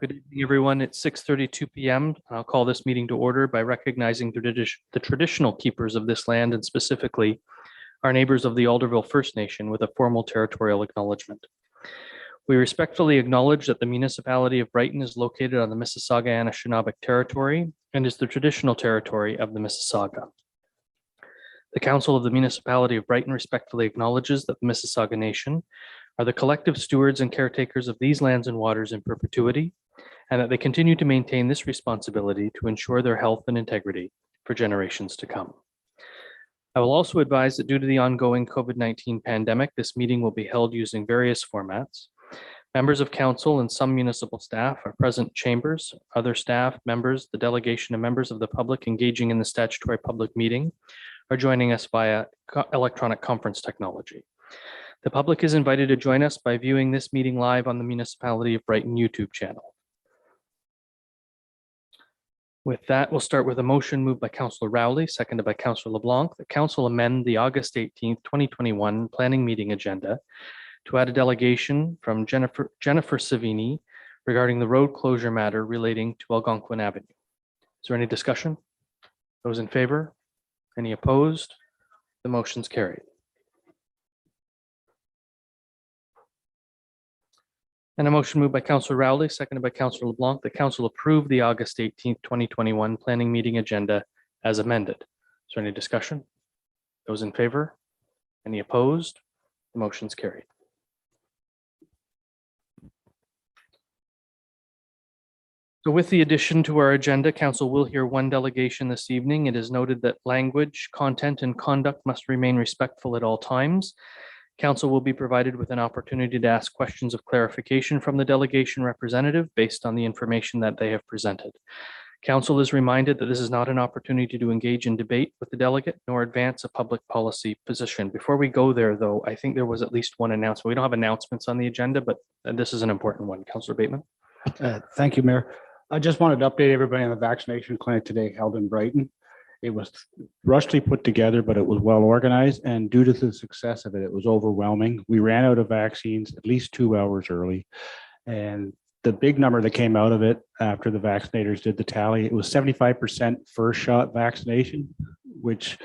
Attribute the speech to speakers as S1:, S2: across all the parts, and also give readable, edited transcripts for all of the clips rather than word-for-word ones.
S1: Good evening, everyone. It's 6:32 p.m. I'll call this meeting to order by recognizing the traditional keepers of this land, and specifically our neighbors of the Alderville First Nation, with a formal territorial acknowledgement. We respectfully acknowledge that the municipality of Brighton is located on the Mississauga-Anishinaabe territory and is the traditional territory of the Mississauga. The Council of the Municipality of Brighton respectfully acknowledges that the Mississauga Nation are the collective stewards and caretakers of these lands and waters in perpetuity, and that they continue to maintain this responsibility to ensure their health and integrity for generations to come. I will also advise that due to the ongoing COVID-19 pandemic, this meeting will be held using various formats. Members of council and some municipal staff are present in chambers. Other staff members, the delegation, and members of the public engaging in the statutory public meeting are joining us via electronic conference technology. The public is invited to join us by viewing this meeting live on the Municipality of Brighton YouTube channel. With that, we'll start with a motion moved by Councillor Rowley, seconded by Councillor LeBlanc, that Council amend the August 18th, 2021 planning meeting agenda to add a delegation from Jennifer Savini regarding the road closure matter relating to Algonquin Avenue. Is there any discussion? Those in favor? Any opposed? The motion's carried. And a motion moved by Councillor Rowley, seconded by Councillor LeBlanc, that Council approve the August 18th, 2021 planning meeting agenda as amended. Is there any discussion? Those in favor? Any opposed? The motion's carried. So with the addition to our agenda, Council will hear one delegation this evening. It is noted that language, content, and conduct must remain respectful at all times. Council will be provided with an opportunity to ask questions of clarification from the delegation representative based on the information that they have presented. Council is reminded that this is not an opportunity to engage in debate with the delegate nor advance a public policy position. Before we go there, though, I think there was at least one announcement. We don't have announcements on the agenda, but this is an important one. Councillor Bateman.
S2: Thank you, Mayor. I just wanted to update everybody on the vaccination clinic today held in Brighton. It was rushly put together, but it was well organized, and due to the success of it, it was overwhelming. We ran out of vaccines at least 2 hours early, and the big number that came out of it after the vaccinators did the tally, it was 75% first shot vaccination, which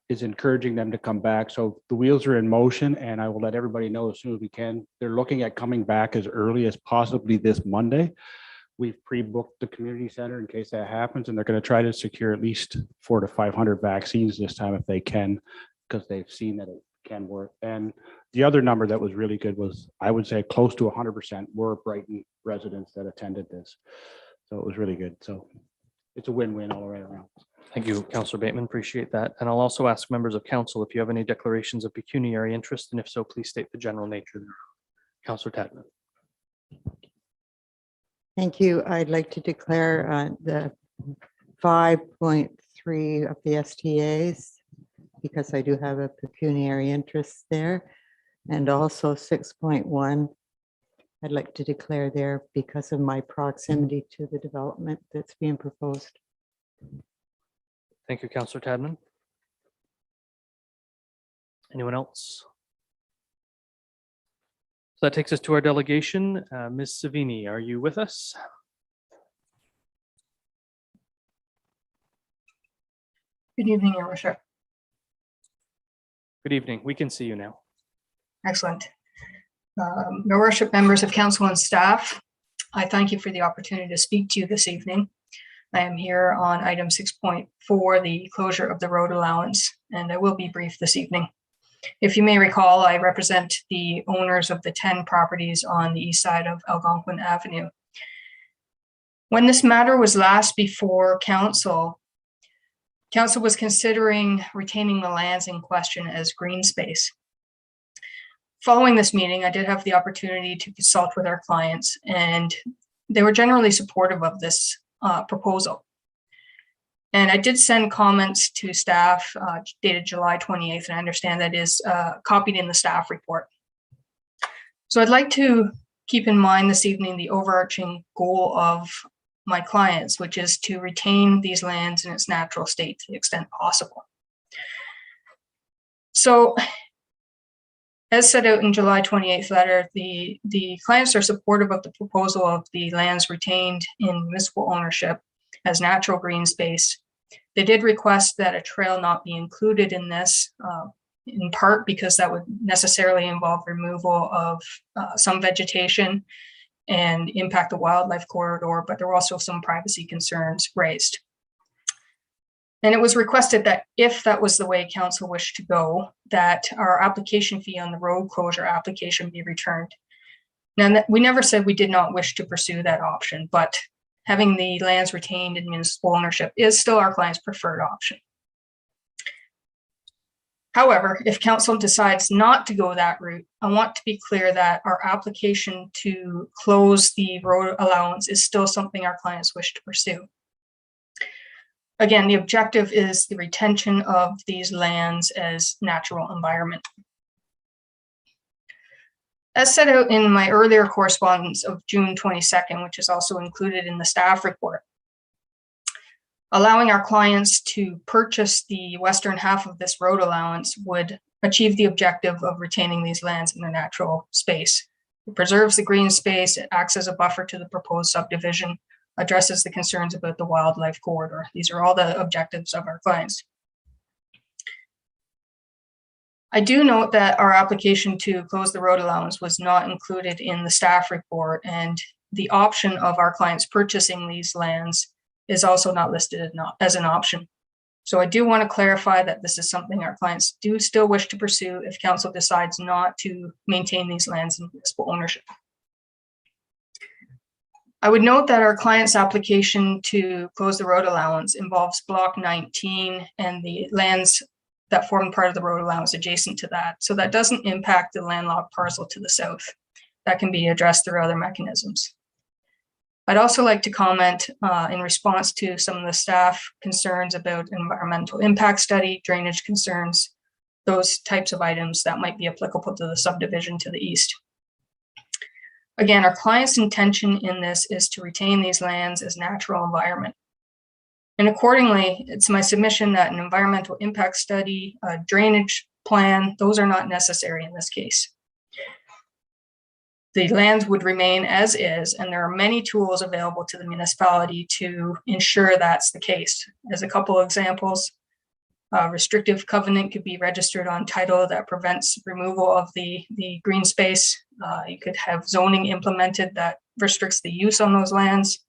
S2: is encouraging them to come back. So the wheels are in motion, and I will let everybody know as soon as we can. They're looking at coming back as early as possibly this Monday. We've pre-booked the community center in case that happens, and they're going to try to secure at least 400 to 500 vaccines this time if they can, because they've seen that it can work. And the other number that was really good was, I would say, close to 100% were Brighton residents that attended this. So it was really good. So it's a win-win all the way around.
S1: Thank you, Councillor Bateman. Appreciate that. And I'll also ask members of council if you have any declarations of pecuniary interest, and if so, please state the general nature thereof. Councillor Tadman.
S3: Thank you. I'd like to declare the 5.3 of the STAs, because I do have a pecuniary interest there, and also 6.1. I'd like to declare there because of my proximity to the development that's being proposed.
S1: Thank you, Councillor Tadman. Anyone else? So that takes us to our delegation. Ms. Savini, are you with us?
S4: Good evening, Your Worship.
S1: Good evening. We can see you now. Excellent.
S4: Your Worship, members of council and staff, I thank you for the opportunity to speak to you this evening. I am here on item 6.4, the closure of the road allowance, and I will be brief this evening. If you may recall, I represent the owners of the 10 properties on the east side of Algonquin Avenue. When this matter was last before council was considering retaining the lands in question as green space. Following this meeting, I did have the opportunity to consult with our clients, and they were generally supportive of this proposal. And I did send comments to staff dated July 28th, and I understand that is copied in the staff report. So I'd like to keep in mind this evening the overarching goal of my clients, which is to retain these lands in its natural state to the extent possible. So As set out in July 28th letter, the clients are supportive of the proposal of the lands retained in municipal ownership as natural green space. They did request that a trail not be included in this, in part because that would necessarily involve removal of some vegetation and impact the wildlife corridor, but there were also some privacy concerns raised. And it was requested that if that was the way council wished to go, that our application fee on the road closure application be returned. Now, we never said we did not wish to pursue that option, but having the lands retained in municipal ownership is still our client's preferred option. However, if council decides not to go that route, I want to be clear that our application to close the road allowance is still something our clients wish to pursue. Again, the objective is the retention of these lands as natural environment. As set out in my earlier correspondence of June 22nd, which is also included in the staff report, allowing our clients to purchase the western half of this road allowance would achieve the objective of retaining these lands in their natural space. It preserves the green space, it acts as a buffer to the proposed subdivision, addresses the concerns about the wildlife corridor. These are all the objectives of our clients. I do note that our application to close the road allowance was not included in the staff report, and the option of our clients purchasing these lands is also not listed as an option. So I do want to clarify that this is something our clients do still wish to pursue if council decides not to maintain these lands in municipal ownership. I would note that our client's application to close the road allowance involves block 19 and the lands that form part of the road allowance adjacent to that. So that doesn't impact the landlocked parcel to the south. That can be addressed through other mechanisms. I'd also like to comment in response to some of the staff concerns about environmental impact study, drainage concerns, those types of items that might be applicable to the subdivision to the east. Again, our client's intention in this is to retain these lands as natural environment. And accordingly, it's my submission that an environmental impact study, a drainage plan, those are not necessary in this case. The lands would remain as is, and there are many tools available to the municipality to ensure that's the case. As a couple of examples, a restrictive covenant could be registered on title that prevents removal of the green space. You could have zoning implemented that restricts the use on those lands.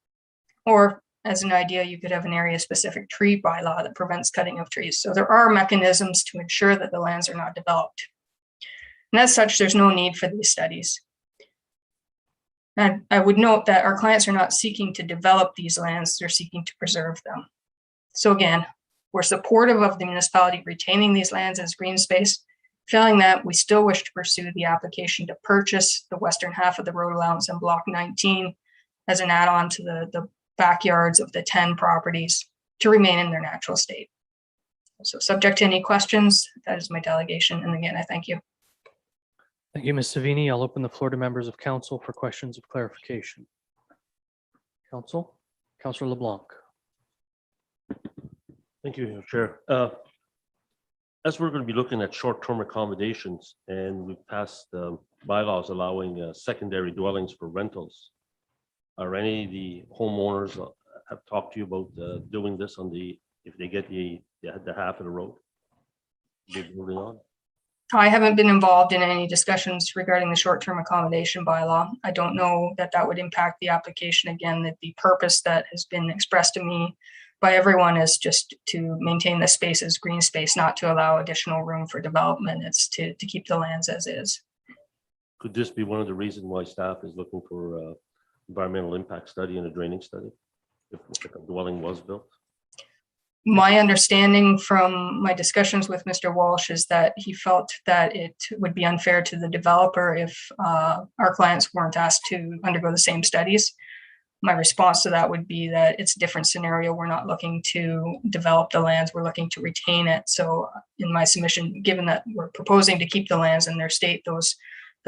S4: Or as an idea, you could have an area-specific tree bylaw that prevents cutting of trees. So there are mechanisms to ensure that the lands are not developed. And as such, there's no need for these studies. And I would note that our clients are not seeking to develop these lands, they're seeking to preserve them. So again, we're supportive of the municipality retaining these lands as green space. Failing that, we still wish to pursue the application to purchase the western half of the road allowance in block 19 as an add-on to the backyards of the 10 properties to remain in their natural state. So subject to any questions, that is my delegation. And again, I thank you.
S1: Thank you, Ms. Savini. I'll open the floor to members of council for questions of clarification. Councillor LeBlanc.
S5: Thank you, Chair. As we're going to be looking at short-term accommodations, and we've passed bylaws allowing secondary dwellings for rentals, are any of the homeowners have talked to you about doing this on if they get the half of the road? Moving on.
S4: I haven't been involved in any discussions regarding the short-term accommodation bylaw. I don't know that that would impact the application. Again, that the purpose that has been expressed to me by everyone is just to maintain the space as green space, not to allow additional room for development. It's to keep the lands as is.
S5: Could this be one of the reasons why staff is looking for environmental impact study and a draining study if a dwelling was built?
S4: My understanding from my discussions with Mr. Walsh is that he felt that it would be unfair to the developer if our clients weren't asked to undergo the same studies. My response to that would be that it's a different scenario. We're not looking to develop the lands, we're looking to retain it. So in my submission, given that we're proposing to keep the lands in their state, those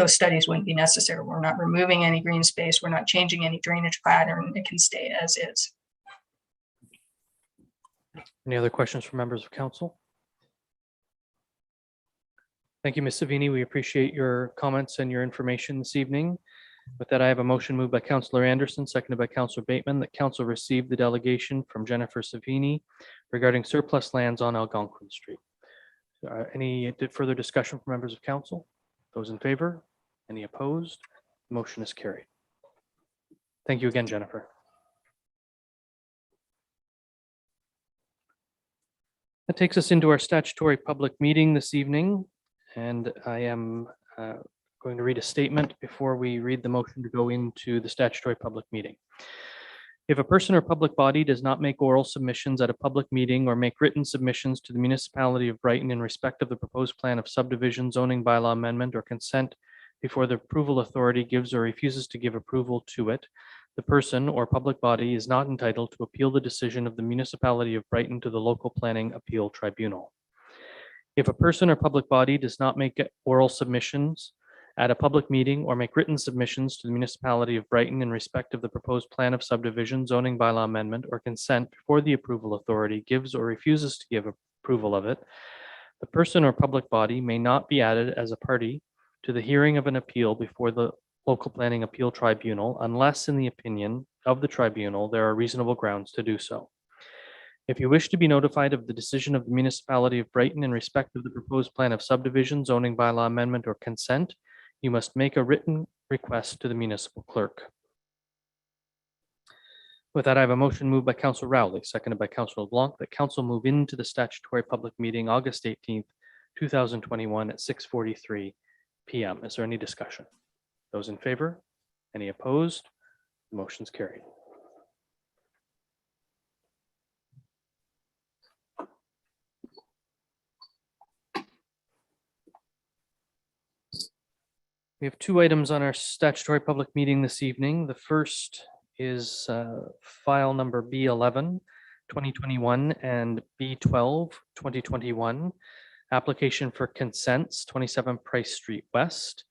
S4: studies wouldn't be necessary. We're not removing any green space, we're not changing any drainage pattern, it can stay as is.
S1: Any other questions from members of council? Thank you, Ms. Savini. We appreciate your comments and your information this evening. With that, I have a motion moved by Councillor Anderson, seconded by Councillor Bateman, that council receive the delegation from Jennifer Savini regarding surplus lands on Algonquin Street. Any further discussion from members of council? Those in favor? Any opposed? Motion is carried. Thank you again, Jennifer. That takes us into our statutory public meeting this evening, and I am going to read a statement before we read the motion to go into the statutory public meeting. If a person or public body does not make oral submissions at a public meeting or make written submissions to the municipality of Brighton in respect of the proposed plan of subdivision, zoning bylaw amendment, or consent before the approval authority gives or refuses to give approval to it, the person or public body is not entitled to appeal the decision of the municipality of Brighton to the local planning appeal tribunal. If a person or public body does not make oral submissions at a public meeting or make written submissions to the municipality of Brighton in respect of the proposed plan of subdivision, zoning bylaw amendment, or consent before the approval authority gives or refuses to give approval of it, the person or public body may not be added as a party to the hearing of an appeal before the local planning appeal tribunal unless, in the opinion of the tribunal, there are reasonable grounds to do so. If you wish to be notified of the decision of the municipality of Brighton in respect of the proposed plan of subdivision, zoning bylaw amendment, or consent, you must make a written request to the municipal clerk. With that, I have a motion moved by Councillor Rowley, seconded by Councillor LeBlanc, that council move into the statutory public meeting August 18th, 2021 at 6:43 p.m. Is there any discussion? Those in favor? Any opposed? The motion's carried. We have two items on our statutory public meeting this evening. The first is file number B11, 2021 and B12, 2021. Application for consents, 27 Price Street West.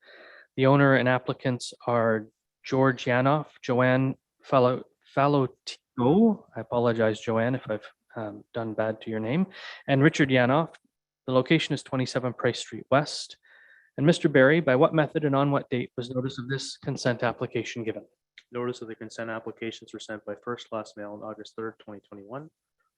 S1: The owner and applicants are George Yanoff, JoAnne Falotico. I apologize, JoAnne, if I've done bad to your name. And Richard Yanoff. The location is 27 Price Street West. And Mr. Barry, by what method and on what date was notice of this consent application given?
S6: Notice of the consent applications were sent by first class mail on August 3rd, 2021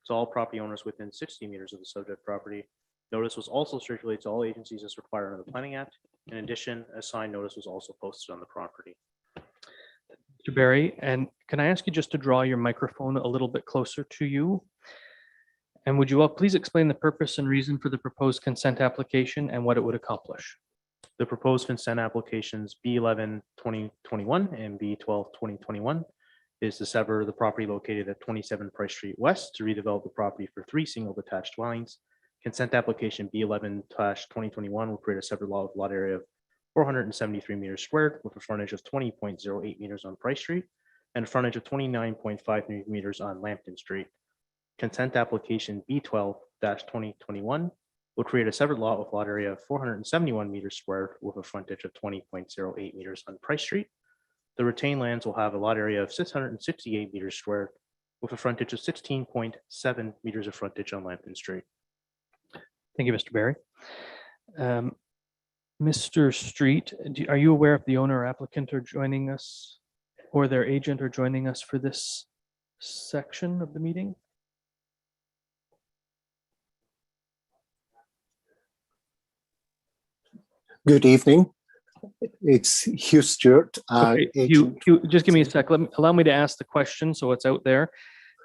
S6: to all property owners within 60 meters of the subject property. Notice was also circulated to all agencies as required under the Planning Act. In addition, a signed notice was also posted on the property.
S1: Mr. Barry, and can I ask you just to draw your microphone a little bit closer to you? And would you all please explain the purpose and reason for the proposed consent application and what it would accomplish?
S6: The proposed consent applications B11 2021 and B12 2021 is to sever the property located at 27 Price Street West to redevelop the property for 3 single detached dwellings. Consent application B11/2021 will create a separate lot area of 473 meters squared with a frontage of 20.08 meters on Price Street and a frontage of 29.5 meters on Lambton Street. Consent application B12-2021 will create a separate lot with lot area of 471 meters squared with a frontage of 20.08 meters on Price Street. The retained lands will have a lot area of 668 meters squared with a frontage of 16.7 meters of frontage on Lambton Street.
S1: Thank you, Mr. Barry. Mr. Street, are you aware if the owner or applicant are joining us or their agent are joining us for this section of the meeting?
S7: Good evening. It's Hugh Stewart.
S1: Okay, Hugh, just give me a sec. Allow me to ask the question so it's out there.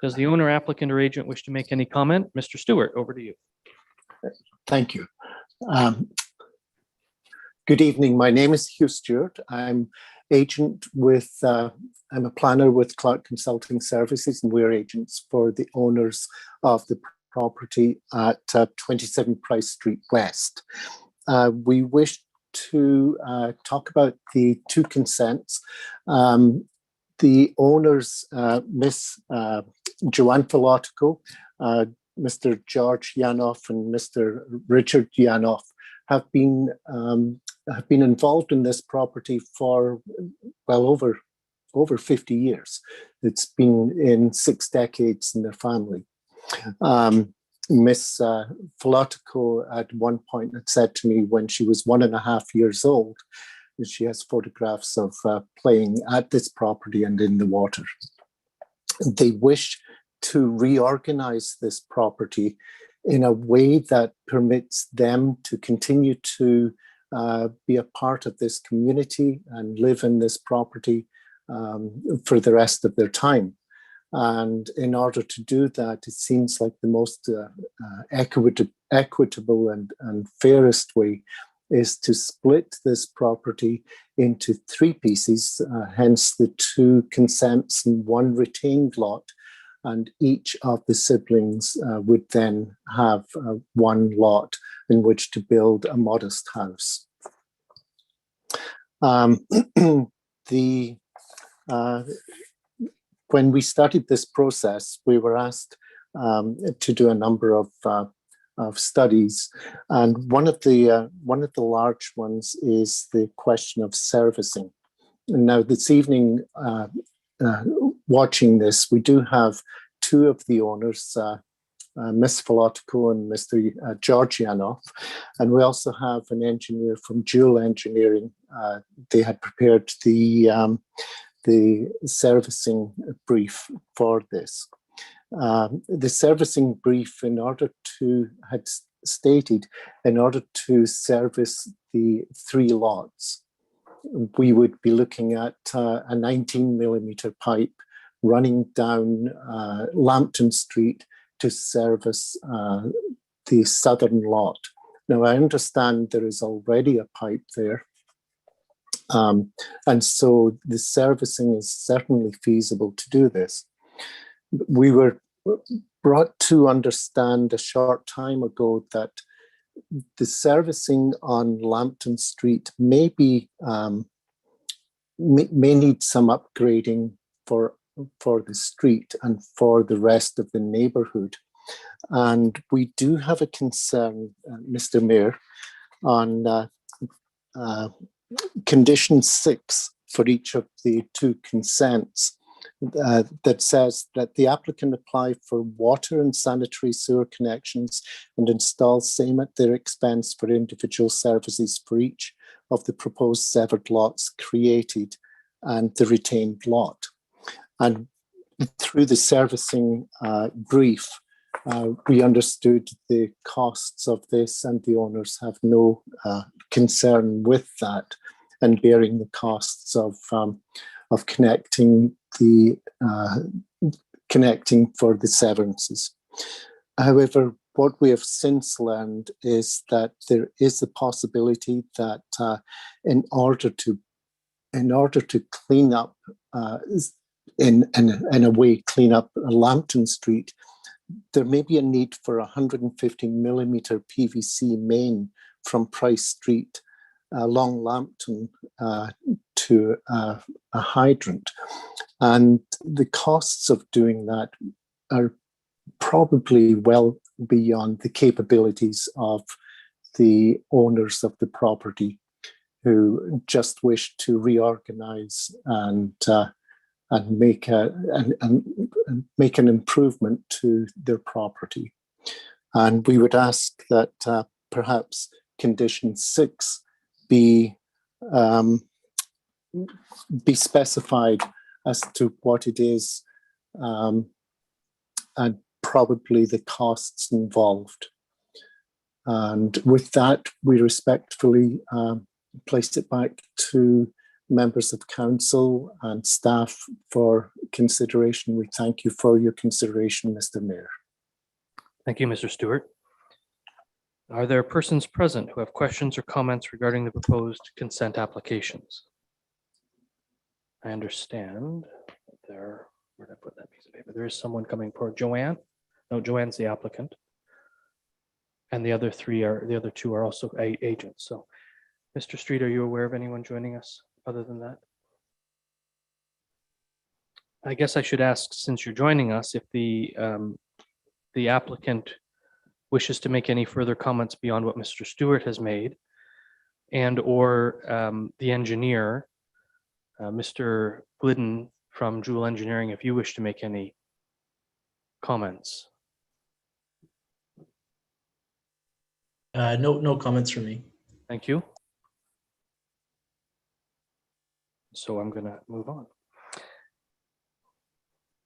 S1: Does the owner, applicant, or agent wish to make any comment? Mr. Stewart, over to you.
S7: Thank you. Good evening. My name is Hugh Stewart. I'm agent with, I'm a planner with Clark Consulting Services, and we're agents for the owners of the property at 27 Price Street West. We wish to talk about the two consents. The owners, Miss JoAnne Falotico, Mr. George Yanoff, and Mr. Richard Yanoff have been involved in this property for well over 50 years. It's been in 6 decades in their family. Miss Falotico at one point had said to me when she was 1.5 years old, that she has photographs of playing at this property and in the water. They wish to reorganize this property in a way that permits them to continue to be a part of this community and live in this property for the rest of their time. And in order to do that, it seems like the most equitable and fairest way is to split this property into 3 pieces, hence the 2 consents and 1 retained lot. And each of the siblings would then have 1 lot in which to build a modest house. When we started this process, we were asked to do a number of studies, and one of the large ones is the question of servicing. And now, this evening, watching this, we do have 2 of the owners, Miss Falotico and Mr. Yanoff, and we also have an engineer from Dual Engineering. They had prepared the servicing brief for this. The servicing brief, in order to service the 3 lots, we would be looking at a 19mm pipe running down Lambton Street to service the southern lot. Now, I understand there is already a pipe there. And so the servicing is certainly feasible to do this. We were brought to understand a short time ago that the servicing on Lambton Street may need some upgrading for the street and for the rest of the neighbourhood. And we do have a concern, Mr. Mayor, on condition 6 for each of the 2 consents that says that the applicant apply for water and sanitary sewer connections and install same at their expense for individual services for each of the proposed severed lots created and the retained lot. And through the servicing brief, we understood the costs of this, and the owners have no concern with that and bearing the costs of connecting for the severances. However, what we have since learned is that there is a possibility that in order to clean up in a way clean up Lambton Street, there may be a need for a 150mm PVC main from Price Street along Lambton to a hydrant. And the costs of doing that are probably well beyond the capabilities of the owners of the property, who just wish to reorganize and make an improvement to their property. And we would ask that perhaps condition 6 be specified as to what it is and probably the costs involved. And with that, we respectfully place it back to members of council and staff for consideration. We thank you for your consideration, Mr. Mayor.
S1: Thank you, Mr. Stewart. Are there persons present who have questions or comments regarding the proposed consent applications? I understand that there, where did I put that piece of paper? There is someone coming for JoAnne. No, JoAnne's the applicant. And the other 2 are also agents. So, Mr. Street, are you aware of anyone joining us other than that? I guess I should ask, since you're joining us, if the applicant wishes to make any further comments beyond what Mr. Stewart has made, and or the engineer, Mr. Glidden from Dual Engineering, if you wish to make any comments.
S8: No comments from me.
S1: Thank you. So I'm going to move on.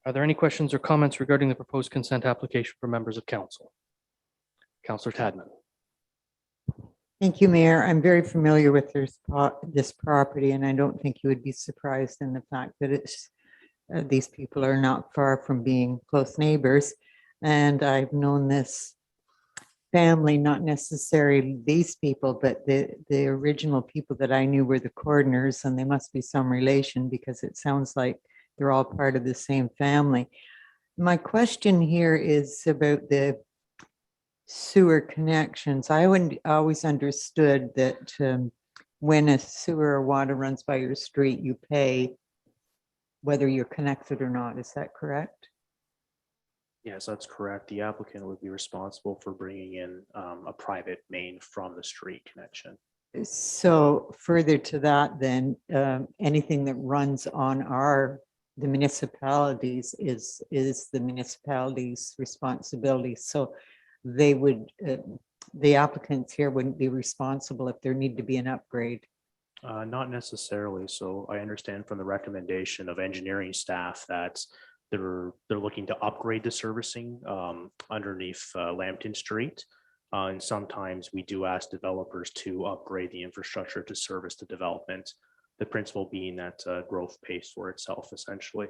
S1: Are there any questions or comments regarding the proposed consent application for members of council? Councillor Tadman.
S3: Thank you, Mayor. I'm very familiar with this property, and I don't think you would be surprised in the fact that it's these people are not far from being close neighbors. And I've known this family, not necessarily these people, but the original people that I knew were the Cordners, and they must be some relation because it sounds like they're all part of the same family. My question here is about the sewer connections. I always understood that when a sewer or water runs by your street, you pay whether you're connected or not. Is that correct?
S6: Yes, that's correct. The applicant would be responsible for bringing in a private main from the street connection.
S3: So further to that, then anything that runs on the municipalities is the municipality's responsibility. So they would, the applicants here wouldn't be responsible if there need to be an upgrade.
S6: Not necessarily. So I understand from the recommendation of engineering staff that they're looking to upgrade the servicing underneath Lambton Street. And sometimes we do ask developers to upgrade the infrastructure to service the development. The principle being that growth pays for itself, essentially.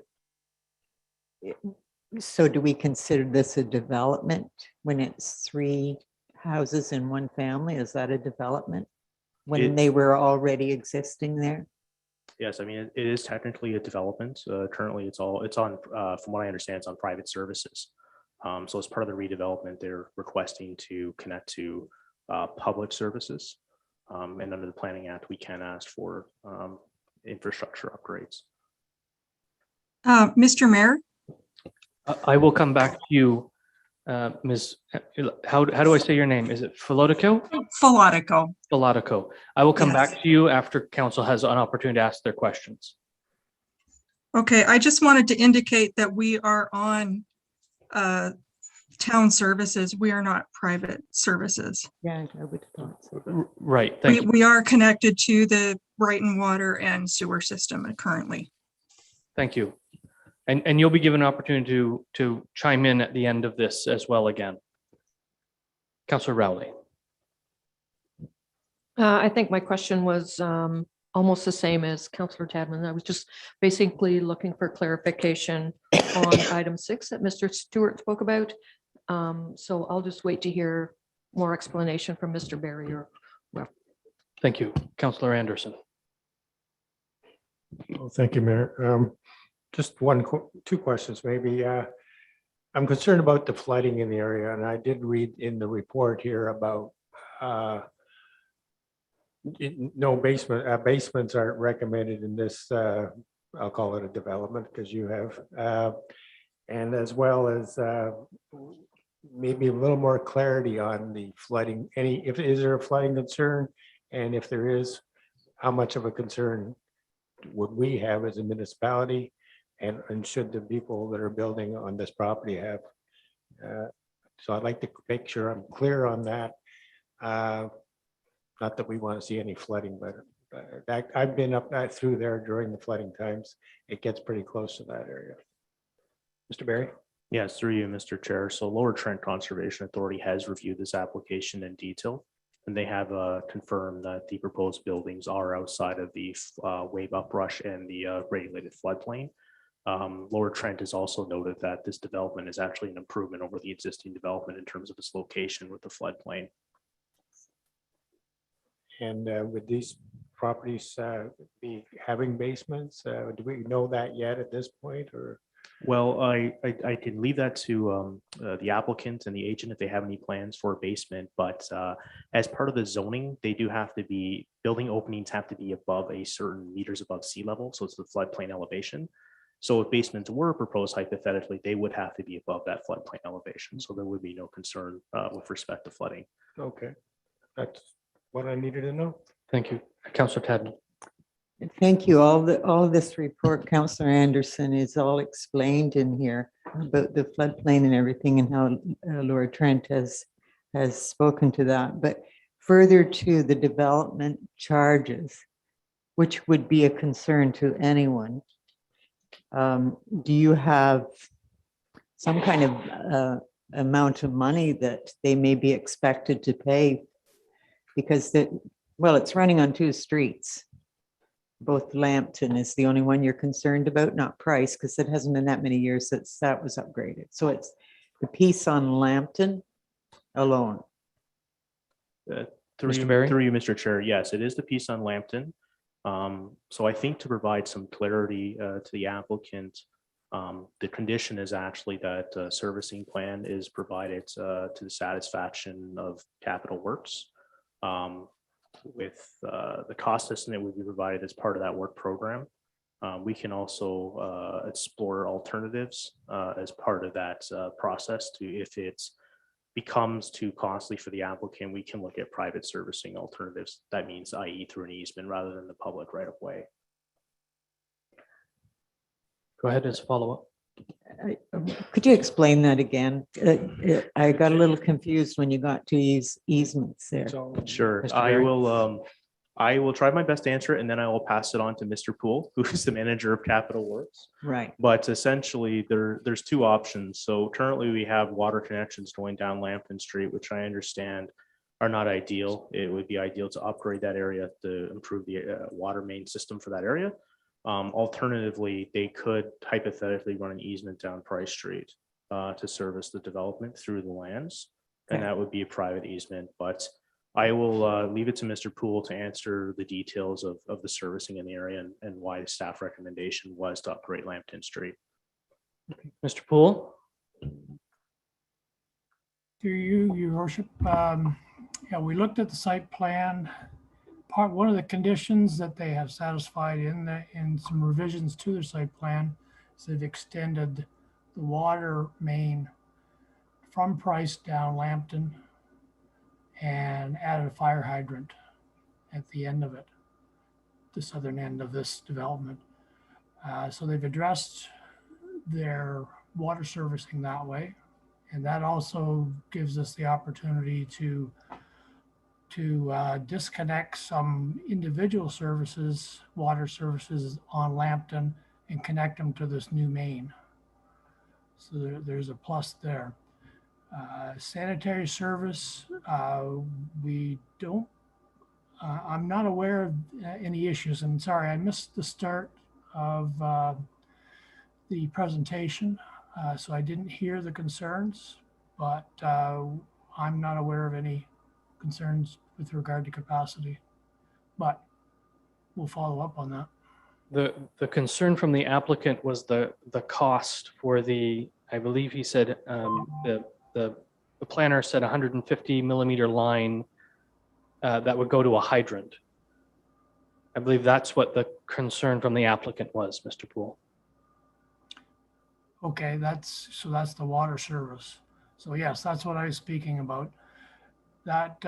S3: So do we consider this a development when it's 3 houses in one family? Is that a development when they were already existing there?
S6: Yes, I mean, it is technically a development. Currently, it's on, from what I understand, it's on private services. So as part of the redevelopment, they're requesting to connect to public services. And under the Planning Act, we can ask for infrastructure upgrades.
S4: Mr. Mayor?
S1: I will come back to you, Ms. How do I say your name? Is it Falotico?
S4: Falotico.
S1: Falotico. I will come
S4: Yes.
S1: back to you after council has an opportunity to ask their questions.
S9: Okay, I just wanted to indicate that we are on town services. We are not private services.
S3: Yeah, I would have thought so.
S1: Right, thank you.
S9: We are connected to the Brighton water and sewer system currently.
S1: Thank you. And you'll be given an opportunity to chime in at the end of this as well again. Councillor Rowley.
S10: I think my question was almost the same as Councillor Tadman. I was just basically looking for clarification on item 6 that Mr. Stewart spoke about. So I'll just wait to hear more explanation from Mr. Barry.
S1: Thank you. Councillor Anderson.
S11: Well, thank you, Mayor. Just two questions, maybe. I'm concerned about the flooding in the area, and I did read in the report here about no basement. Basements aren't recommended in this. I'll call it a development because you have, and as well as maybe a little more clarity on the flooding. Is there a flooding concern, and if there is, how much of a concern would we have as a municipality? And should the people that are building on this property have? So I'd like to make sure I'm clear on that. Not that we want to see any flooding, but I've been up through there during the flooding times. It gets pretty close to that area. Mr. Barry?
S6: Yes, through you, Mr. Chair. So Lower Trent Conservation Authority has reviewed this application in detail, and they have confirmed that the proposed buildings are outside of the wave uprush and the regulated floodplain. Lower Trent has also noted that this development is actually an improvement over the existing development in terms of its location with the floodplain.
S11: And would these properties be having basements? Do we know that yet at this point, or?
S6: Well, I can leave that to the applicant and the agent if they have any plans for a basement, but as part of the zoning, they do have to be, building openings have to be above a certain meters above sea level, so it's the floodplain elevation. So if basements were proposed hypothetically, they would have to be above that floodplain elevation. So there would be no concern with respect to flooding.
S11: Okay, that's what I needed to know.
S1: Thank you. Councillor Tadman.
S3: Thank you. All this report, Councillor Anderson, is all explained in here about the floodplain and everything, and how Lower Trent has has spoken to that, but further to the development charges, which would be a concern to anyone. Do you have some kind of amount of money that they may be expected to pay? Because well, it's running on 2 streets. Both Lambton is the only one you're concerned about, not Price, because it hasn't been that many years since that was upgraded. So it's the piece on Lambton alone.
S6: Through
S1: Mr.
S6: you,
S1: Barry?
S6: through you, Mr. Chair, yes, it is the piece on Lambton. So I think to provide some clarity to the applicant, the condition is actually that servicing plan is provided to the satisfaction of Capital Works. With the cost estimate would be provided as part of that work program. We can also explore alternatives as part of that process to, if it becomes too costly for the applicant, we can look at private servicing alternatives. That means i.e. through an easement rather than the public right of way.
S1: Go ahead as a follow-up.
S3: Could you explain that again? I got a little confused when you got to use easements there.
S6: Sure,
S1: Mr.
S6: I
S1: Barry?
S6: will try my best to answer it, and then I will pass it on to Mr. Poole, who is the manager of Capital Works.
S3: Right.
S6: But essentially, there's 2 options. So currently we have water connections going down Lambton Street, which I understand are not ideal. It would be ideal to upgrade that area to improve the water main system for that area. Alternatively, they could hypothetically run an easement down Price Street to service the development through the lands. And
S3: Okay.
S6: that would be a private easement, but I will leave it to Mr. Poole to answer the details of the servicing in the area and why the staff recommendation was to upgrade Lambton Street.
S1: Mr. Poole?
S12: Through you, your worship, yeah, we looked at the site plan. One of the conditions that they have satisfied in some revisions to their site plan is they've extended the water main from Price down Lambton and added a fire hydrant at the end of it, the southern end of this development. So they've addressed their water servicing that way. And that also gives us the opportunity to disconnect some individual services, water services on Lambton, and connect them to this new main. So there's a plus there. Sanitary service, we don't, I'm not aware of any issues. And sorry, I missed the start of the presentation, so I didn't hear the concerns, but I'm not aware of any concerns with regard to capacity, but we'll follow up on that.
S1: The concern from the applicant was the cost for the, I believe he said, the planner said 150 millimeter line that would go to a hydrant. I believe that's what the concern from the applicant was, Mr. Poole.
S12: Okay, that's the water service. So yes, that's what I was speaking about. That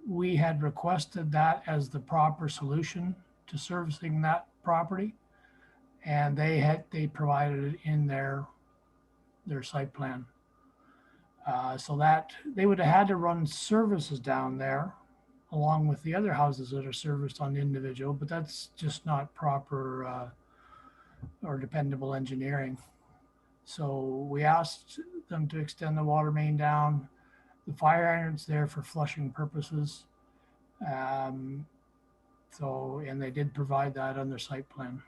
S12: we had requested that as the proper solution to servicing that property, and they provided it in their site plan. So that they would have had to run services down there along with the other houses that are serviced on the individual, but that's just not proper or dependable engineering. So we asked them to extend the water main down. The fire hydrant's there for flushing purposes. And they did provide that on their site plan.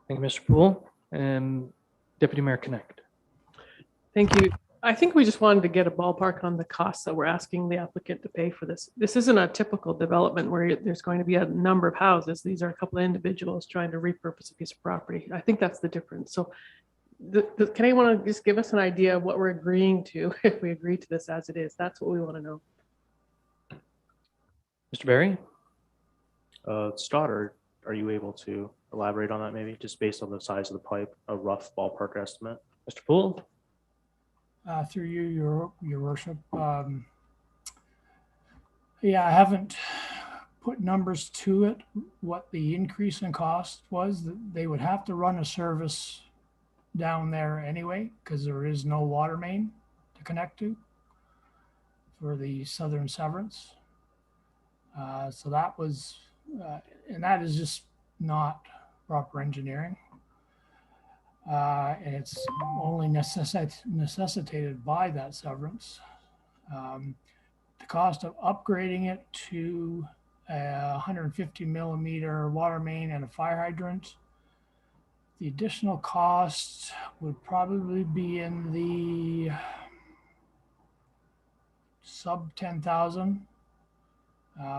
S1: Thank you, Mr. Poole. Deputy Mayor Connect.
S13: Thank you. I think we just wanted to get a ballpark on the costs that we're asking the applicant to pay for this. This isn't a typical development where there's going to be a number of houses. These are a couple of individuals trying to repurpose a piece of property. I think that's the difference. So can anyone just give us an idea of what we're agreeing to if we agree to this as it is? That's what we want to know.
S1: Mr. Barry?
S6: Stoddard, are you able to elaborate on that maybe, just based on the size of the pipe, a rough ballpark estimate?
S1: Mr. Poole?
S12: Through you, your worship. Yeah, I haven't put numbers to it, what the increase in cost was. They would have to run a service down there anyway, because there is no water main to connect to for the southern severance. So that was, and that is just not proper engineering. And it's only necessitated by that severance. The cost of upgrading it to a 150 millimeter water main and a fire hydrant, the additional cost would probably be in the sub 10,000,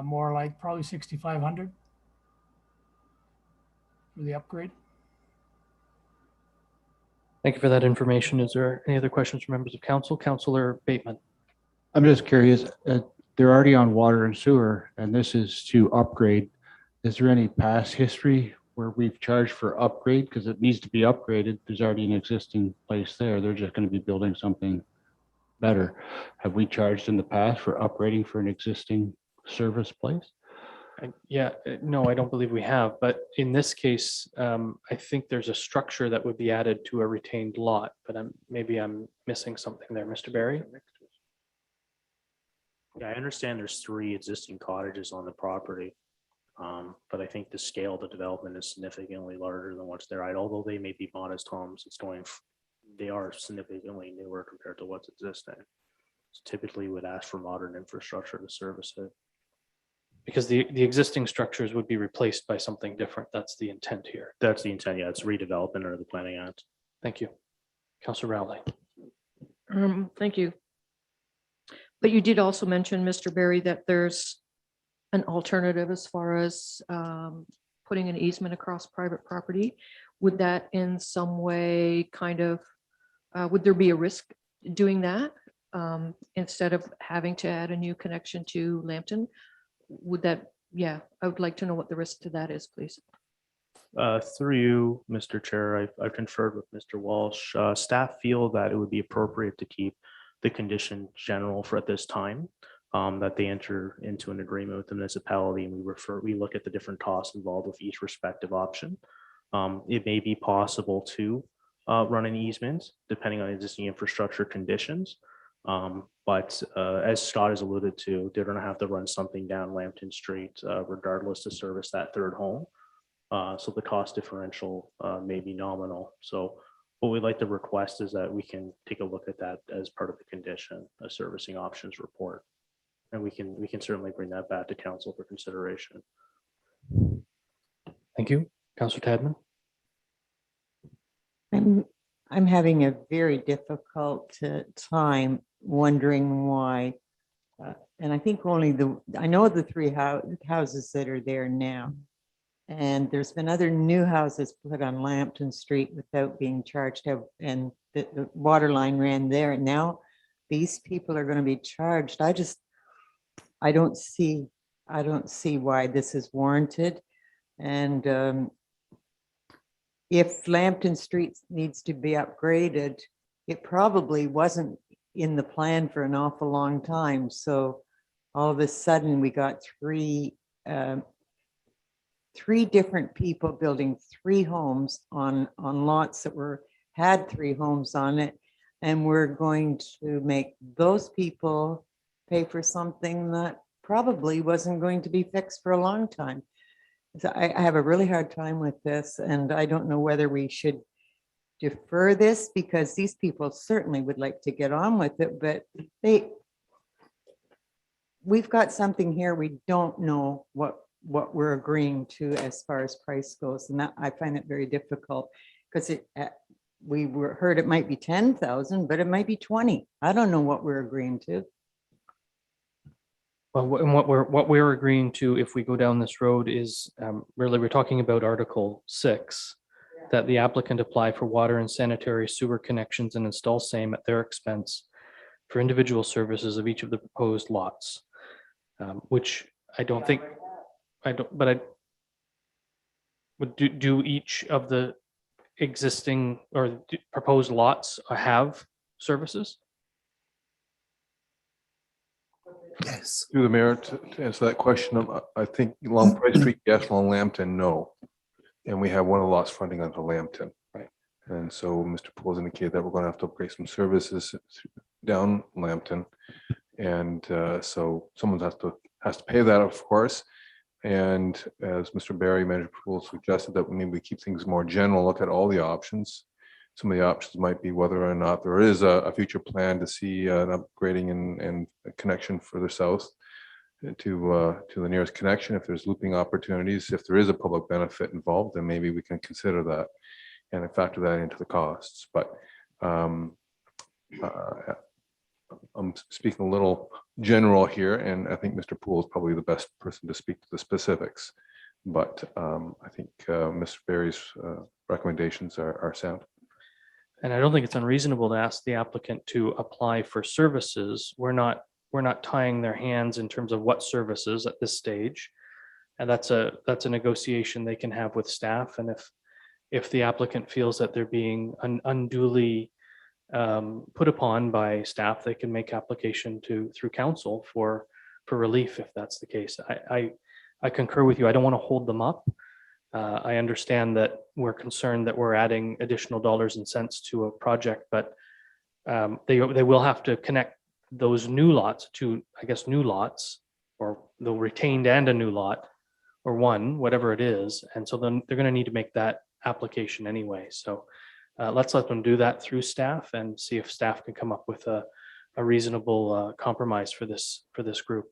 S12: more like probably 6,500 for the upgrade.
S1: Thank you for that information. Is there any other questions from members of council? Councillor Bateman.
S2: I'm just curious, they're already on water and sewer, and this is to upgrade. Is there any past history where we've charged for upgrade? Because it needs to be upgraded. There's already an existing place there. They're just going to be building something better. Have we charged in the past for upgrading for an existing service place?
S1: No, I don't believe we have, but in this case, I think there's a structure that would be added to a retained lot, but maybe I'm missing something there, Mr. Barry.
S6: Yeah, I understand there's 3 existing cottages on the property. But I think the scale of the development is significantly larger than what's there. Although they may be modest homes, they are significantly newer compared to what's existing. So typically would ask for modern infrastructure to service it.
S1: Because the existing structures would be replaced by something different. That's the intent here.
S6: That's the intent. Yeah, it's redevelopment under the Planning Act.
S1: Thank you. Councillor Rowley.
S10: Thank you. But you did also mention, Mr. Barry, that there's an alternative as far as putting an easement across private property. Would that in some way kind of, would there be a risk doing that instead of having to add a new connection to Lambton? Would that, yeah, I would like to know what the risk to that is, please.
S6: Through you, Mr. Chair, I've conferred with Mr. Walsh. Staff feel that it would be appropriate to keep the condition general for at this time, that they enter into an agreement with the municipality, and we look at the different costs involved with each respective option. It may be possible to run an easement depending on existing infrastructure conditions. But as Scott has alluded to, they're going to have to run something down Lambton Street regardless to service that third home. So the cost differential may be nominal. So what we'd like to request is that we can take a look at that as part of the condition, a servicing options report. And we can certainly bring that back to council for consideration.
S1: Thank you. Councillor Tadman.
S3: I'm having a very difficult time wondering why. And I think I know the 3 houses that are there now. And there's been other new houses put on Lambton Street without being charged, and the water line ran there. And now these people are going to be charged. I don't see why this is warranted. And if Lambton Street needs to be upgraded, it probably wasn't in the plan for an awful long time. So all of a sudden we got three different people building 3 homes on lots that had 3 homes on it. And we're going to make those people pay for something that probably wasn't going to be fixed for a long time. So I have a really hard time with this, and I don't know whether we should defer this, because these people certainly would like to get on with it, but we've got something here. We don't know what we're agreeing to as far as price goes, and that I find it very difficult, because we heard it might be 10,000, but it might be 20. I don't know what we're agreeing to.
S1: Well, and what we're agreeing to, if we go down this road, is really we're talking about Article 6, that the applicant apply for water and sanitary sewer connections and install same at their expense for individual services of each of the proposed lots, which I don't think, do each of the existing or proposed lots have services?
S7: Yes.
S14: Through the mayor, to answer that question, I think along Price Street, yes, along Lambton, no. And we have one of the lots fronting onto Lambton.
S1: Right.
S14: And so Mr. Pools indicated that we're going to have to upgrade some services down Lambton. And so someone has to pay that, of course. And as Mr. Barry, Manager Poole suggested, that maybe we keep things more general, look at all the options. Some of the options might be whether or not there is a future plan to see an upgrading and a connection further south to the nearest connection. If there's looping opportunities, if there is a public benefit involved, then maybe we can consider that and factor that into the costs. But I'm speaking a little general here, and I think Mr. Poole is probably the best person to speak to the specifics. But I think Mr. Barry's recommendations are sound.
S1: And I don't think it's unreasonable to ask the applicant to apply for services. We're not tying their hands in terms of what services at this stage. And that's a negotiation they can have with staff. And if the applicant feels that they're being unduly put upon by staff, they can make application through council for relief if that's the case. I concur with you. I don't want to hold them up. I understand that we're concerned that we're adding additional dollars and cents to a project, but they will have to connect those new lots to, I guess, new lots, or the retained and a new lot, or one, whatever it is. And so then they're going to need to make that application anyway. So let's let them do that through staff and see if staff can come up with a reasonable compromise for this group.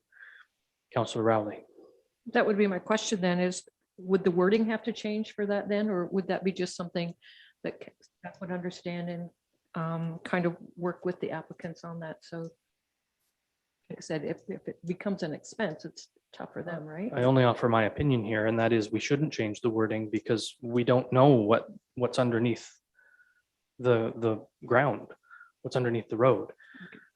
S1: Councillor Rowley.
S10: That would be my question then, is would the wording have to change for that then, or would that be just something that staff would understand and kind of work with the applicants on that? So like I said, if it becomes an expense, it's tough for them, right?
S1: I only offer my opinion here, and that is we shouldn't change the wording because we don't know what's underneath the ground, what's underneath the road.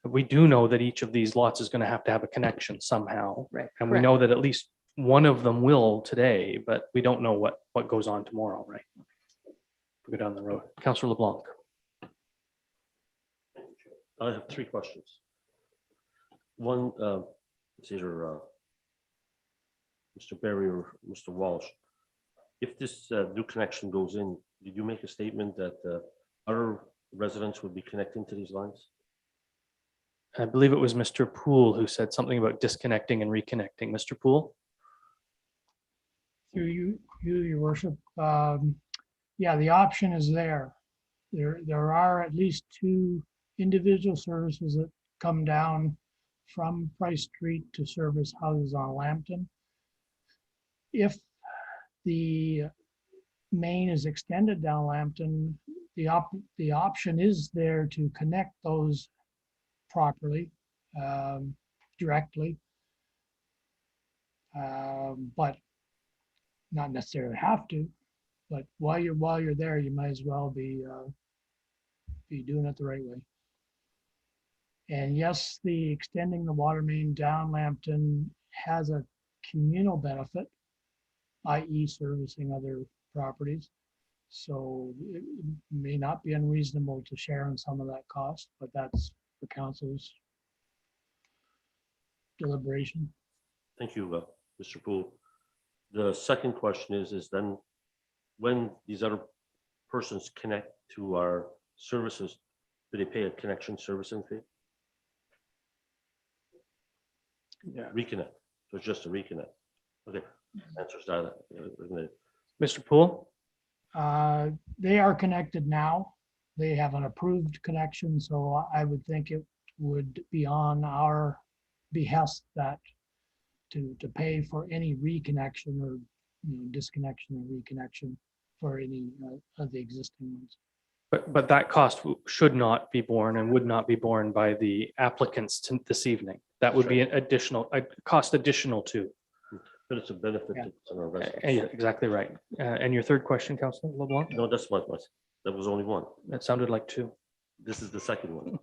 S1: We do know that each of these lots is going to have a connection somehow.
S10: Right.
S1: And we know that at least one of them will today, but we don't know what goes on tomorrow, right? We go down the road. Councillor LeBlanc.
S5: I have three questions. One, it's either Mr. Barry or Mr. Walsh. If this new connection goes in, did you make a statement that other residents would be connecting to these lines?
S1: I believe it was Mr. Poole who said something about disconnecting and reconnecting. Mr. Poole?
S12: Through you, your worship. Yeah, the option is there. There are at least two individual services that come down from Price Street to service houses on Lambton. If the main is extended down Lambton, the option is there to connect those properly, directly, but not necessarily have to. But while you're there, you might as well be doing it the right way. And yes, the extending the water main down Lambton has a communal benefit, i.e. servicing other properties. So it may not be unreasonable to share in some of that cost, but that's for council's deliberation.
S5: Thank you, Mr. Poole. The second question is then when these other persons connect to our services, do they pay a connection servicing fee?
S1: Yeah.
S5: Reconnect. So it's just a reconnect. Okay. Answers that.
S1: Mr. Poole?
S12: They are connected now. They have an approved connection, so I would think it would be on our behest that to pay for any reconnection or disconnection or reconnection for any of the existing ones.
S1: But that cost should not be borne and would not be borne by the applicants this evening. That would be an additional, a cost additional to.
S5: But it's a benefit to our residents.
S1: Yeah, exactly right. And your third question, Councillor LeBlanc?
S5: No, that's my question. That was only one.
S1: That sounded like two.
S5: This is the second one.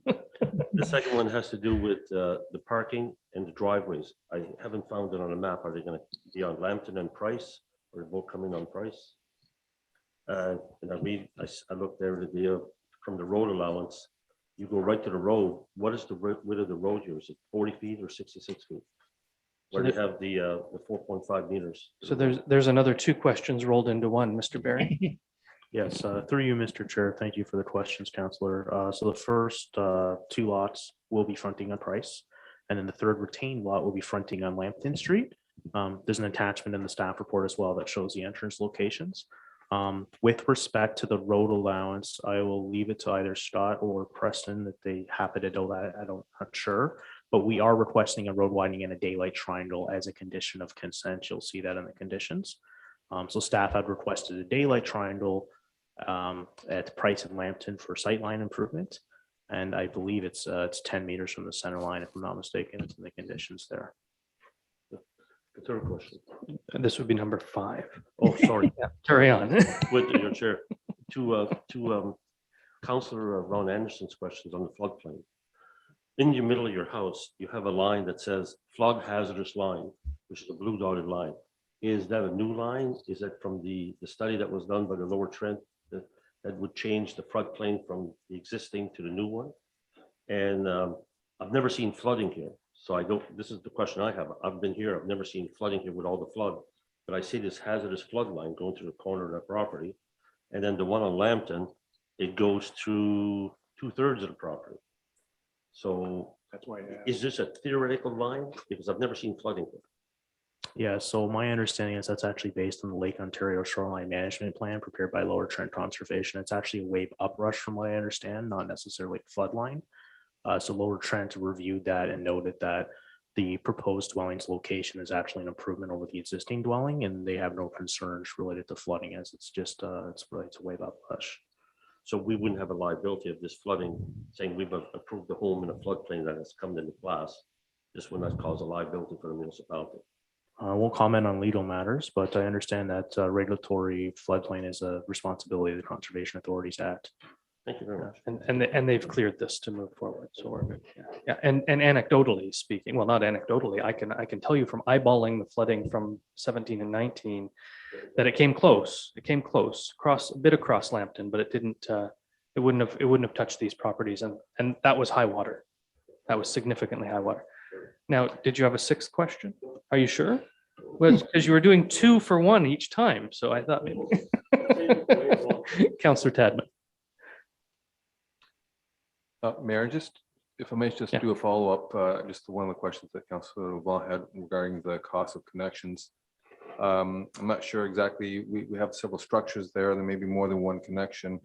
S5: The second one has to do with the parking and the driveways. I haven't found it on a map. Are they going to be on Lambton and Price, or both coming on Price? And I looked there today from the road allowance. You go right to the road. What is the width of the road here? Is it 40 feet or 66 feet? Where they have the 4.5 meters.
S1: So there's another two questions rolled into one, Mr. Barry.
S6: Yes, through you, Mr. Chair. Thank you for the questions, Councillor. So the first two lots will be fronting on Price, and then the third retained lot will be fronting on Lambton Street. There's an attachment in the staff report as well that shows the entrance locations. With respect to the road allowance, I will leave it to either Scott or Preston that they happen to know that. I'm not sure, but we are requesting a road widening and a daylight triangle as a condition of consent. You'll see that in the conditions. So staff had requested a daylight triangle at Price and Lambton for sightline improvement. And I believe it's 10 meters from the center line, if I'm not mistaken. It's in the conditions there.
S5: The third question.
S1: And this would be number 5.
S5: Oh, sorry.
S1: Yeah, carry on.
S5: With your chair, to Councillor Ron Anderson's questions on the floodplain. In the middle of your house, you have a line that says flood hazardous line, which is the blue dotted line. Is that a new line? Is that from the study that was done by the Lower Trent that would change the floodplain from the existing to the new one? And I've never seen flooding here. So I don't, this is the question I have. I've been here, I've never seen flooding here with all the flood, but I see this hazardous flood line going through the corner of that property. And then the one on Lambton, it goes through 2/3 of the property. So
S2: That's why.
S5: is this a theoretical line? Because I've never seen flooding here.
S6: Yeah, so my understanding is that's actually based on the Lake Ontario Shoreline Management Plan prepared by Lower Trent Conservation. It's actually a wave uprush from what I understand, not necessarily a flood line. So Lower Trent reviewed that and noted that the proposed dwelling's location is actually an improvement over the existing dwelling, and they have no concerns related to flooding, as it's just it's a wave uprush.
S5: So we wouldn't have a liability of this flooding, saying we've approved the home in a floodplain that has come into class. This would not cause a liability for the municipality.
S6: I won't comment on legal matters, but I understand that regulatory floodplain is a responsibility of the Conservation Authorities Act.
S5: Thank you very much.
S1: And they've cleared this to move forward. So we're good. Yeah. And anecdotally speaking, well, not anecdotally, I can tell you from eyeballing the flooding from 17 and 19 that it came close. It came close a bit across Lambton, but it didn't. It wouldn't have touched these properties, and that was high water. That was significantly high water. Now, did you have a 6th question? Are you sure? Well, because you were doing 2 for 1 each time, so I thought maybe. Councillor Tadman.
S14: Mayor, just if I may just do a follow-up, just to one of the questions that Councillor LeBlanc had regarding the cost of connections. I'm not sure exactly, we have several structures there. There may be more than one connection,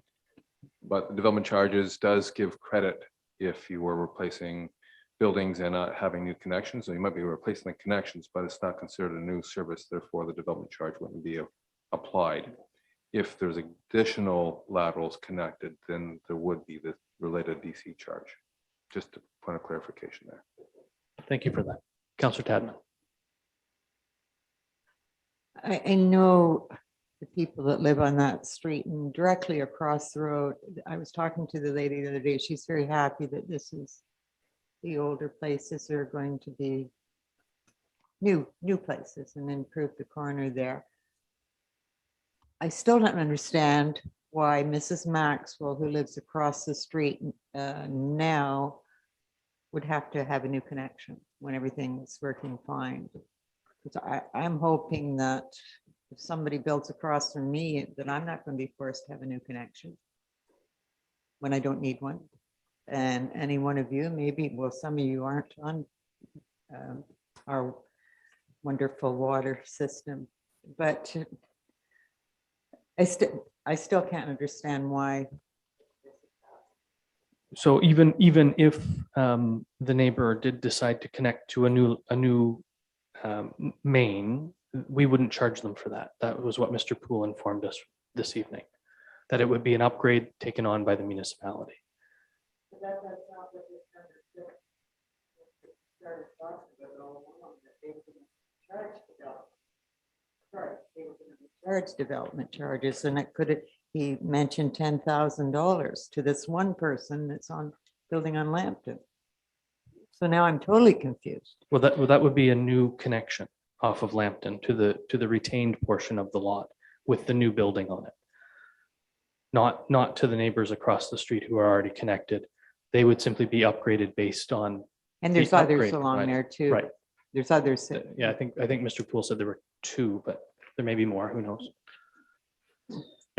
S14: but the development charges does give credit if you were replacing buildings and not having new connections. So you might be replacing the connections, but it's not considered a new service. Therefore, the development charge wouldn't be applied. If there's additional laterals connected, then there would be the related DC charge. Just a point of clarification there.
S1: Thank you for that. Councillor Tadman.
S3: I know the people that live on that street and directly across the road. I was talking to the lady the other day. She's very happy that this is the older places are going to be new places and improve the corner there. I still don't understand why Mrs. Maxwell, who lives across the street now, would have to have a new connection when everything's working fine. Because I'm hoping that if somebody builds across from me, that I'm not going to be forced to have a new connection when I don't need one. And any one of you, maybe, well, some of you aren't on our wonderful water system, but I still can't understand why.
S1: So even if the neighbor did decide to connect to a new main, we wouldn't charge them for that. That was what Mr. Poole informed us this evening, that it would be an upgrade taken on by the municipality.
S3: Charge development charges, and it could, he mentioned $10,000 to this one person that's on building on Lambton. So now I'm totally confused.
S1: Well, that would be a new connection off of Lambton to the retained portion of the lot with the new building on it. Not to the neighbors across the street who are already connected. They would simply be upgraded based on.
S3: And there's
S1: the
S3: others
S1: upgrade
S3: along
S1: provided.
S3: there too.
S1: Right.
S3: There's others.
S1: Yeah, I think Mr. Poole said there were 2, but there may be more, who knows?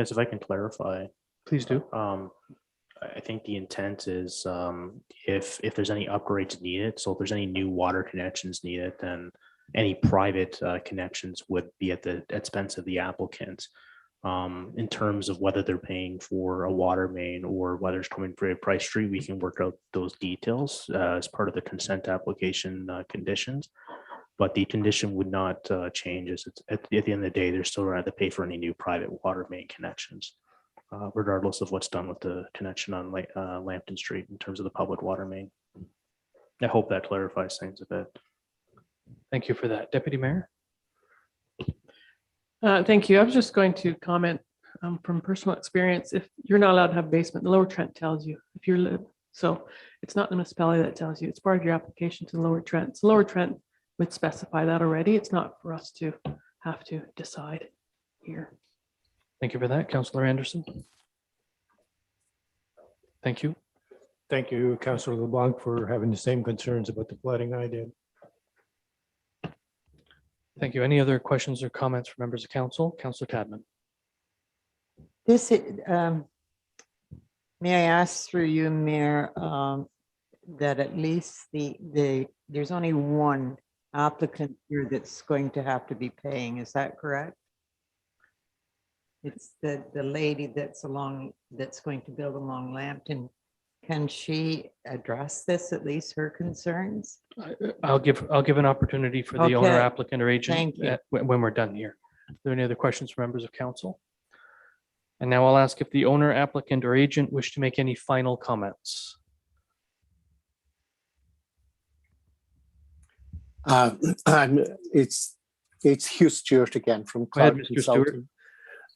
S6: Yes, if I can clarify.
S1: Please do.
S6: I think the intent is if there's any upgrades needed, so if there's any new water connections needed, then any private connections would be at the expense of the applicant. In terms of whether they're paying for a water main or whether it's coming for a price street, we can work out those details as part of the consent application conditions. But the condition would not change as it's at the end of the day, they're still going to have to pay for any new private water main connections, regardless of what's done with the connection on Lambton Street in terms of the public water main. I hope that clarifies things a bit.
S1: Thank you for that. Deputy Mayor?
S13: Thank you. I was just going to comment from personal experience. If you're not allowed to have a basement, the Lower Trent tells you if you're live. So it's not the municipality that tells you. It's part of your application to the Lower Trent. So Lower Trent would specify that already. It's not for us to have to decide here.
S1: Thank you for that. Councillor Anderson? Thank you.
S11: Thank you, Councillor LeBlanc, for having the same concerns about the flooding I did.
S1: Thank you. Any other questions or comments from members of council? Councillor Tadman?
S3: This, may I ask through you, Mayor, that at least there's only one applicant here that's going to have to be paying, is that correct? It's the lady that's going to build along Lambton. Can she address this, at least her concerns?
S1: I'll give an opportunity for the owner,
S3: Okay.
S1: applicant, or agent
S3: Thank you.
S1: when we're done here. Are there any other questions from members of council? And now I'll ask if the owner, applicant, or agent wish to make any final comments.
S7: It's Hugh Stewart again from
S1: Go ahead,
S7: Clark
S1: Mr. Stewart.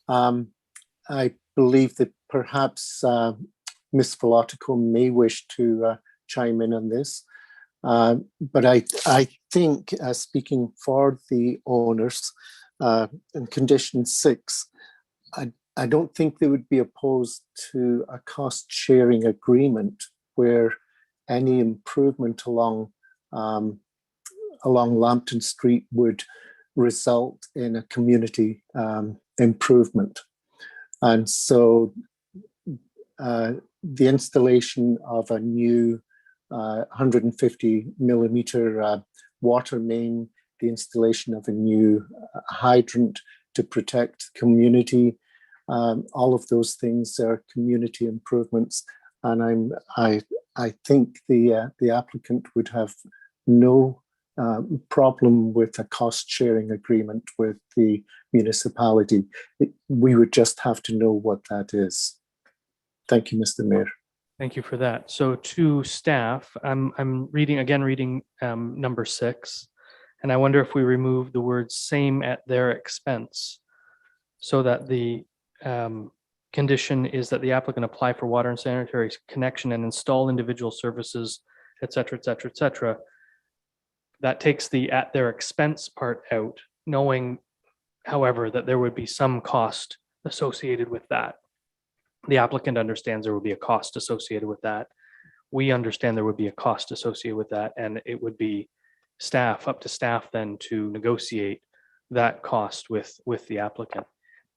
S7: Consulting. I believe that perhaps Ms. Falotico may wish to chime in on this. But I think, speaking for the owners, in condition 6, I don't think they would be opposed to a cost sharing agreement where any improvement along Lambton Street would result in a community improvement. And so the installation of a new 150 millimeter water main, the installation of a new hydrant to protect community, all of those things are community improvements. And I think the applicant would have no problem with a cost sharing agreement with the municipality. We would just have to know what that is. Thank you, Mr. Mayor.
S1: Thank you for that. So to staff, I'm reading number 6, and I wonder if we remove the words "same at their expense," so that the condition is that the applicant apply for water and sanitary connection and install individual services, et cetera, et cetera, et cetera. That takes the "at their expense" part out, knowing, however, that there would be some cost associated with that. The applicant understands there will be a cost associated with that. We understand there would be a cost associated with that, and it would be up to staff then to negotiate that cost with the applicant.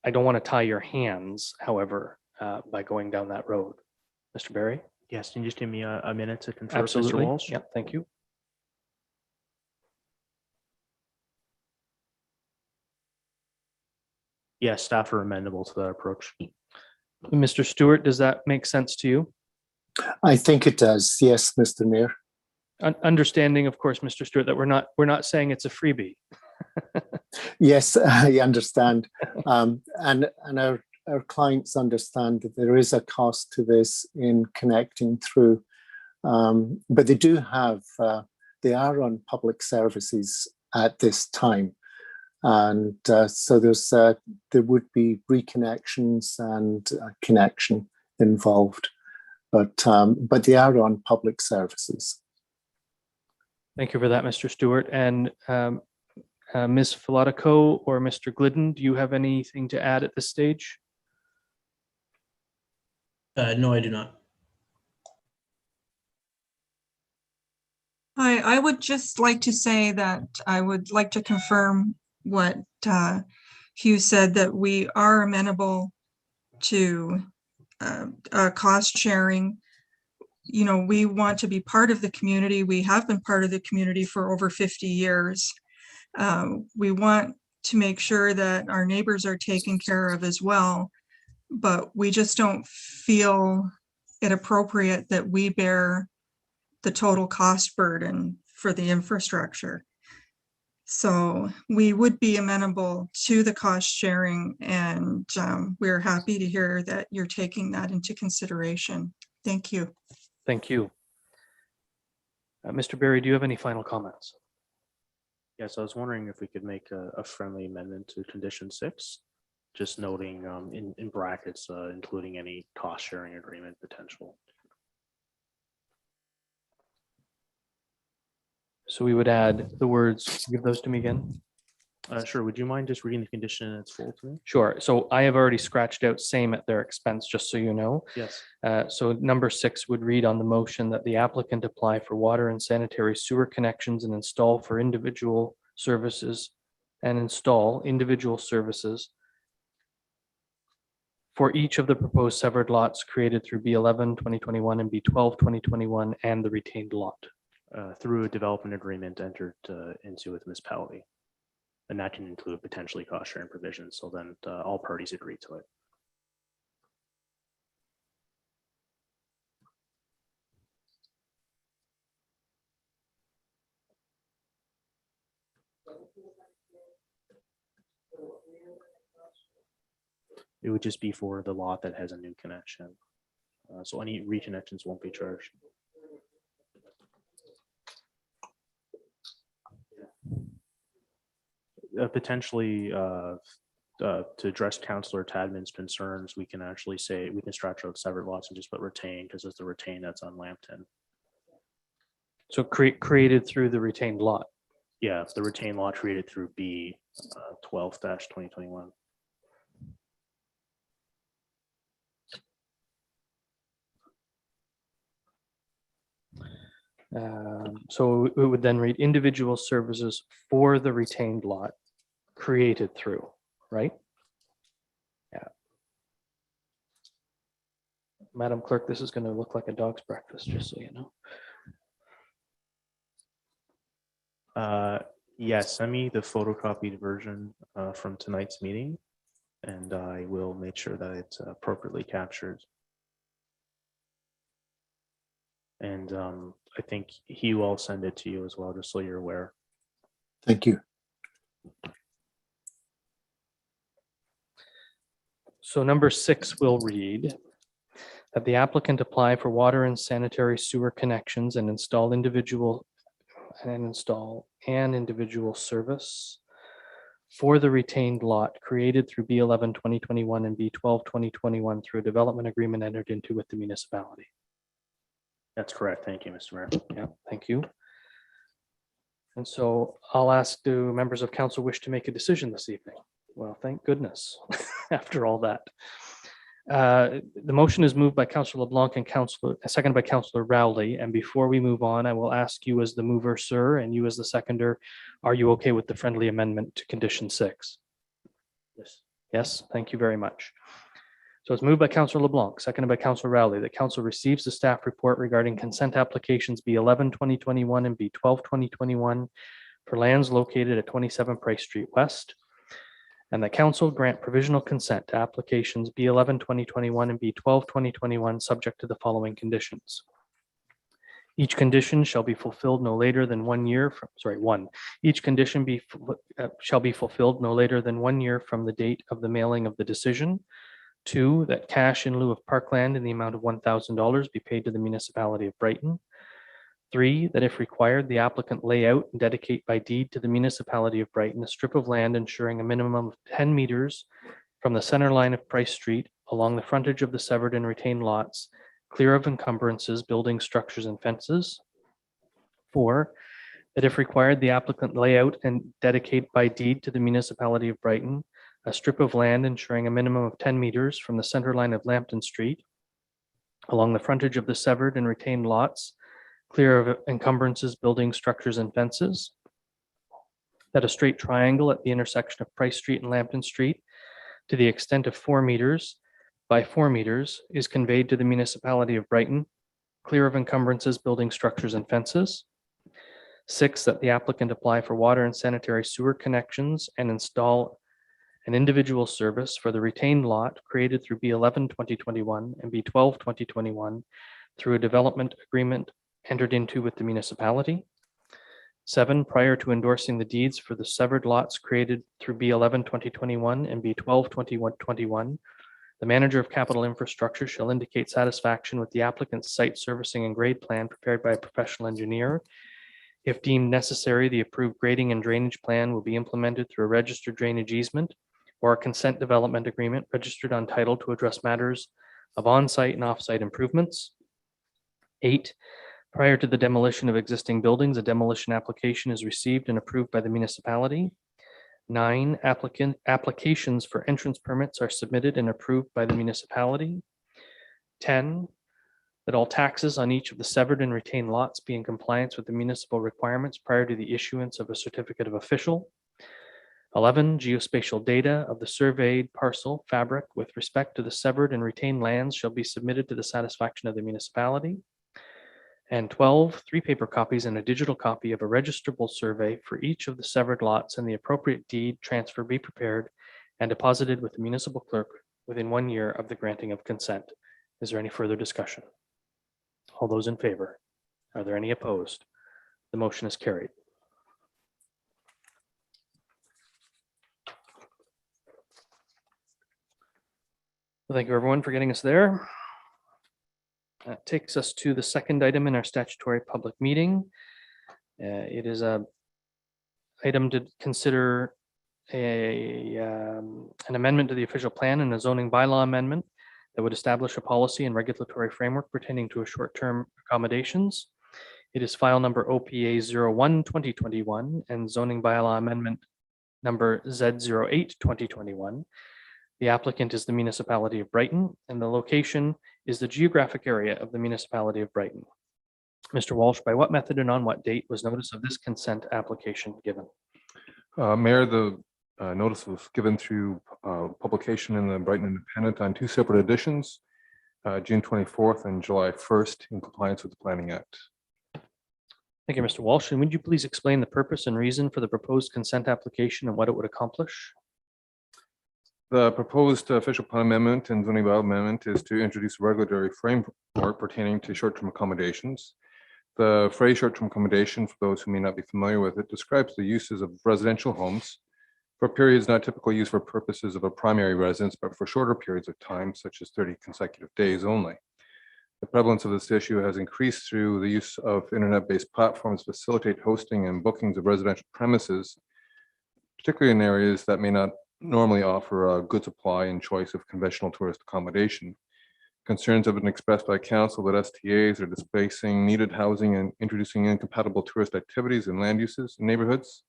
S1: I don't want to tie your hands, however, by going down that road. Mr. Barry?
S6: Yes, can you just give me a minute to confer with Mr.
S1: Absolutely.
S6: Walsh?
S1: Yeah, thank you.
S6: Yes, staff are amenable to that approach.
S1: Mr. Stewart, does that make sense to you?
S7: I think it does. Yes, Mr. Mayor.
S1: Understanding, of course, Mr. Stewart, that we're not saying it's a freebie.
S7: Yes, I understand. And our clients understand that there is a cost to this in connecting through. But they are on public services at this time. And so there would be reconnections and connection involved, but they are on public services.
S1: Thank you for that, Mr. Stewart. And Ms. Falotico or Mr. Glidden, do you have anything to add at this stage?
S8: No, I do not.
S9: Hi, I would just like to say that I would like to confirm what Hugh said, that we are amenable to cost sharing. You know, we want to be part of the community. We have been part of the community for over 50 years. We want to make sure that our neighbors are taken care of as well, but we just don't feel it appropriate that we bear the total cost burden for the infrastructure. So we would be amenable to the cost sharing, and we're happy to hear that you're taking that into consideration. Thank you.
S1: Thank you. Mr. Barry, do you have any final comments?
S6: Yes, I was wondering if we could make a friendly amendment to condition 6, just noting in brackets, including any cost sharing agreement potential.
S1: So we would add the words, give those to me again.
S6: Sure. Would you mind just reading the condition in its full to me?
S1: Sure. So I have already scratched out same at their expense, just so you know.
S6: Yes.
S1: So number 6 would read on the motion that the applicant apply for water and sanitary sewer connections and install individual services for each of the proposed severed lots created through B11 2021 and B12 2021 and the retained lot.
S6: Through a development agreement entered into with municipality. And that can include potentially cost sharing provisions. So then all parties agree to it. It would just be for the lot that has a new connection. So any reconnections won't be charged. Potentially to address Councillor Tadman's concerns, we can actually say we can stretch out severed lots and just put retain, because it's the retain that's on Lambton.
S1: So created through the retained lot.
S6: Yeah, it's the retained lot created through B 12-2021.
S1: So it would then read individual services for the retained lot created through, right? Yeah. Madam Clerk, this is going to look like a dog's breakfast, just so you know.
S6: Yes, send me the photocopied version from tonight's meeting, and I will make sure that it's appropriately captured. And I think he will send it to you as well, just so you're aware.
S7: Thank you.
S1: So number 6 will read that the applicant apply for water and sanitary sewer connections and install individual service for the retained lot created through B11 2021 and B12 2021 through a development agreement entered into with the municipality.
S6: That's correct. Thank you, Mr. Mayor.
S1: Yeah, thank you. And so I'll ask, do members of council wish to make a decision this evening? Well, thank goodness, after all that. The motion is moved by Councillor LeBlanc and seconded by Councillor Rowley. And before we move on, I will ask you as the mover, sir, and you as the seconder, are you okay with the friendly amendment to condition 6?
S6: Yes.
S1: Yes, thank you very much. So it's moved by Councillor LeBlanc, seconded by Councillor Rowley, that council receives the staff report regarding consent applications B11 2021 and B12 2021 for lands located at 27 Price Street West, and that council grant provisional consent to applications B11 2021 and B12 2021 subject to the following conditions. Each condition shall be fulfilled no later than 1 year from, each condition shall be fulfilled no later than 1 year from the date of the mailing of the decision. 2, that cash in lieu of parkland in the amount of $1,000 be paid to the municipality of Brighton. 3, that if required, the applicant lay out and dedicate by deed to the municipality of Brighton a strip of land ensuring a minimum of 10 meters from the center line of Price Street along the frontage of the severed and retained lots, clear of encumbrances, buildings, structures, and fences. 4, that if required, the applicant lay out and dedicate by deed to the municipality of Brighton a strip of land ensuring a minimum of 10 meters from the center line of Lambton Street along the frontage of the severed and retained lots, clear of encumbrances, buildings, structures, and fences. That a straight triangle at the intersection of Price Street and Lambton Street to the extent of 4 meters by 4 meters is conveyed to the municipality of Brighton, clear of encumbrances, building structures and fences. 6, that the applicant apply for water and sanitary sewer connections and install an individual service for the retained lot created through B11 2021 and B12 2021 through a development agreement entered into with the municipality. 7, prior to endorsing the deeds for the severed lots created through B11 2021 and B12 2021, the manager of capital infrastructure shall indicate satisfaction with the applicant's site servicing and grade plan prepared by a professional engineer. If deemed necessary, the approved grading and drainage plan will be implemented through a registered drainage easement or a consent development agreement registered on title to address matters of on-site and off-site improvements. 8, prior to the demolition of existing buildings, a demolition application is received and approved by the municipality. 9, applications for entrance permits are submitted and approved by the municipality. 10, that all taxes on each of the severed and retained lots be in compliance with the municipal requirements prior to the issuance of a certificate of official. 11, geospatial data of the surveyed parcel fabric with respect to the severed and retained lands shall be submitted to the satisfaction of the municipality. And 12, 3 paper copies and a digital copy of a registrable survey for each of the severed lots and the appropriate deed transfer be prepared and deposited with the municipal clerk within 1 year of the granting of consent. Is there any further discussion? All those in favor? Are there any opposed? The motion is carried. Well, thank you everyone for getting us there. That takes us to the second item in our statutory public meeting. It is a item to consider an amendment to the official plan and a zoning bylaw amendment that would establish a policy and regulatory framework pertaining to a short-term accommodations. It is file number OPA 01-2021 and zoning bylaw amendment number Z08 2021. The applicant is the municipality of Brighton, and the location is the geographic area of the municipality of Brighton. Mr. Walsh, by what method and on what date was notice of this consent application given?
S14: Mayor, the notice was given through publication in the Brighton Independent on 2 separate editions, June 24th and July 1st, in compliance with the Planning Act.
S1: Thank you, Mr. Walsh. And would you please explain the purpose and reason for the proposed consent application and what it would accomplish?
S14: The proposed official plan amendment and zoning bylaw amendment is to introduce a regulatory framework pertaining to short-term accommodations. The phrase short-term accommodation, for those who may not be familiar with it, describes the uses of residential homes for periods not typically used for purposes of a primary residence, but for shorter periods of time, such as 30 consecutive days only. The prevalence of this issue has increased through the use of internet-based platforms to facilitate hosting and bookings of residential premises, particularly in areas that may not normally offer a good supply and choice of conventional tourist accommodation. Concerns have been expressed by council that STAs are displacing needed housing and introducing incompatible tourist activities and land uses in neighborhoods.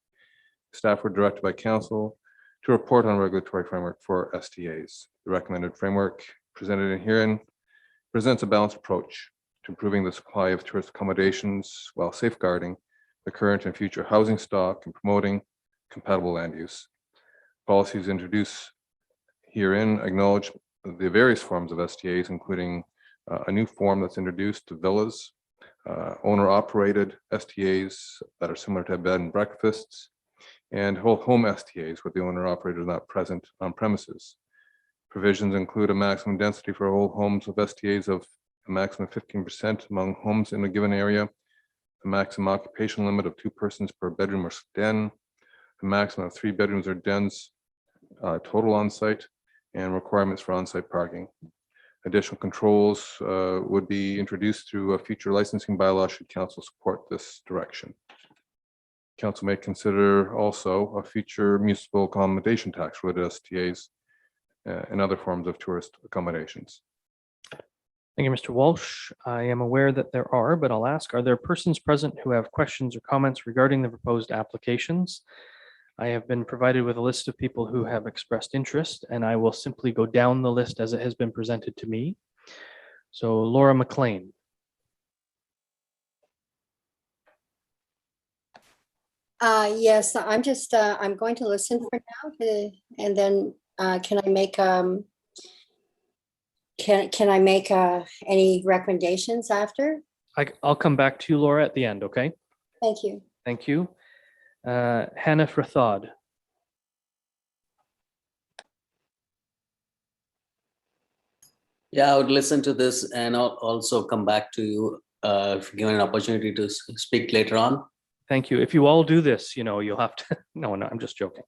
S14: Staff were directed by council to report on regulatory framework for STAs. The recommended framework presented in herein presents a balanced approach to improving the supply of tourist accommodations while safeguarding the current and future housing stock and promoting compatible land use. Policies introduced herein acknowledge the various forms of STAs, including a new form that's introduced to villas, owner-operated STAs that are similar to bed and breakfasts, and whole home STAs where the owner-operator is not present on premises. Provisions include a maximum density for whole homes of STAs of a maximum of 15% among homes in a given area, a maximum occupation limit of 2 persons per bedroom or den, a maximum of 3 bedrooms or dens total on site, and requirements for on-site parking. Additional controls would be introduced through a future licensing bylaw should council support this direction. Council may consider also a future municipal accommodation tax related to STAs and other forms of tourist accommodations.
S1: Thank you, Mr. Walsh. I am aware that there are, but I'll ask, are there persons present who have questions or comments regarding the proposed applications? I have been provided with a list of people who have expressed interest, and I will simply go down the list as it has been presented to me. So Laura McLean.
S15: Yes, I'm just, I'm going to listen for now and then can I make Can I make any recommendations after?
S1: I'll come back to you, Laura, at the end, okay?
S15: Thank you.
S1: Thank you. Hannah Rathod.
S16: Yeah, I would listen to this and also come back to you if given an opportunity to speak later on.
S1: Thank you. If you all do this, you'll have to, no, I'm just joking.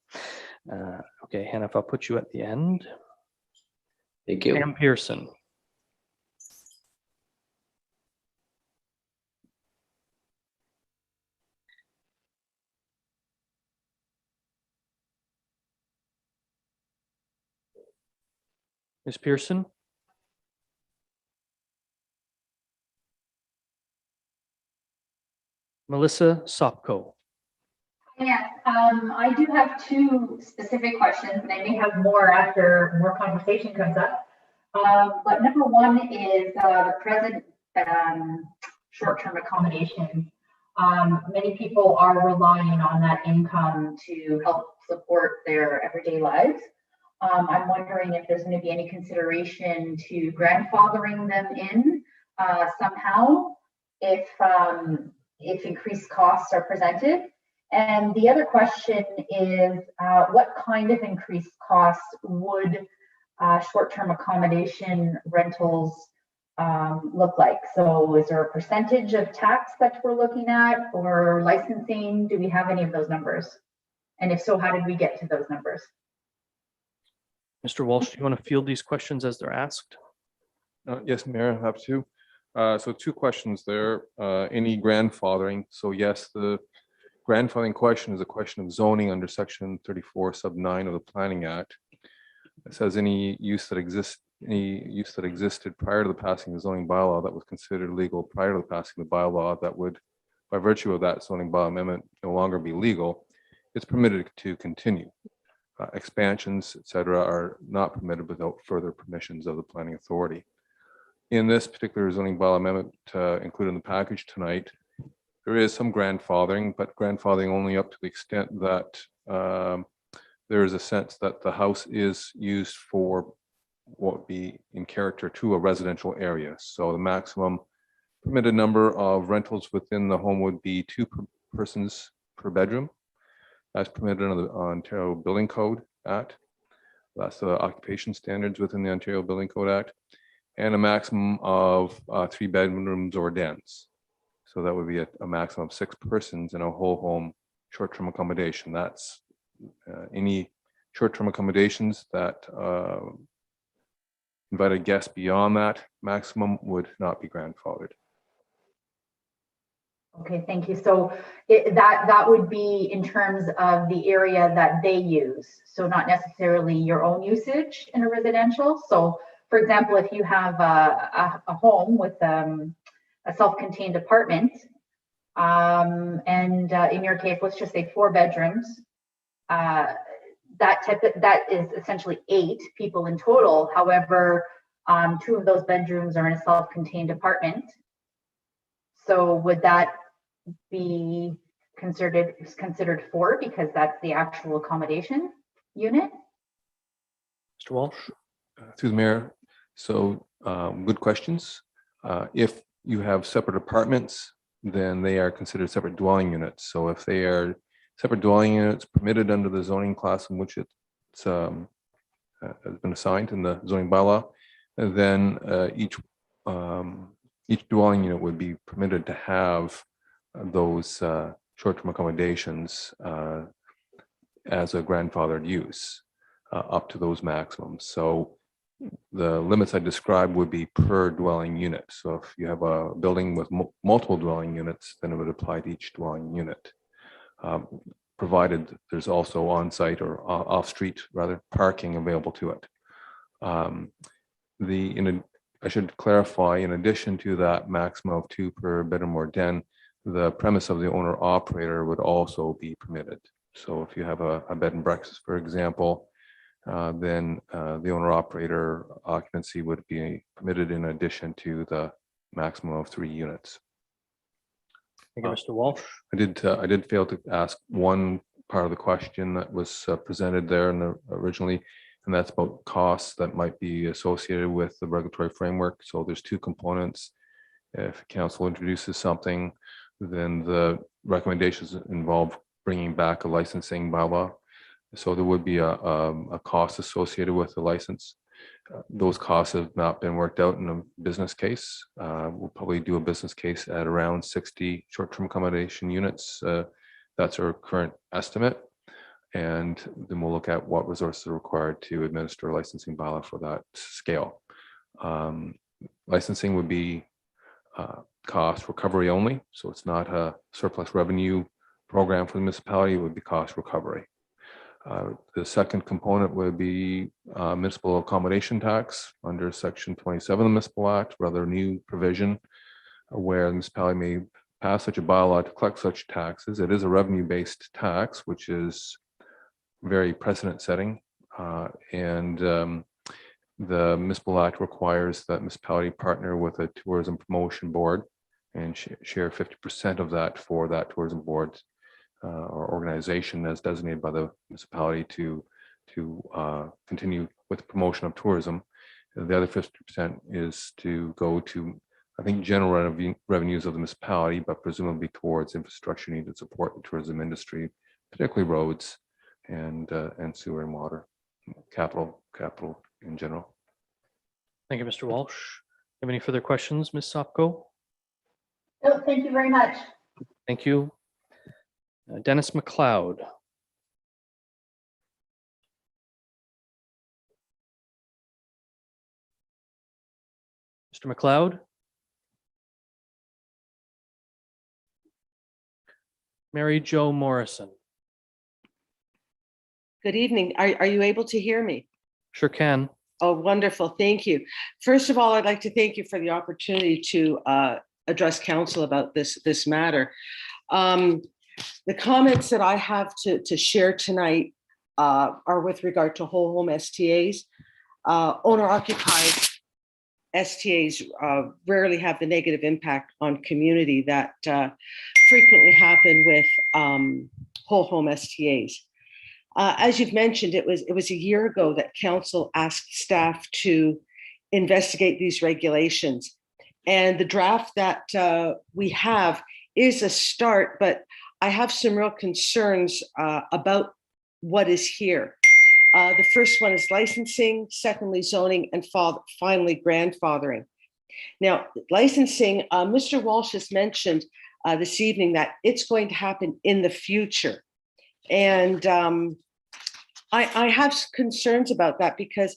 S1: Okay, Hannah, if I'll put you at the end.
S16: Thank you.
S1: Pam Pearson. Ms. Pearson? Melissa Sopko.
S17: Yes, I do have two specific questions, and I may have more after more conversation comes up. But number one is the present short-term accommodation. Many people are relying on that income to help support their everyday lives. I'm wondering if there's going to be any consideration to grandfathering them in somehow if increased costs are presented. And the other question is, what kind of increased costs would short-term accommodation rentals look like? So is there a percentage of tax that we're looking at, or licensing? Do we have any of those numbers? And if so, how did we get to those numbers?
S1: Mr. Walsh, do you want to field these questions as they're asked?
S14: Yes, Mayor, I have to. So two questions there. Any grandfathering? So yes, the grandfathering question is a question of zoning under section 34 sub 9 of the Planning Act. It says any use that existed prior to the passing of the zoning bylaw that was considered legal prior to the passing of the bylaw that would, by virtue of that zoning bylaw amendment, no longer be legal, it's permitted to continue. Expansions, etc., are not permitted without further permissions of the planning authority. In this particular zoning bylaw amendment included in the package tonight, there is some grandfathering, but grandfathering only up to the extent that there is a sense that the house is used for what would be in character to a residential area. So the maximum permitted number of rentals within the home would be 2 persons per bedroom, as permitted under the Ontario Building Code Act. That's the occupation standards within the Ontario Building Code Act, and a maximum of 3 bedrooms or dens. So that would be a maximum of 6 persons in a whole home short-term accommodation. That's any short-term accommodations that invited guests beyond that maximum would not be grandfathered.
S17: Okay, thank you. So that would be in terms of the area that they use, so not necessarily your own usage in a residential. So for example, if you have a home with a self-contained apartment, and in your case, let's just say 4 bedrooms, that is essentially 8 people in total. However, 2 of those bedrooms are in a self-contained apartment. So would that be considered 4 because that's the actual accommodation unit?
S1: Mr. Walsh?
S14: Through the mayor. So good questions. If you have separate apartments, then they are considered separate dwelling units. So if they are separate dwelling units permitted under the zoning class in which it's has been assigned in the zoning bylaw, then each dwelling unit would be permitted to have those short-term accommodations as a grandfathered use up to those maximums. So the limits I described would be per dwelling unit. So if you have a building with multiple dwelling units, then it would apply to each dwelling unit, provided there's also on-site or off-street rather parking available to it. I should clarify, in addition to that maximum of 2 per bedroom or den, the premise of the owner operator would also be permitted. So if you have a bed and breakfast, for example, then the owner operator occupancy would be permitted in addition to the maximum of 3 units.
S1: Thank you, Mr. Walsh.
S14: I did fail to ask one part of the question that was presented there originally. and that's about costs that might be associated with the regulatory framework. So there's two components. If council introduces something, then the recommendations involve bringing back a licensing bylaw. So there would be a cost associated with the license. Those costs have not been worked out in a business case. We'll probably do a business case at around 60 short-term accommodation units. That's our current estimate. And then we'll look at what resources are required to administer a licensing bylaw for that scale. Licensing would be cost recovery only. So it's not a surplus revenue program for the municipality, it would be cost recovery. The second component would be municipal accommodation tax under Section 27 of the Municipal Act, rather new provision where the municipality may pass such a bylaw to collect such taxes. It is a revenue-based tax, which is very precedent-setting, and the Municipal Act requires that municipality partner with a tourism promotion board and share 50% of that for that tourism board or organization as designated by the municipality to continue with the promotion of tourism. The other 50% is to go to, I think, general revenues of the municipality, but presumably towards infrastructure needed to support the tourism industry, particularly roads and sewer and water, capital in general.
S1: Thank you, Mr. Walsh. Have any further questions, Ms. Sopko?
S17: No, thank you very much.
S1: Thank you. Dennis McLeod. Mr. McLeod? Mary Jo Morrison.
S18: Good evening. Are you able to hear me?
S1: Sure can.
S18: Oh, wonderful. Thank you. First of all, I'd like to thank you for the opportunity to address council about this matter. The comments that I have to share tonight are with regard to whole home STAs. Owner-occupied STAs rarely have the negative impact on community that frequently happen with whole home STAs. As you've mentioned, it was a year ago that council asked staff to investigate these regulations. And the draft that we have is a start, but I have some real concerns about what is here. The first one is licensing, secondly, zoning, and finally, grandfathering. Now, licensing, Mr. Walsh has mentioned this evening that it's going to happen in the future. And I have concerns about that because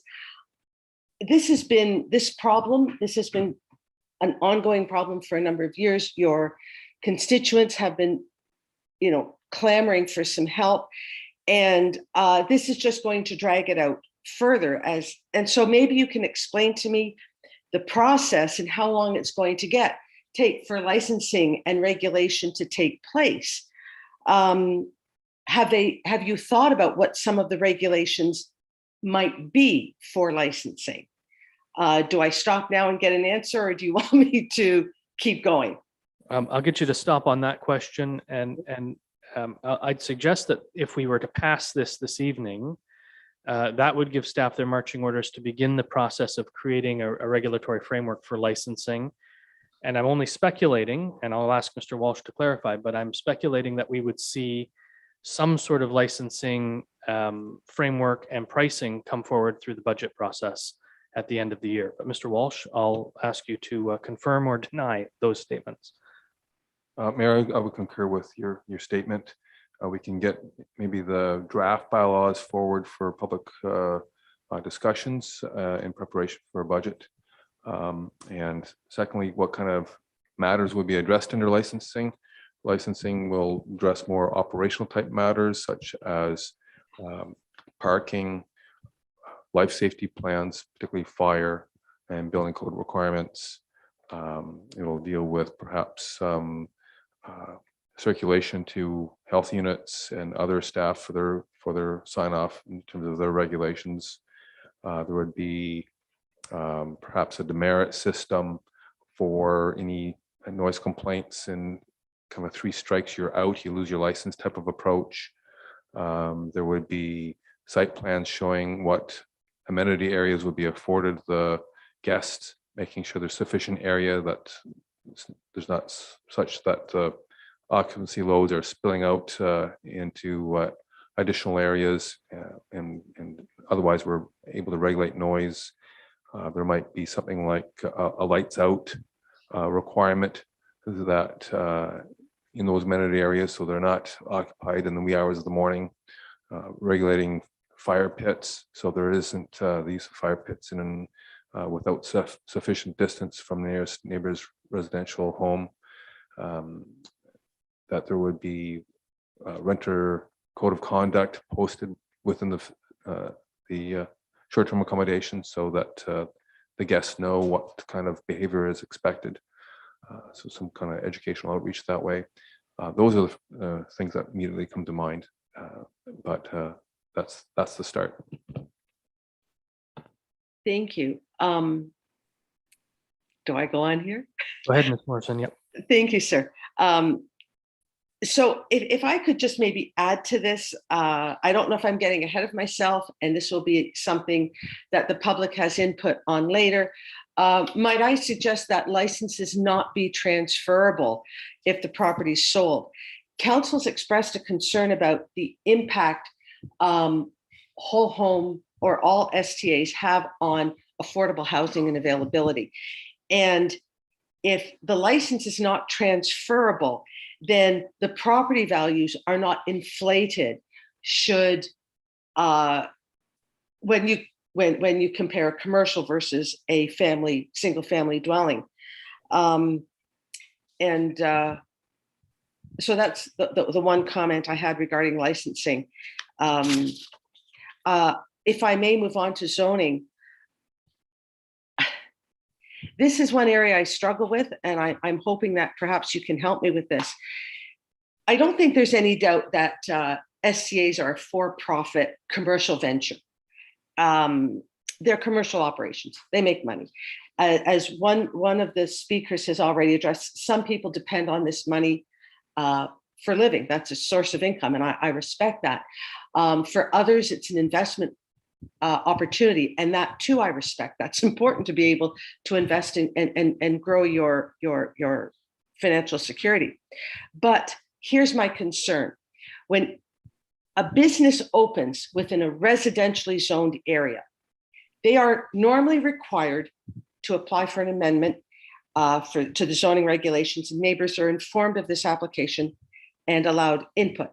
S18: this has been an ongoing problem for a number of years. Your constituents have been, clamoring for some help. And this is just going to drag it out further. And so maybe you can explain to me the process and how long it's going to take for licensing and regulation to take place. Have you thought about what some of the regulations might be for licensing? Do I stop now and get an answer, or do you want me to keep going?
S1: I'll get you to stop on that question, and I'd suggest that if we were to pass this evening, that would give staff their marching orders to begin the process of creating a regulatory framework for licensing. And I'm only speculating, and I'll ask Mr. Walsh to clarify, but I'm speculating that we would see some sort of licensing framework and pricing come forward through the budget process at the end of the year. But Mr. Walsh, I'll ask you to confirm or deny those statements.
S14: Mayor, I would concur with your statement. We can get maybe the draft bylaws forward for public discussions in preparation for a budget. And secondly, what kind of matters would be addressed under licensing? Licensing will address more operational type matters such as parking, life safety plans, particularly fire and building code requirements. It will deal with perhaps some circulation to health units and other staff for their sign off in terms of their regulations. There would be perhaps a demerit system for any noise complaints, and kind of 3 strikes you're out, you lose your license type of approach. There would be site plans showing what amenity areas would be afforded the guests, making sure there's sufficient area that there's not such that occupancy loads are spilling out into additional areas, and otherwise we're able to regulate noise. There might be something like a lights out requirement that in those amenity areas, so they're not occupied in the wee hours of the morning. Regulating fire pits, so there isn't the use of fire pits in without sufficient distance from the nearest neighbor's residential home. That there would be renter code of conduct posted within the short-term accommodation, so that the guests know what kind of behavior is expected. So some kind of educational outreach that way. Those are the things that immediately come to mind. But that's the start.
S18: Thank you. Do I go on here?
S1: Go ahead, Ms. Morrison. Yep.
S18: Thank you, sir. So if I could just maybe add to this, I don't know if I'm getting ahead of myself, and this will be something that the public has input on later. Might I suggest that licenses not be transferable if the property is sold? Council's expressed a concern about the impact whole home or all STAs have on affordable housing and availability. And if the license is not transferable, then the property values are not inflated should when you compare a commercial versus a single family dwelling. So that's the one comment I had regarding licensing. If I may move on to zoning, this is one area I struggle with, and I'm hoping that perhaps you can help me with this. I don't think there's any doubt that SCAs are a for-profit commercial venture. They're commercial operations. They make money. As one of the speakers has already addressed, some people depend on this money for living. That's a source of income, and I respect that. For others, it's an investment opportunity, and that too I respect. That's important to be able to invest in and grow your financial security. But here's my concern. When a business opens within a residentially zoned area, they are normally required to apply for an amendment to the zoning regulations. Neighbors are informed of this application and allowed input.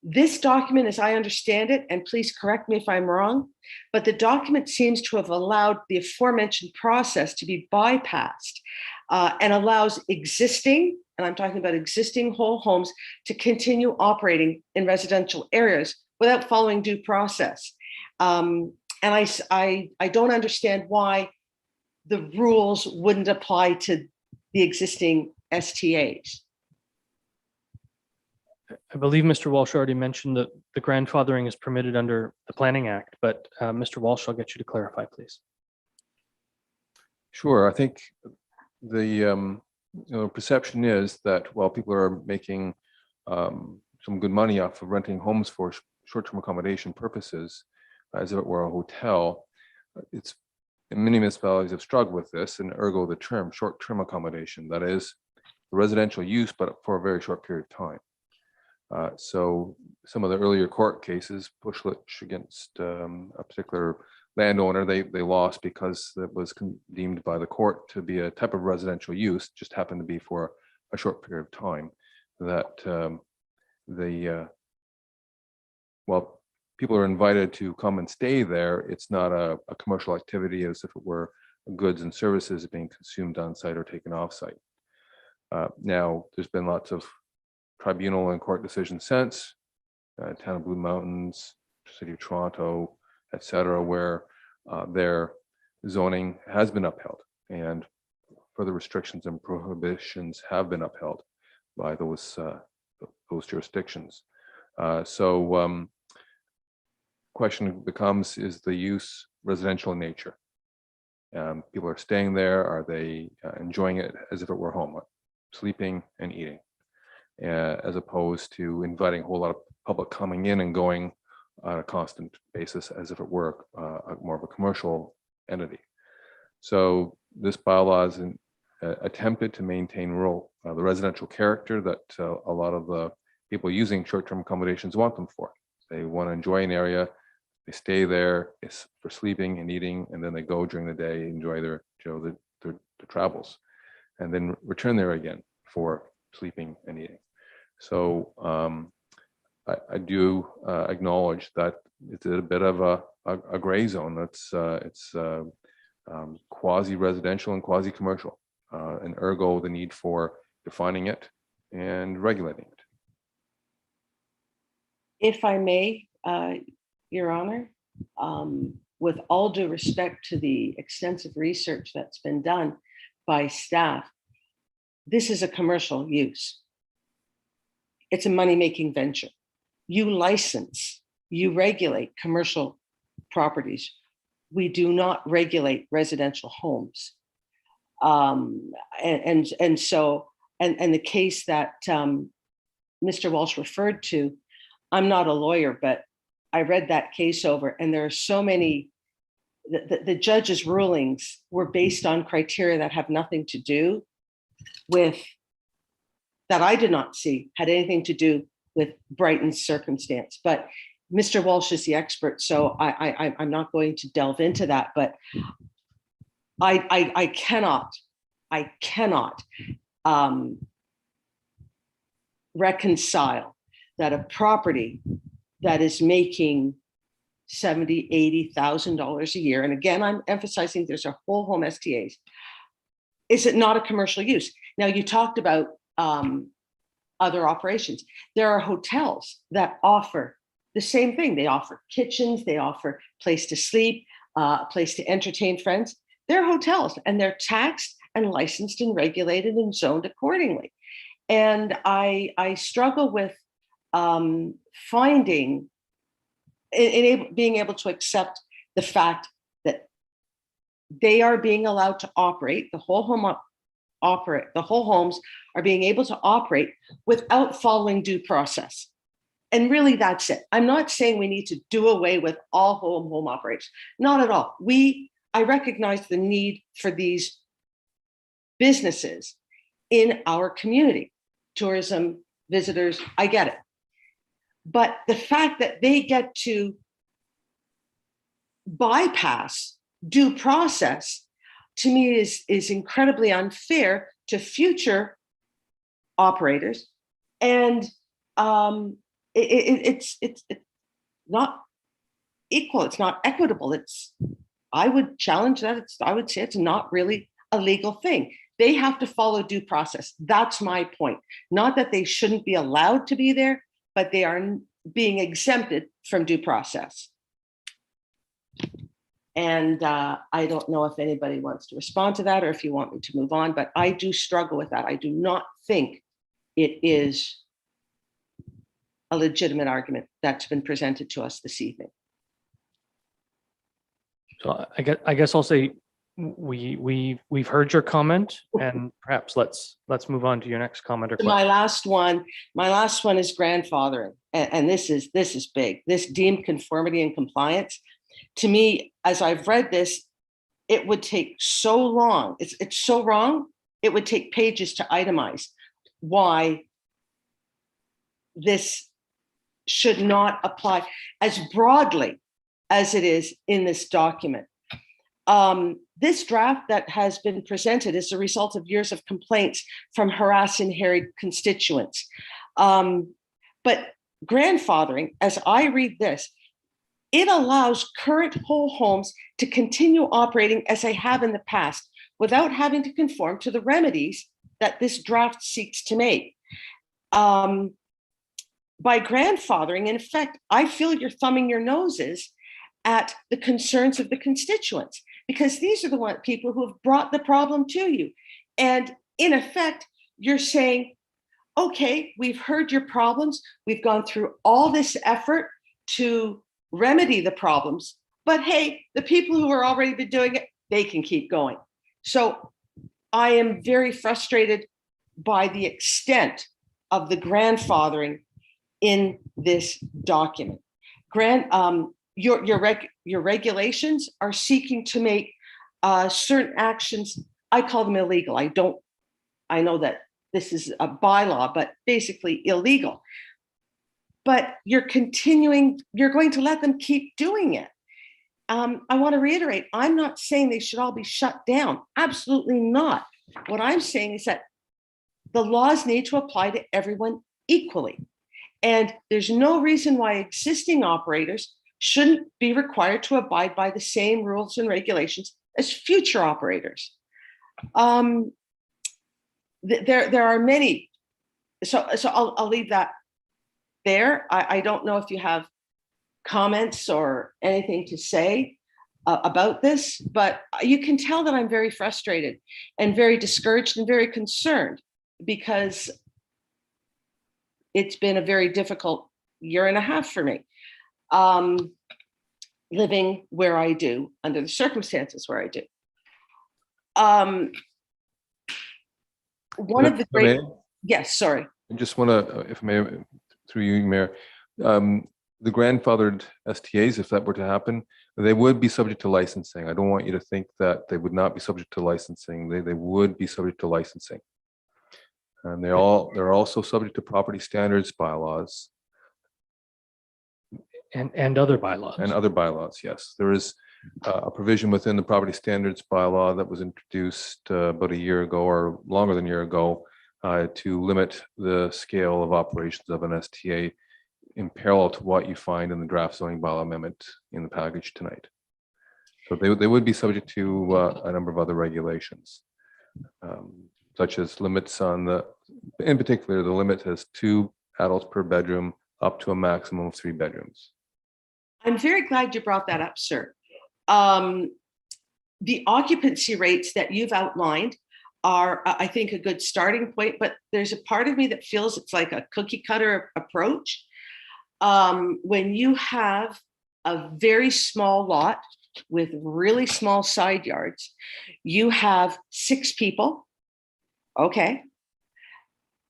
S18: This document, as I understand it, and please correct me if I'm wrong, but the document seems to have allowed the aforementioned process to be bypassed and allows existing, and I'm talking about existing whole homes, to continue operating in residential areas without following due process. And I don't understand why the rules wouldn't apply to the existing STAs.
S1: I believe Mr. Walsh already mentioned that the grandfathering is permitted under the Planning Act, but Mr. Walsh, I'll get you to clarify, please.
S14: Sure. I think the perception is that while people are making some good money off of renting homes for short-term accommodation purposes, as if it were a hotel, it's many municipalities have struggled with this, and ergo the term short-term accommodation, that is residential use, but for a very short period of time. So some of the earlier court cases, Pushlich against a particular landowner, they lost because it was deemed by the court to be a type of residential use, just happened to be for a short period of time. That while people are invited to come and stay there, it's not a commercial activity as if it were goods and services being consumed on site or taken off site. Now, there's been lots of tribunal and court decisions since, Town of Blue Mountains, City of Toronto, etc., where their zoning has been upheld and further restrictions and prohibitions have been upheld by those jurisdictions. Question becomes, is the use residential in nature? People are staying there. Are they enjoying it as if it were home, sleeping and eating? As opposed to inviting a whole lot of public coming in and going on a constant basis as if it were more of a commercial entity. So this bylaw is attempted to maintain rural, the residential character that a lot of the people using short-term accommodations want them for. They want to enjoy an area, they stay there for sleeping and eating, and then they go during the day, enjoy their travels, and then return there again for sleeping and eating. So I do acknowledge that it's a bit of a gray zone. It's quasi-residential and quasi-commercial, and ergo the need for defining it and regulating it.
S18: If I may, Your Honor, with all due respect to the extensive research that's been done by staff, this is a commercial use. It's a money-making venture. You license, you regulate commercial properties. We do not regulate residential homes. And so the case that Mr. Walsh referred to, I'm not a lawyer, but I read that case over, and there are so many, the judge's rulings were based on criteria that have nothing to do with, that I did not see had anything to do with Brighton's circumstance. But Mr. Walsh is the expert, so I'm not going to delve into that, but I cannot reconcile that a property that is making $70,000, $80,000 a year, and again, I'm emphasizing there's a whole home STAs, is it not a commercial use? Now, you talked about other operations. There are hotels that offer the same thing. They offer kitchens, they offer place to sleep, a place to entertain friends. They're hotels, and they're taxed and licensed and regulated and zoned accordingly. And I struggle with being able to accept the fact that they are being allowed to operate, the whole homes are being able to operate without following due process. And really, that's it. I'm not saying we need to do away with all home operations, not at all. I recognize the need for these businesses in our community, tourism, visitors, I get it. But the fact that they get to bypass due process, to me, is incredibly unfair to future operators. And it's not equal, it's not equitable. I would challenge that. I would say it's not really a legal thing. They have to follow due process. That's my point. Not that they shouldn't be allowed to be there, but they are being exempted from due process. And I don't know if anybody wants to respond to that or if you want me to move on, but I do struggle with that. I do not think it is a legitimate argument that's been presented to us this evening.
S1: So I guess I'll say we've heard your comment, and perhaps let's move on to your next comment or question.
S18: My last one is grandfathering, and this is big. This deemed conformity and compliance. To me, as I've read this, it would take so long. It's so wrong. It would take pages to itemize why this should not apply as broadly as it is in this document. This draft that has been presented is a result of years of complaints from harassed and harried constituents. But grandfathering, as I read this, it allows current whole homes to continue operating as they have in the past without having to conform to the remedies that this draft seeks to make. By grandfathering, in effect, I feel you're thumbing your noses at the concerns of the constituents, because these are the people who have brought the problem to you. And in effect, you're saying, okay, we've heard your problems. We've gone through all this effort to remedy the problems, but hey, the people who are already been doing it, they can keep going. So I am very frustrated by the extent of the grandfathering in this document. your regulations are seeking to make certain actions, I call them illegal. I know that this is a bylaw, but basically illegal. But you're going to let them keep doing it. I want to reiterate, I'm not saying they should all be shut down. Absolutely not. What I'm saying is that the laws need to apply to everyone equally. And there's no reason why existing operators shouldn't be required to abide by the same rules and regulations as future operators. There are many. So I'll leave that there. I don't know if you have comments or anything to say about this, but you can tell that I'm very frustrated and very discouraged and very concerned, because it's been a very difficult year and a half for me, living where I do, under the circumstances where I do. One of the great, yes, sorry.
S14: I just want to, if I may, through you, Mayor, the grandfathered STAs, if that were to happen, they would be subject to licensing. I don't want you to think that they would not be subject to licensing. They would be subject to licensing. And they're also subject to property standards bylaws.
S1: And other bylaws.
S14: And other bylaws, yes. There is a provision within the property standards bylaw that was introduced about a year ago or longer than a year ago to limit the scale of operations of an STA in parallel to what you find in the draft zoning bylaw amendment in the package tonight. So they would be subject to a number of other regulations, such as limits on in particular, the limit has 2 adults per bedroom up to a maximum of 3 bedrooms.
S18: I'm very glad you brought that up, sir. The occupancy rates that you've outlined are, I think, a good starting point, but there's a part of me that feels it's like a cookie cutter approach. When you have a very small lot with really small side yards, you have 6 people, okay,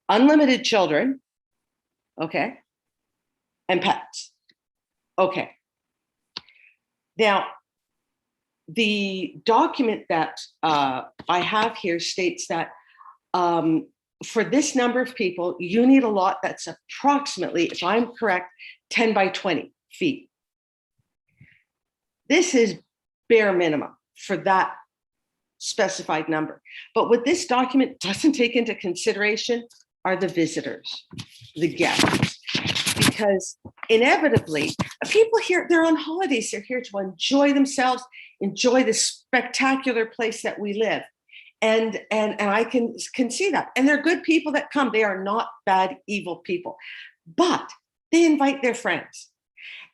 S18: unlimited children, okay, and pets, okay. Now, the document that I have here states that for this number of people, you need a lot that's approximately, if I'm correct, 10 by 20 feet. This is bare minimum for that specified number. But what this document doesn't take into consideration are the visitors, the guests. Because inevitably, people here, they're on holidays, they're here to enjoy themselves, enjoy this spectacular place that we live. And I can see that. And they're good people that come. They are not bad, evil people, but they invite their friends.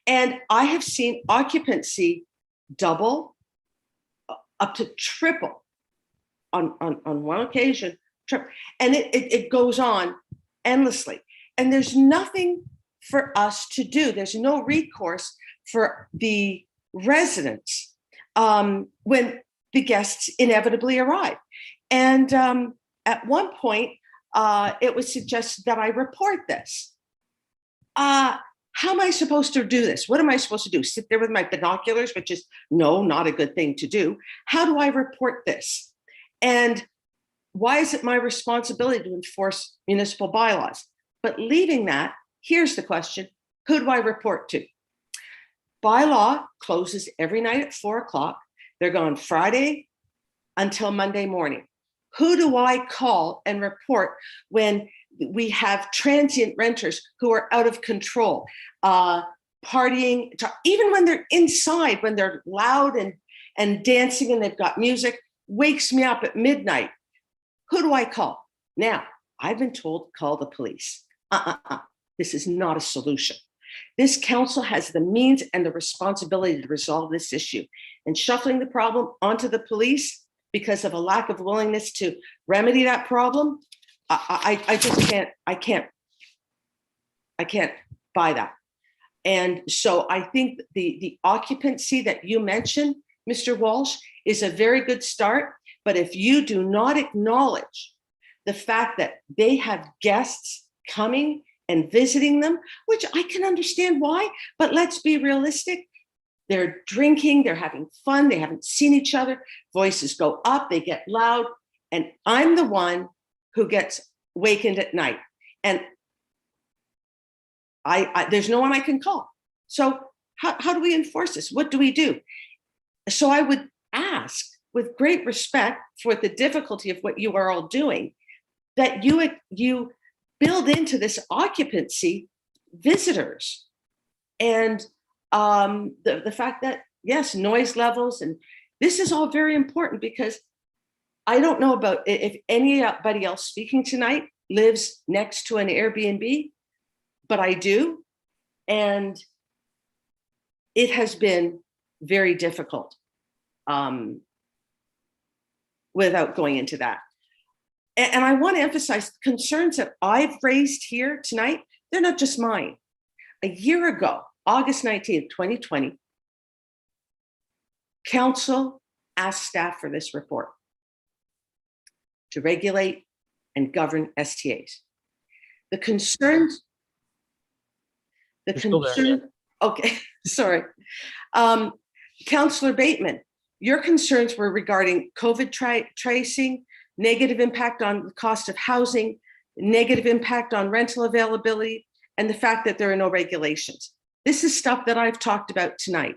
S18: And I have seen occupancy double, up to triple on one occasion, triple. And it goes on endlessly. And there's nothing for us to do. There's no recourse for the residents when the guests inevitably arrive. And at one point, it was suggested that I report this. How am I supposed to do this? What am I supposed to do? Sit there with my binoculars, which is not a good thing to do. How do I report this? And why is it my responsibility to enforce municipal bylaws? But leaving that, here's the question: who do I report to? Bylaw closes every night at 4 o'clock. They're gone Friday until Monday morning. Who do I call and report when we have transient renters who are out of control, partying, even when they're inside, when they're loud and dancing and they've got music, wakes me up at midnight? Who do I call? Now, I've been told to call the police. This is not a solution. This council has the means and the responsibility to resolve this issue, and shuffling the problem onto the police because of a lack of willingness to remedy that problem, I just can't buy that. And so I think the occupancy that you mentioned, Mr. Walsh, is a very good start. But if you do not acknowledge the fact that they have guests coming and visiting them, which I can understand why, but let's be realistic. They're drinking, they're having fun, they haven't seen each other, voices go up, they get loud, and I'm the one who gets wakened at night. And there's no one I can call. So how do we enforce this? What do we do? So I would ask, with great respect for the difficulty of what you are all doing, that you build into this occupancy visitors, and the fact that, yes, noise levels, and this is all very important, because I don't know about if anybody else speaking tonight lives next to an Airbnb, but I do. And it has been very difficult without going into that. And I want to emphasize the concerns that I've raised here tonight. They're not just mine. A year ago, August 19th, 2020, Council asked staff for this report to regulate and govern STAs. The concerns, okay, sorry. Councillor Bateman, your concerns were regarding COVID tracing, negative impact on the cost of housing, negative impact on rental availability, and the fact that there are no regulations. This is stuff that I've talked about tonight.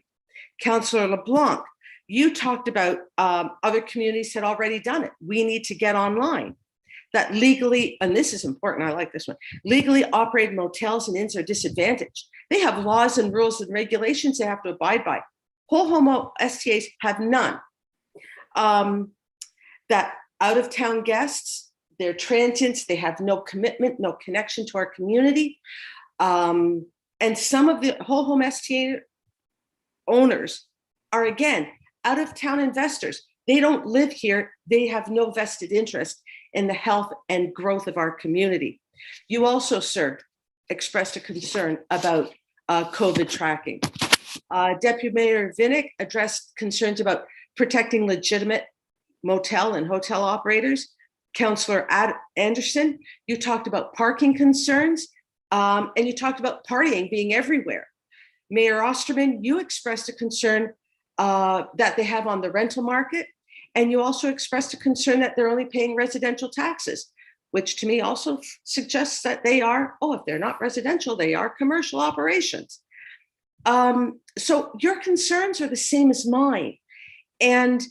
S18: Councillor LeBlanc, you talked about other communities had already done it. We need to get online. That legally, and this is important, I like this one, legally operated motels and inns are disadvantaged. They have laws and rules and regulations they have to abide by. Whole home STAs have none. That out-of-town guests, they're transients, they have no commitment, no connection to our community. And some of the whole home STA owners are, again, out-of-town investors. They don't live here. They have no vested interest in the health and growth of our community. You also, sir, expressed a concern about COVID tracking. Deputy Mayor Vinnick addressed concerns about protecting legitimate motel and hotel operators. Councillor Anderson, you talked about parking concerns, and you talked about partying being everywhere. Mayor Osterman, you expressed a concern that they have on the rental market, and you also expressed a concern that they're only paying residential taxes, which to me also suggests that they are, if they're not residential, they are commercial operations. So your concerns are the same as mine. And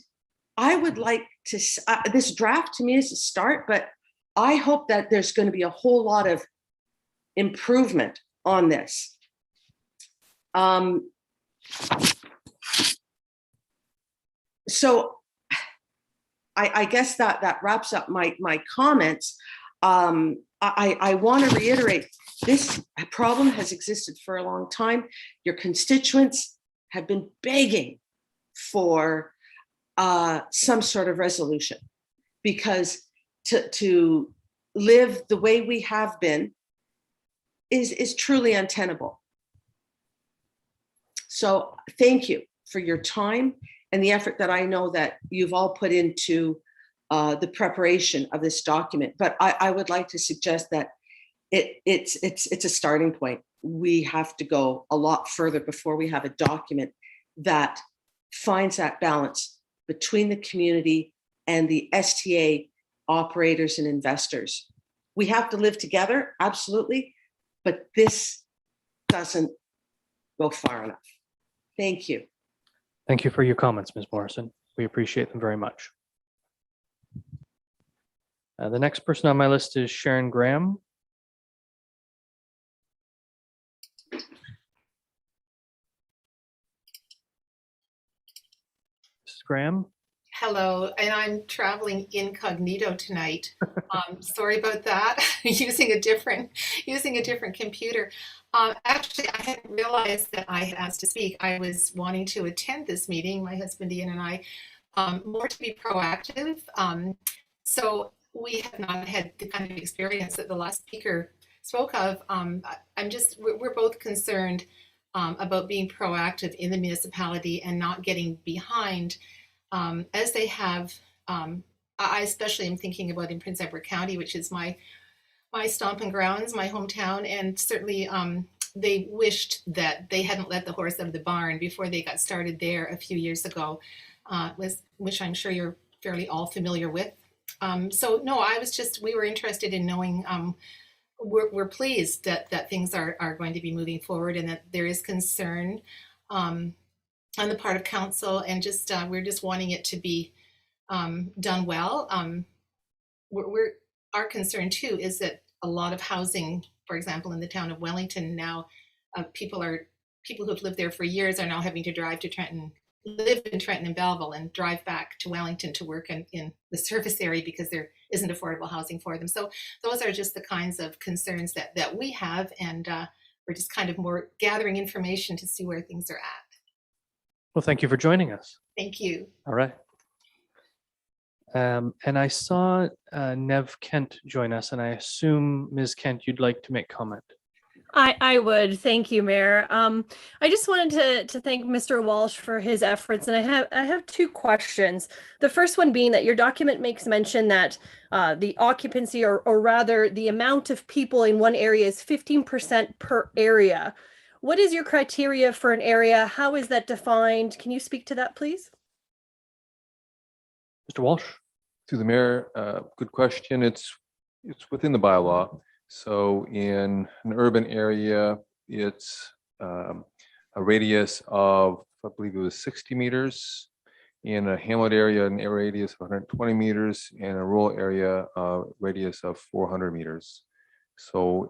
S18: I would like to, this draft to me is a start, but I hope that there's going to be a whole lot of improvement on this. So I guess that wraps up my comments. I want to reiterate, this problem has existed for a long time. Your constituents have been begging for some sort of resolution, because to live the way we have been is truly untenable. So thank you for your time and the effort that I know that you've all put into the preparation of this document. But I would like to suggest that it's a starting point. We have to go a lot further before we have a document that finds that balance between the community and the STA operators and investors. We have to live together, absolutely, but this doesn't go far enough. Thank you.
S1: Thank you for your comments, Ms. Morrison. We appreciate them very much. The next person on my list is Sharon Graham. Mrs. Graham.
S19: Hello, and I'm traveling incognito tonight. Sorry about that. using a different computer. Actually, I hadn't realized that I had asked to speak. I was wanting to attend this meeting, my husband Ian and I, more to be proactive. So we have not had the kind of experience that the last speaker spoke of. We're both concerned about being proactive in the municipality and not getting behind. As they have, I especially am thinking about in Prince Edward County, which is my my stomping grounds, my hometown, and certainly they wished that they hadn't let the horse out of the barn before they got started there a few years ago, which I'm sure you're fairly all familiar with. So no, we were interested in knowing, we're pleased that things are going to be moving forward and that there is concern on the part of council, and just we're just wanting it to be done well. Our concern too is that a lot of housing, for example, in the town of Wellington now, people who have lived there for years are now having to drive to Trenton, live in Trenton and Belleville, and drive back to Wellington to work in the service area because there isn't affordable housing for them. So those are just the kinds of concerns that we have, and we're just kind of more gathering information to see where things are at.
S1: Well, thank you for joining us.
S19: Thank you.
S1: All right. And I saw Nev Kent join us, and I assume, Ms. Kent, you'd like to make comment.
S20: I would. Thank you, Mayor. I just wanted to thank Mr. Walsh for his efforts, and I have two questions. The first one being that your document makes mention that the occupancy, or rather the amount of people in one area, is 15% per area. What is your criteria for an area? How is that defined? Can you speak to that, please?
S1: Mr. Walsh?
S14: Through the mayor, good question. It's within the bylaw. So in an urban area, it's a radius of, I believe it was 60 meters. In a hamlet area, an radius of 120 meters. In a rural area, a radius of 400 meters. So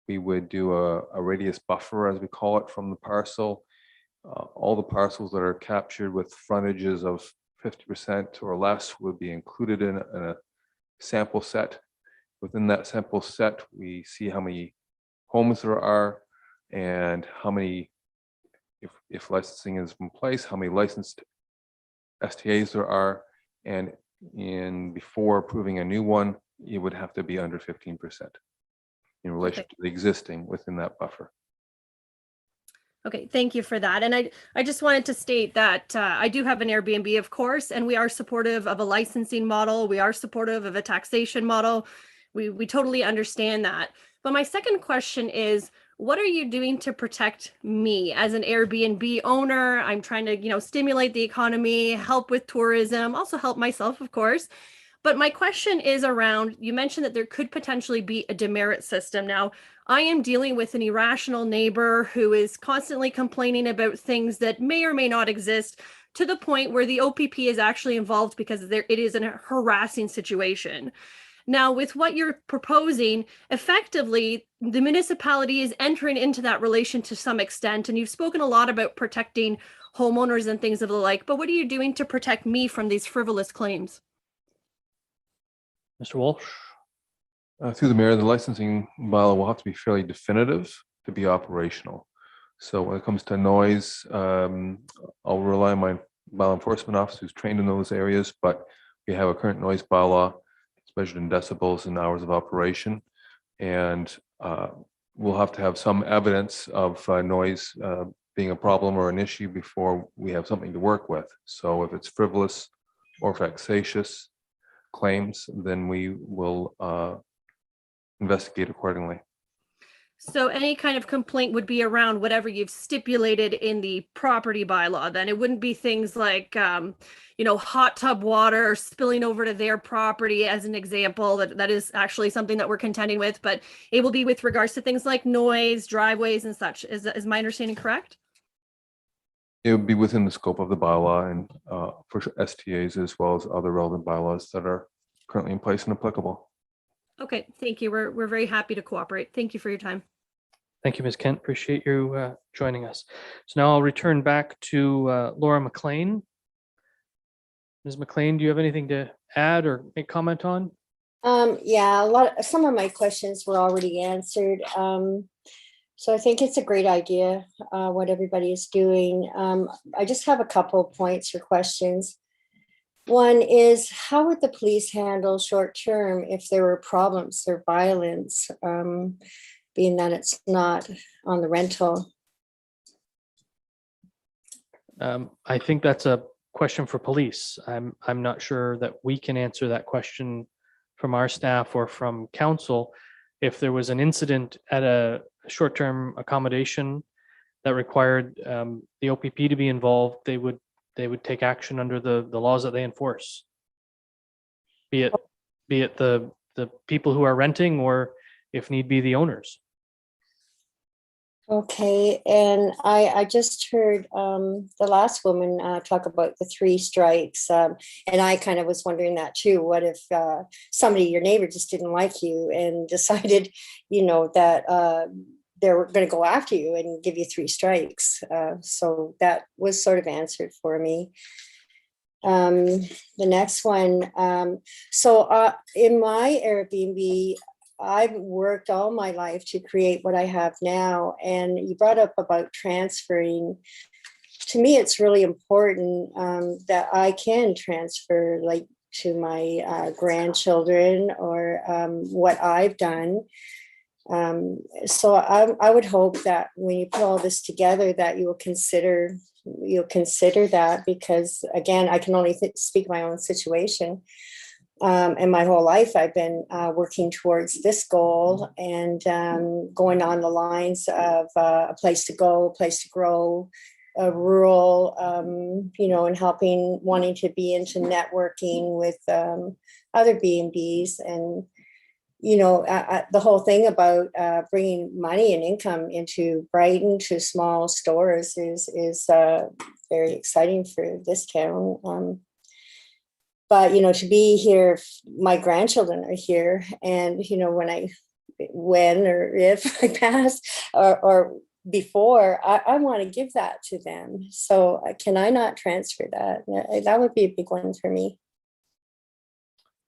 S14: we would do a radius buffer, as we call it, from the parcel. All the parcels that are captured with frontages of 50% or less would be included in a sample set. Within that sample set, we see how many homes there are and how many, if licensing is in place, how many licensed STAs there are. And before approving a new one, it would have to be under 15% in relation to the existing within that buffer.
S20: Okay, thank you for that. And I just wanted to state that I do have an Airbnb, of course, and we are supportive of a licensing model. We are supportive of a taxation model. We totally understand that. But my second question is, what are you doing to protect me as an Airbnb owner? I'm trying to, stimulate the economy, help with tourism, also help myself, of course. But my question is around, you mentioned that there could potentially be a demerit system. Now, I am dealing with an irrational neighbor who is constantly complaining about things that may or may not exist, to the point where the OPP is actually involved because it is a harassing situation. Now, with what you're proposing, effectively, the municipality is entering into that relation to some extent, and you've spoken a lot about protecting homeowners and things of the like, but what are you doing to protect me from these frivolous claims?
S1: Mr. Walsh?
S14: Through the mayor, the licensing bylaw will have to be fairly definitive to be operational. So when it comes to noise, I'll rely on my bylaw enforcement officer who's trained in those areas, but we have a current noise bylaw. It's measured in decibels and hours of operation. And we'll have to have some evidence of noise being a problem or an issue before we have something to work with. So if it's frivolous or vexatious claims, then we will investigate accordingly.
S20: So any kind of complaint would be around whatever you've stipulated in the property bylaw, then it wouldn't be things like, hot tub water spilling over to their property as an example. That is actually something that we're contending with, but it will be with regards to things like noise, driveways and such. Is my understanding correct?
S14: It would be within the scope of the bylaw and for STAs as well as other relevant bylaws that are currently in place and applicable.
S20: Okay, thank you. We're very happy to cooperate. Thank you for your time.
S1: Thank you, Ms. Kent. Appreciate you joining us. So now I'll return back to Laura McLean. Ms. McLean, do you have anything to add or make comment on?
S15: Yeah, some of my questions were already answered. So I think it's a great idea, what everybody is doing. I just have a couple of points or questions. One is, how would the police handle short term if there were problems or violence, being that it's not on the rental?
S1: I think that's a question for police. I'm not sure that we can answer that question from our staff or from council. if there was an incident at a short-term accommodation that required the OPP to be involved, they would take action under the laws that they enforce. Be it the people who are renting, or if need be, the owners.
S15: Okay, and I just heard the last woman talk about the 3 strikes, and I kind of was wondering that too. What if somebody, your neighbor, just didn't like you and decided, that they were going to go after you and give you 3 strikes? So that was sort of answered for me. The next one, so in my Airbnb, I've worked all my life to create what I have now. And you brought up about transferring. To me, it's really important that I can transfer, like, to my grandchildren, or what I've done. So I would hope that when you put all this together, that you'll consider that, because again, I can only speak my own situation. And my whole life, I've been working towards this goal, and going on the lines of a place to go, a place to grow, a rural, and wanting to be into networking with other B&Bs. And, the whole thing about bringing money and income into Brighton to small stores is very exciting for this town. But, to be here, my grandchildren are here. And, when or if I pass or before, I want to give that to them. So can I not transfer that? That would be a big one for me.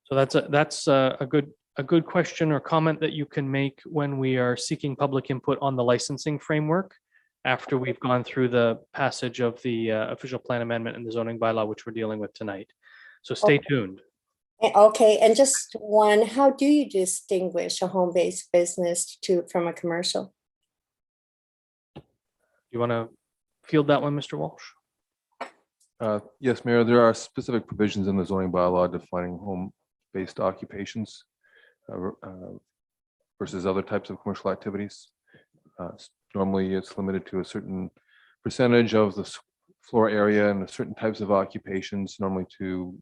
S1: So that's a good question or comment that you can make when we are seeking public input on the licensing framework, after we've gone through the passage of the official plan amendment and the zoning bylaw, which we're dealing with tonight. So stay tuned.
S15: Okay, and just one, how do you distinguish a home-based business from a commercial?
S1: You want to field that one, Mr. Walsh?
S14: Yes, Mayor, there are specific provisions in the zoning bylaw defining home-based occupations versus other types of commercial activities. Normally, it's limited to a certain percentage of the floor area and certain types of occupations, normally to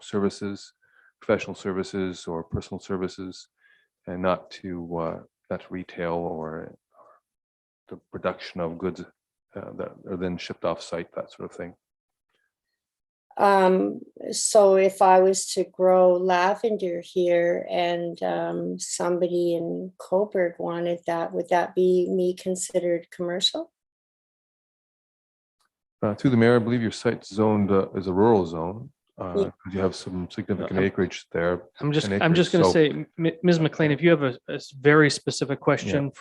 S14: services, professional services or personal services, and not to retail or the production of goods that are then shipped off site, that sort of thing.
S15: So if I was to grow lavender here and somebody in Coburg wanted that, would that be me considered commercial?
S14: Through the mayor, I believe your site's zoned as a rural zone. You have some significant acreage there.
S1: I'm just going to say, Ms. McLean, if you have a very specific question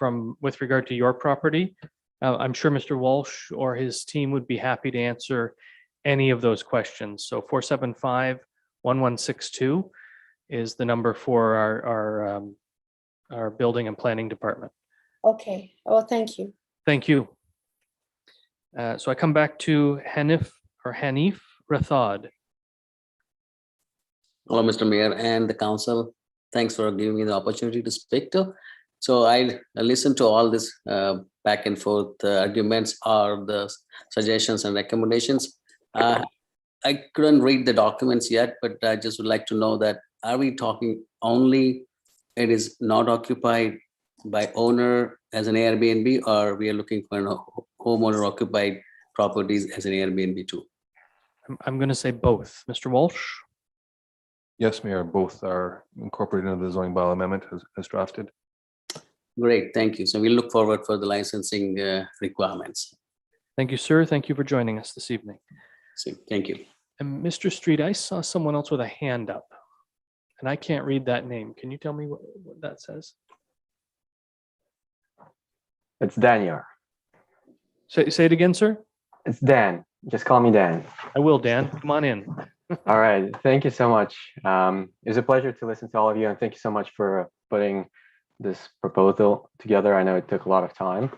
S1: with regard to your property, I'm sure Mr. Walsh or his team would be happy to answer any of those questions. So 475-1162 is the number for our building and planning department.
S15: Okay. Well, thank you.
S1: Thank you. So I come back to Hanif Rathod.
S16: Hello, Mr. Mayor and the council. Thanks for giving me the opportunity to speak to. So I listened to all this back and forth arguments or the suggestions and recommendations. I couldn't read the documents yet, but I just would like to know that, are we talking only it is not occupied by owner as an Airbnb, or we are looking for homeowner occupied properties as an Airbnb too?
S1: I'm going to say both. Mr. Walsh?
S14: Yes, Mayor, both are incorporated into the zoning bylaw amendment as drafted.
S16: Great, thank you. So we look forward for the licensing requirements.
S1: Thank you, sir. Thank you for joining us this evening.
S16: Thank you.
S1: And Mr. Street, I saw someone else with a hand up, and I can't read that name. Can you tell me what that says?
S21: It's Daniel.
S1: Say it again, sir.
S21: It's Dan. Just call me Dan.
S1: I will, Dan. Come on in.
S21: All right. Thank you so much. It was a pleasure to listen to all of you, and thank you so much for putting this proposal together. I know it took a lot of time.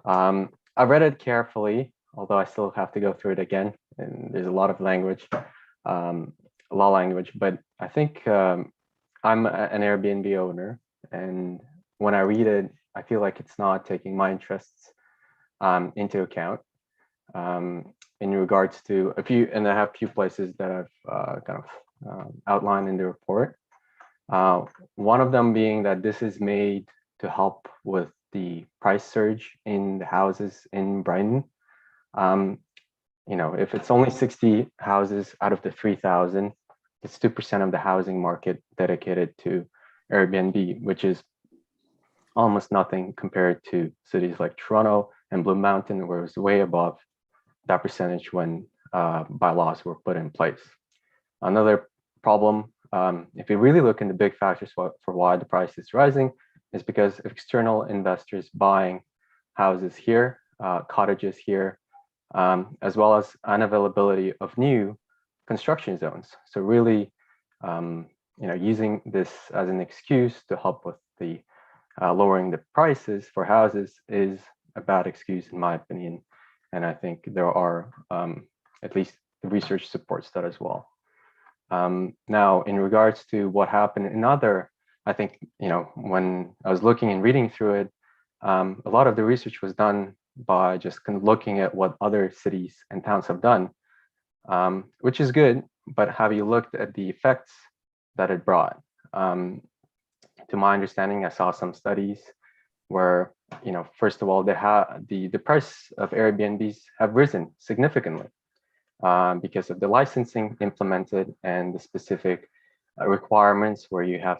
S21: I read it carefully, although I still have to go through it again. And there's a lot of language, law language, but I think I'm an Airbnb owner. And when I read it, I feel like it's not taking my interests into account in regards to a few, and I have a few places that I've kind of outlined in the report. One of them being that this is made to help with the price surge in the houses in Brighton. You know, if it's only 60 houses out of the 3,000, it's 2% of the housing market dedicated to Airbnb, which is almost nothing compared to cities like Toronto and Blue Mountain, where it was way above that percentage when bylaws were put in place. Another problem, if you really look into big factors for why the price is rising, is because of external investors buying houses here, cottages here, as well as unavailability of new construction zones. So really, you know, using this as an excuse to help with the lowering the prices for houses is a bad excuse, in my opinion. And I think there are, at least the research supports that as well. Now, in regards to what happened in other, I think, you know, when I was looking and reading through it, a lot of the research was done by just kind of looking at what other cities and towns have done, which is good, but have you looked at the effects that it brought? To my understanding, I saw some studies where, you know, first of all, the price of Airbnbs have risen significantly because of the licensing implemented and the specific requirements where you have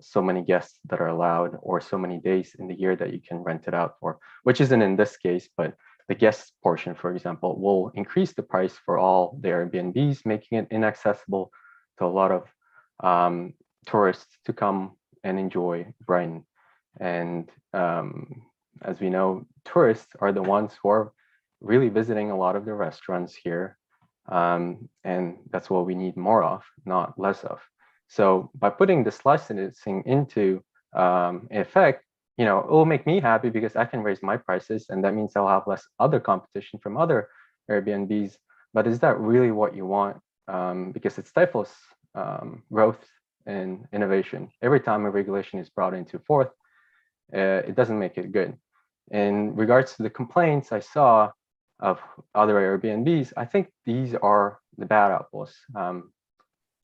S21: so many guests that are allowed or so many days in the year that you can rent it out for, which isn't in this case, but the guest portion, for example, will increase the price for all the Airbnbs, making it inaccessible to a lot of tourists to come and enjoy Brighton. And as we know, tourists are the ones who are really visiting a lot of the restaurants here. And that's what we need more of, not less of. So by putting this licensing into effect, you know, it will make me happy because I can raise my prices, and that means I'll have less other competition from other Airbnbs. But is that really what you want? Because it stifles growth and innovation. Every time a regulation is brought into forth, it doesn't make it good. In regards to the complaints I saw of other Airbnbs, I think these are the bad apples.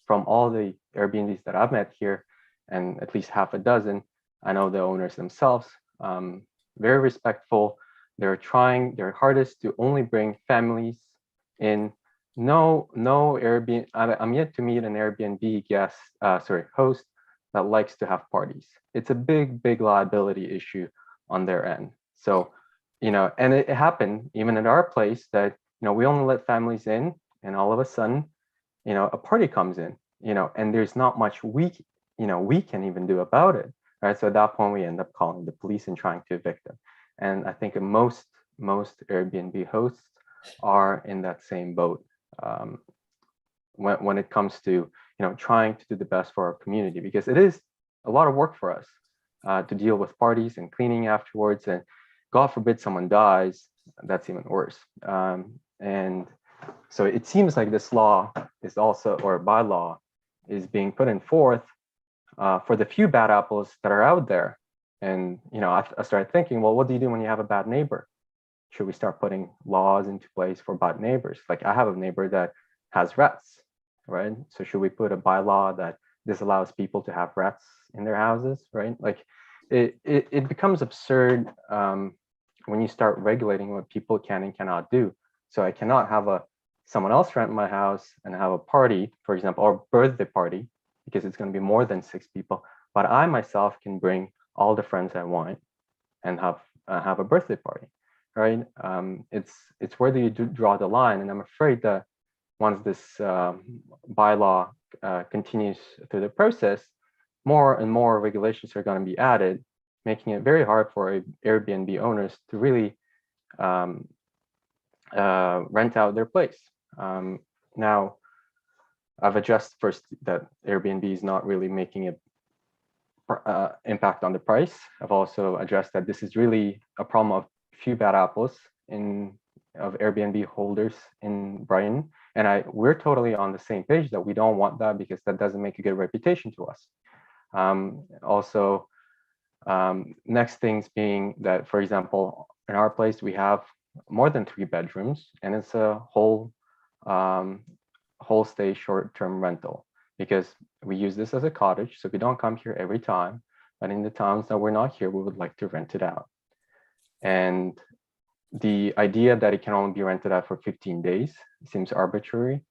S21: From all the Airbnbs that I've met here, and at least half a dozen, I know the owners themselves, very respectful. They're trying their hardest to only bring families in. No Airbnb. I'm yet to meet an Airbnb host that likes to have parties. It's a big liability issue on their end. So, you know, and it happened even at our place that, you know, we only let families in, and all of a sudden, you know, a party comes in, you know, and there's not much we can even do about it, right? So at that point, we end up calling the police and trying to evict them. And I think most Airbnb hosts are in that same boat when it comes to, you know, trying to do the best for our community, because it is a lot of work for us to deal with parties and cleaning afterwards. And God forbid someone dies, that's even worse. And so it seems like this law is also, or bylaw, is being put in forth for the few bad apples that are out there. And, you know, I started thinking, well, what do you do when you have a bad neighbor? Should we start putting laws into place for bad neighbors? Like, I have a neighbor that has rats, right? So should we put a bylaw that disallows people to have rats in their houses, right? Like, it becomes absurd when you start regulating what people can and cannot do. So I cannot have someone else rent my house and have a party, for example, or birthday party, because it's going to be more than 6 people. But I myself can bring all the friends I want and have a birthday party, right? It's where do you draw the line? And I'm afraid that once this bylaw continues through the process, more and more regulations are going to be added, making it very hard for Airbnb owners to really rent out their place. Now, I've addressed first that Airbnb is not really making an impact on the price. I've also addressed that this is really a problem of few bad apples of Airbnb holders in Brighton. And we're totally on the same page that we don't want that, because that doesn't make a good reputation to us. Also, Next things being that, for example, in our place, we have more than 3 bedrooms, and it's a whole stay short-term rental, because we use this as a cottage, so we don't come here every time, but in the times that we're not here, we would like to rent it out. And the idea that it can only be rented out for 15 days seems arbitrary.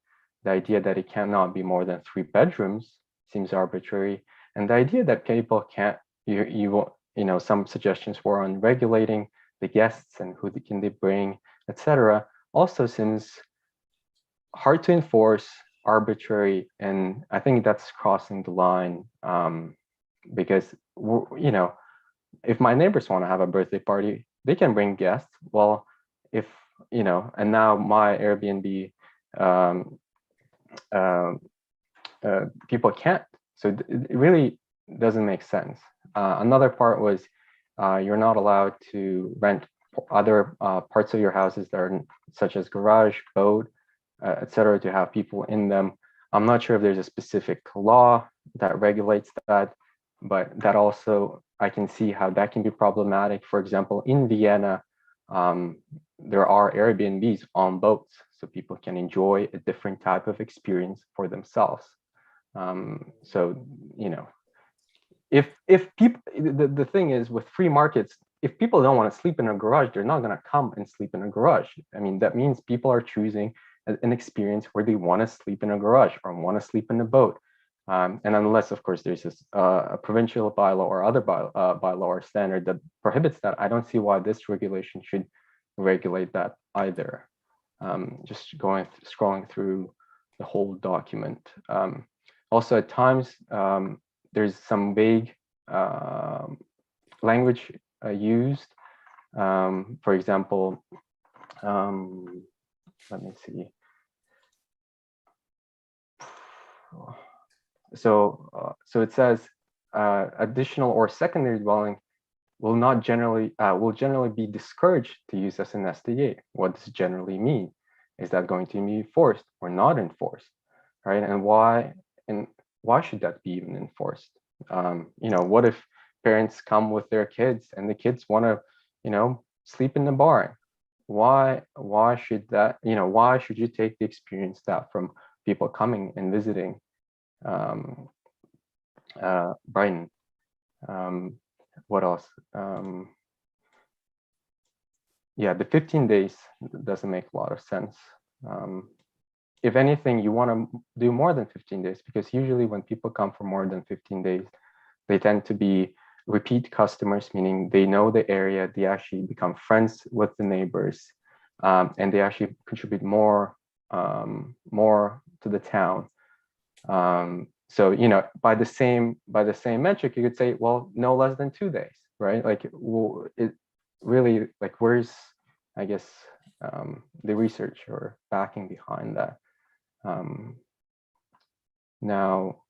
S21: The idea that it cannot be more than 3 bedrooms seems arbitrary. And the idea that people can't, some suggestions were on regulating the guests and who can they bring, etc., also seems hard to enforce, arbitrary, and I think that's crossing the line, because if my neighbors want to have a birthday party, they can bring guests. Well, if and now my Airbnb people can't, so it really doesn't make sense. Another part was you're not allowed to rent other parts of your houses that are such as garage, boat, etc., to have people in them. I'm not sure if there's a specific law that regulates that, but that also, I can see how that can be problematic. For example, in Vienna, there are Airbnbs on boats, so people can enjoy a different type of experience for themselves. So, if people, the thing is with free markets, if people don't want to sleep in a garage, they're not going to come and sleep in a garage. I mean, that means people are choosing an experience where they want to sleep in a garage or want to sleep in a boat. And unless, of course, there's this a provincial bylaw or other bylaw or standard that prohibits that, I don't see why this regulation should regulate that either. Just scrolling through the whole document. Also, at times, there's some vague language used. For example, let me see. So it says additional or secondary dwelling will generally be discouraged to use as an SDA. What does generally mean? Is that going to be enforced or not enforced, right? And why should that be even enforced? What if parents come with their kids and the kids want to, sleep in the barn? Why should that? Why should you take the experience that from people coming and visiting Brighton? What else? Yeah, the 15 days doesn't make a lot of sense. If anything, you want to do more than 15 days, because usually when people come for more than 15 days, they tend to be repeat customers, meaning they know the area, they actually become friends with the neighbors, and they actually contribute more to the town. So, by the same metric, you could say, well, no less than 2 days, right? Like, it really, like, where's, I guess, the research or backing behind that? Now,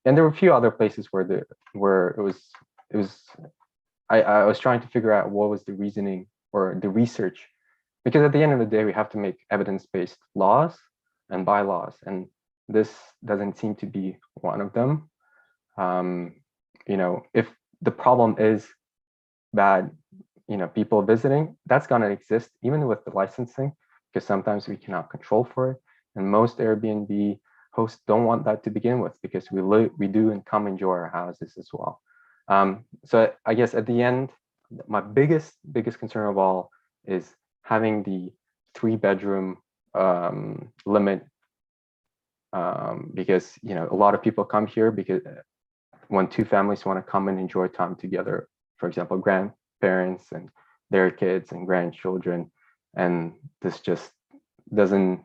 S21: and there were a few other places where I was trying to figure out what was the reasoning or the research, because at the end of the day, we have to make evidence-based laws and bylaws, and this doesn't seem to be one of them. If the problem is bad, people visiting, that's going to exist even with the licensing, because sometimes we cannot control for it, and most Airbnb hosts don't want that to begin with, because we do and come enjoy our houses as well. So I guess at the end, my biggest concern of all is having the 3-bedroom limit, because a lot of people come here because when 2 families want to come and enjoy time together, for example, grandparents and their kids and grandchildren, and this just doesn't,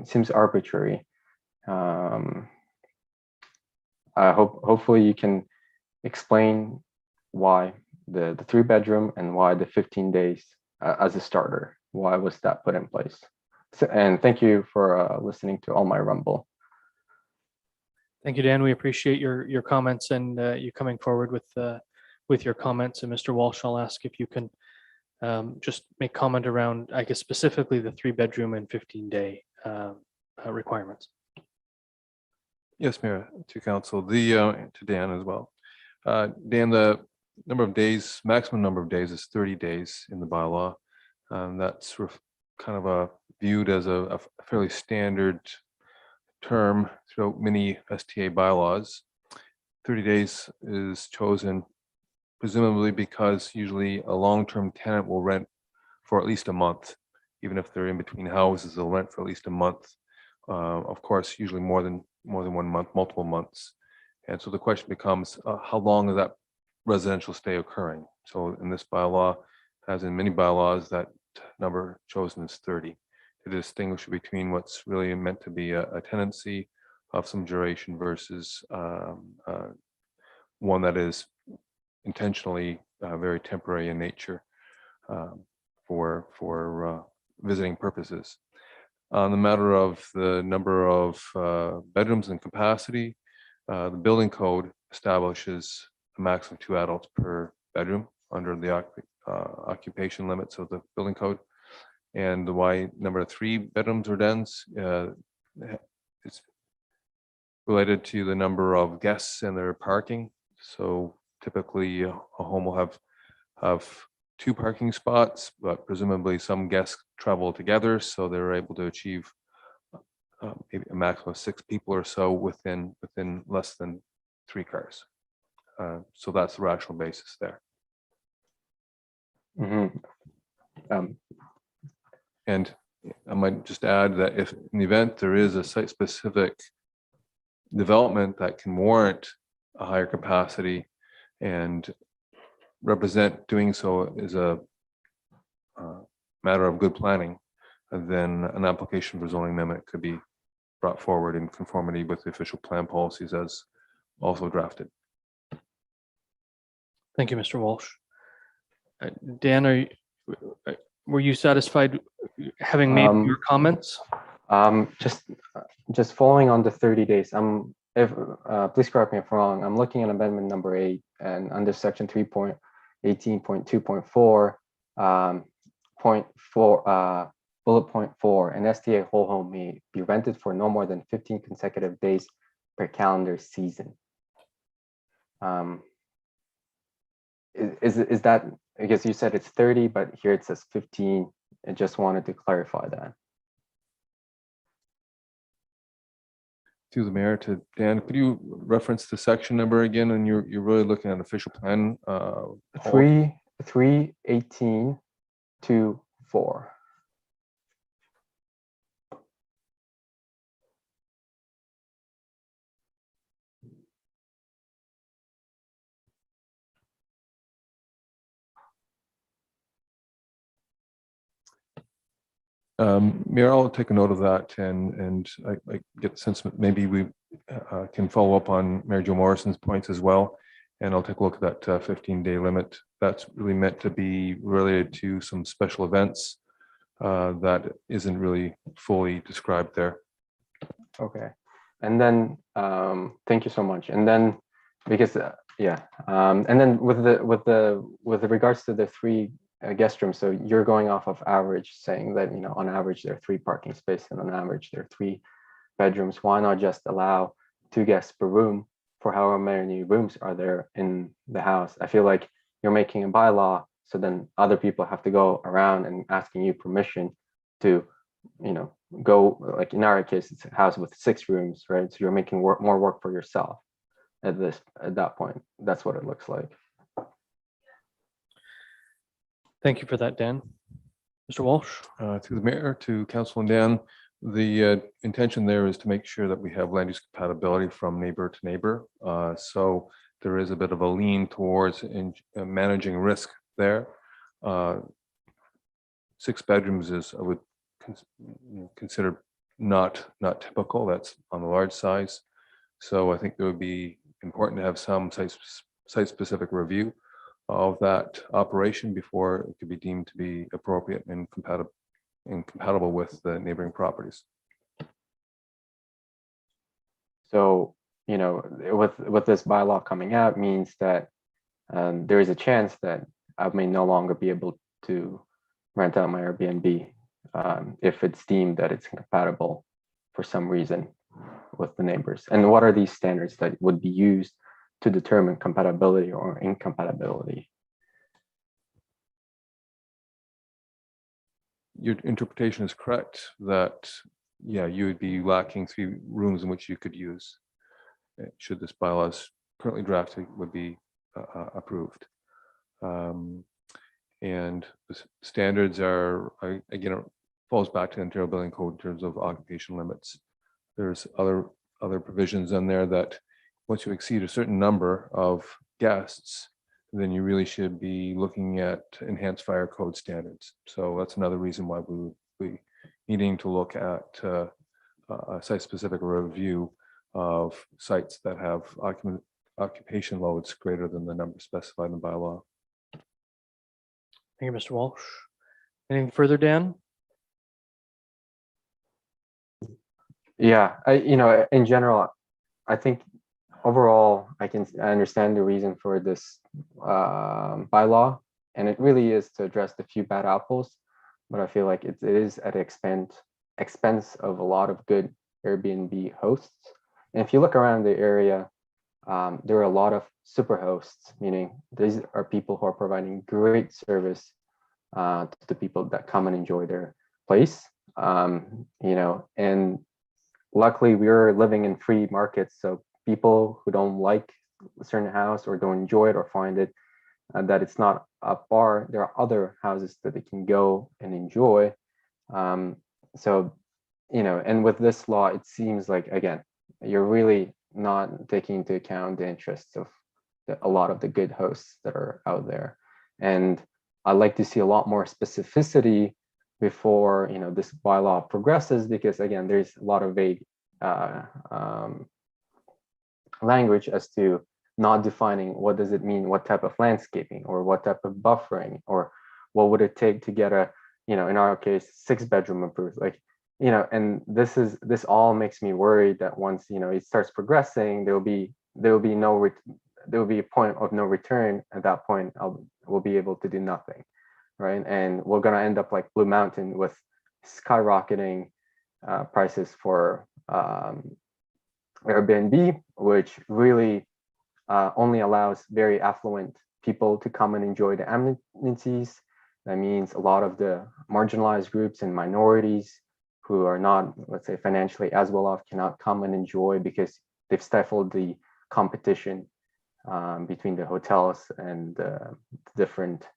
S21: seems arbitrary. Hopefully you can explain why the 3-bedroom and why the 15 days as a starter. Why was that put in place? So, and thank you for listening to all my rumble.
S1: Thank you, Dan. We appreciate your comments and you coming forward with your comments. And Mr. Walsh, I'll ask if you can just make comment around, I guess, specifically the 3-bedroom and 15-day requirements.
S14: Yes, Mayor, to Council, to Dan as well. Dan, the number of days, maximum number of days is 30 days in the bylaw. That's kind of viewed as a fairly standard term throughout many STA bylaws. 30 days is chosen presumably because usually a long-term tenant will rent for at least a month. Even if they're in between houses, they'll rent for at least a month. Of course, usually more than 1 month, multiple months. And so the question becomes, how long is that residential stay occurring? So in this bylaw, as in many bylaws, that number chosen is 30 to distinguish between what's really meant to be a tenancy of some duration versus one that is intentionally very temporary in nature for visiting purposes. On the matter of the number of bedrooms and capacity, the building code establishes a maximum of 2 adults per bedroom under the occupation limits of the building code. And the number of 3 bedrooms or dens is related to the number of guests and their parking. So typically a home will have 2 parking spots, but presumably some guests travel together, so they're able to achieve maybe a maximum of 6 people or so within less than 3 cars. So that's the rational basis there. And I might just add that if in the event there is a site-specific development that can warrant a higher capacity and represent doing so is a matter of good planning, then an application for zoning amendment could be brought forward in conformity with the official plan policies as also drafted.
S1: Thank you, Mr. Walsh. Dan, were you satisfied having made your comments?
S21: Just following on the 30 days. Please correct me if I'm wrong. I'm looking at amendment number 8, and under section 3.18.2.4, bullet point 4, an STA whole home may be rented for no more than 15 consecutive days per calendar season. Is that, I guess you said it's 30, but here it says 15. I just wanted to clarify that.
S14: To the mayor, to Dan, could you reference the section number again? And you're really looking at official plan.
S21: 3.18.2.4.
S14: Mayor, I'll take a note of that, and I get the sense that maybe we can follow up on Mayor Jo Morrison's points as well, and I'll take a look at that 15-day limit. That's really meant to be related to some special events that isn't really fully described there.
S21: Okay, and then thank you so much. And then because and then with regards to the 3 guest rooms, so you're going off of average, saying that on average there are 3 parking spaces and on average there are 3 bedrooms. Why not just allow 2 guests per room for however many rooms are there in the house? I feel like you're making a bylaw, so then other people have to go around and asking you permission to go, like in our case it's a house with 6 rooms, right? So you're making more work for yourself at that point. That's what it looks like.
S1: Thank you for that, Dan. Mr. Walsh?
S14: To the mayor, to Council and Dan, the intention there is to make sure that we have land use compatibility from neighbor to neighbor. So there is a bit of a lean towards managing risk there. 6 bedrooms is, I would consider not typical. That's on the large size. So I think it would be important to have some site-specific review of that operation before it could be deemed to be appropriate and compatible with the neighboring properties.
S21: So, with this bylaw coming out means that there is a chance that I may no longer be able to rent out my Airbnb if it's deemed that it's incompatible for some reason with the neighbors. And what are these standards that would be used to determine compatibility or incompatibility.
S14: Your interpretation is correct that, yeah, you would be lacking 3 rooms in which you could use. Should this bylaw as currently drafted would be approved. And the standards are, again, it falls back to the Ontario Building Code in terms of occupation limits. There's other provisions in there that once you exceed a certain number of guests, then you really should be looking at enhanced fire code standards. So that's another reason why we would be needing to look at a site-specific review of sites that have occupation loads greater than the number specified in the bylaw.
S1: Thank you, Mr. Walsh. Anything further, Dan?
S21: Yeah, in general, I think overall, I understand the reason for this bylaw, and it really is to address the few bad apples, but I feel like it is at expense of a lot of good Airbnb hosts. And if you look around the area, there are a lot of super hosts, meaning these are people who are providing great service to the people that come and enjoy their place. And luckily we're living in free markets, so people who don't like a certain house or don't enjoy it or find it that it's not up par, there are other houses that they can go and enjoy. So, and with this law, it seems like, again, you're really not taking into account the interests of a lot of the good hosts that are out there. And I'd like to see a lot more specificity before, this bylaw progresses, because again, there's a lot of vague language as to not defining what does it mean, what type of landscaping or what type of buffering, or what would it take to get a, in our case, 6-bedroom approved, and this all makes me worried that once, it starts progressing, there will be a point of no return. At that point, we'll be able to do nothing, right? And we're going to end up like Blue Mountain with skyrocketing prices for Airbnb, which really only allows very affluent people to come and enjoy the amenities. That means a lot of the marginalized groups and minorities who are not, let's say, financially as well off cannot come and enjoy because they've stifled the competition between the hotels and different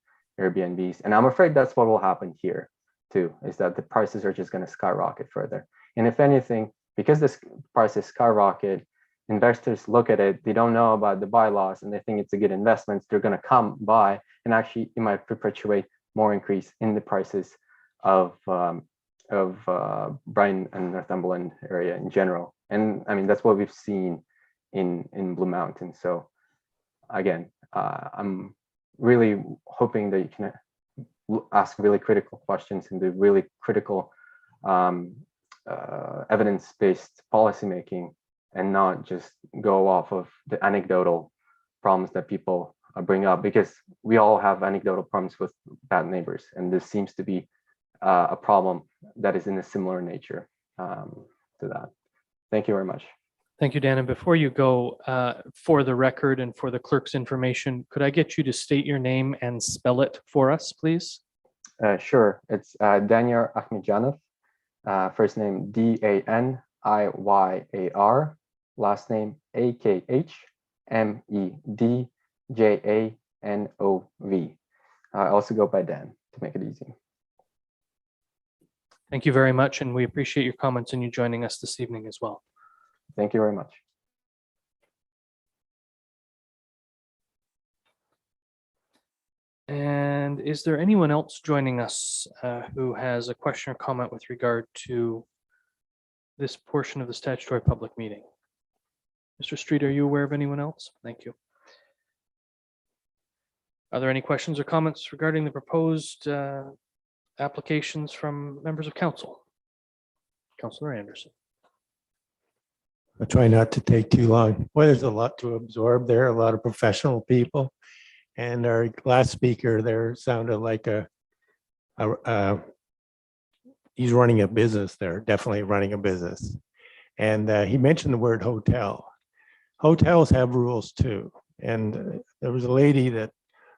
S21: Airbnbs. And I'm afraid that's what will happen here too, is that the prices are just going to skyrocket further. And if anything, because this prices skyrocket, investors look at it, they don't know about the bylaws and they think it's a good investment. They're going to come by, and actually it might perpetuate more increase in the prices of Bryan and Northumberland area in general. And I mean, that's what we've seen in Blue Mountain. So again, I'm really hoping that you can ask really critical questions and do really critical evidence-based policymaking, and not just go off of the anecdotal problems that people bring up, because we all have anecdotal problems with bad neighbors, and this seems to be a problem that is in a similar nature to that. Thank you very much.
S1: Thank you, Dan. And before you go, for the record and for the clerk's information, could I get you to state your name and spell it for us, please?
S21: Sure. It's Danyar Akhmedjanov. First name Daniyar, last name Akhmedjanov. I also go by Dan to make it easy.
S1: Thank you very much, and we appreciate your comments and you joining us this evening as well.
S21: Thank you very much.
S1: And is there anyone else joining us who has a question or comment with regard to this portion of the statutory public meeting? Mr. Street, are you aware of anyone else? Thank you. Are there any questions or comments regarding the proposed applications from members of council? Councillor Anderson.
S11: I'll try not to take too long. Well, there's a lot to absorb there, a lot of professional people. And our last speaker there sounded like he's running a business there, definitely running a business. And he mentioned the word hotel. hotels have rules too. And there was a lady that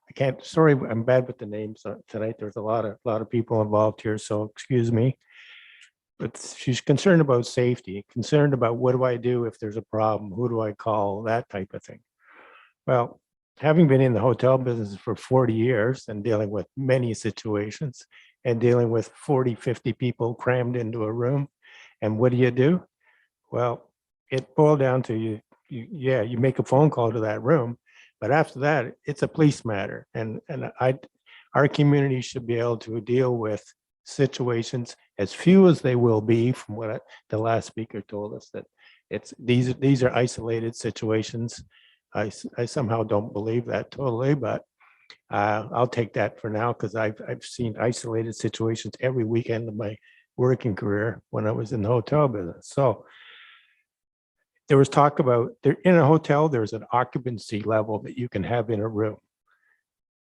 S11: I can't, sorry, I'm bad with the names tonight. There's a lot of people involved here, so excuse me. But she's concerned about safety, concerned about what do I do if there's a problem? Who do I call? That type of thing. Well, having been in the hotel business for 40 years and dealing with many situations and dealing with 40, 50 people crammed into a room, and what do? Well, it boiled down to you make a phone call to that room, but after that, it's a police matter. And our community should be able to deal with situations, as few as they will be, from what the last speaker told us, that these are isolated situations. I somehow don't believe that totally, but I'll take that for now, because I've seen isolated situations every weekend of my working career when I was in the hotel business. So there was talk about, in a hotel, there's an occupancy level that you can have in a room.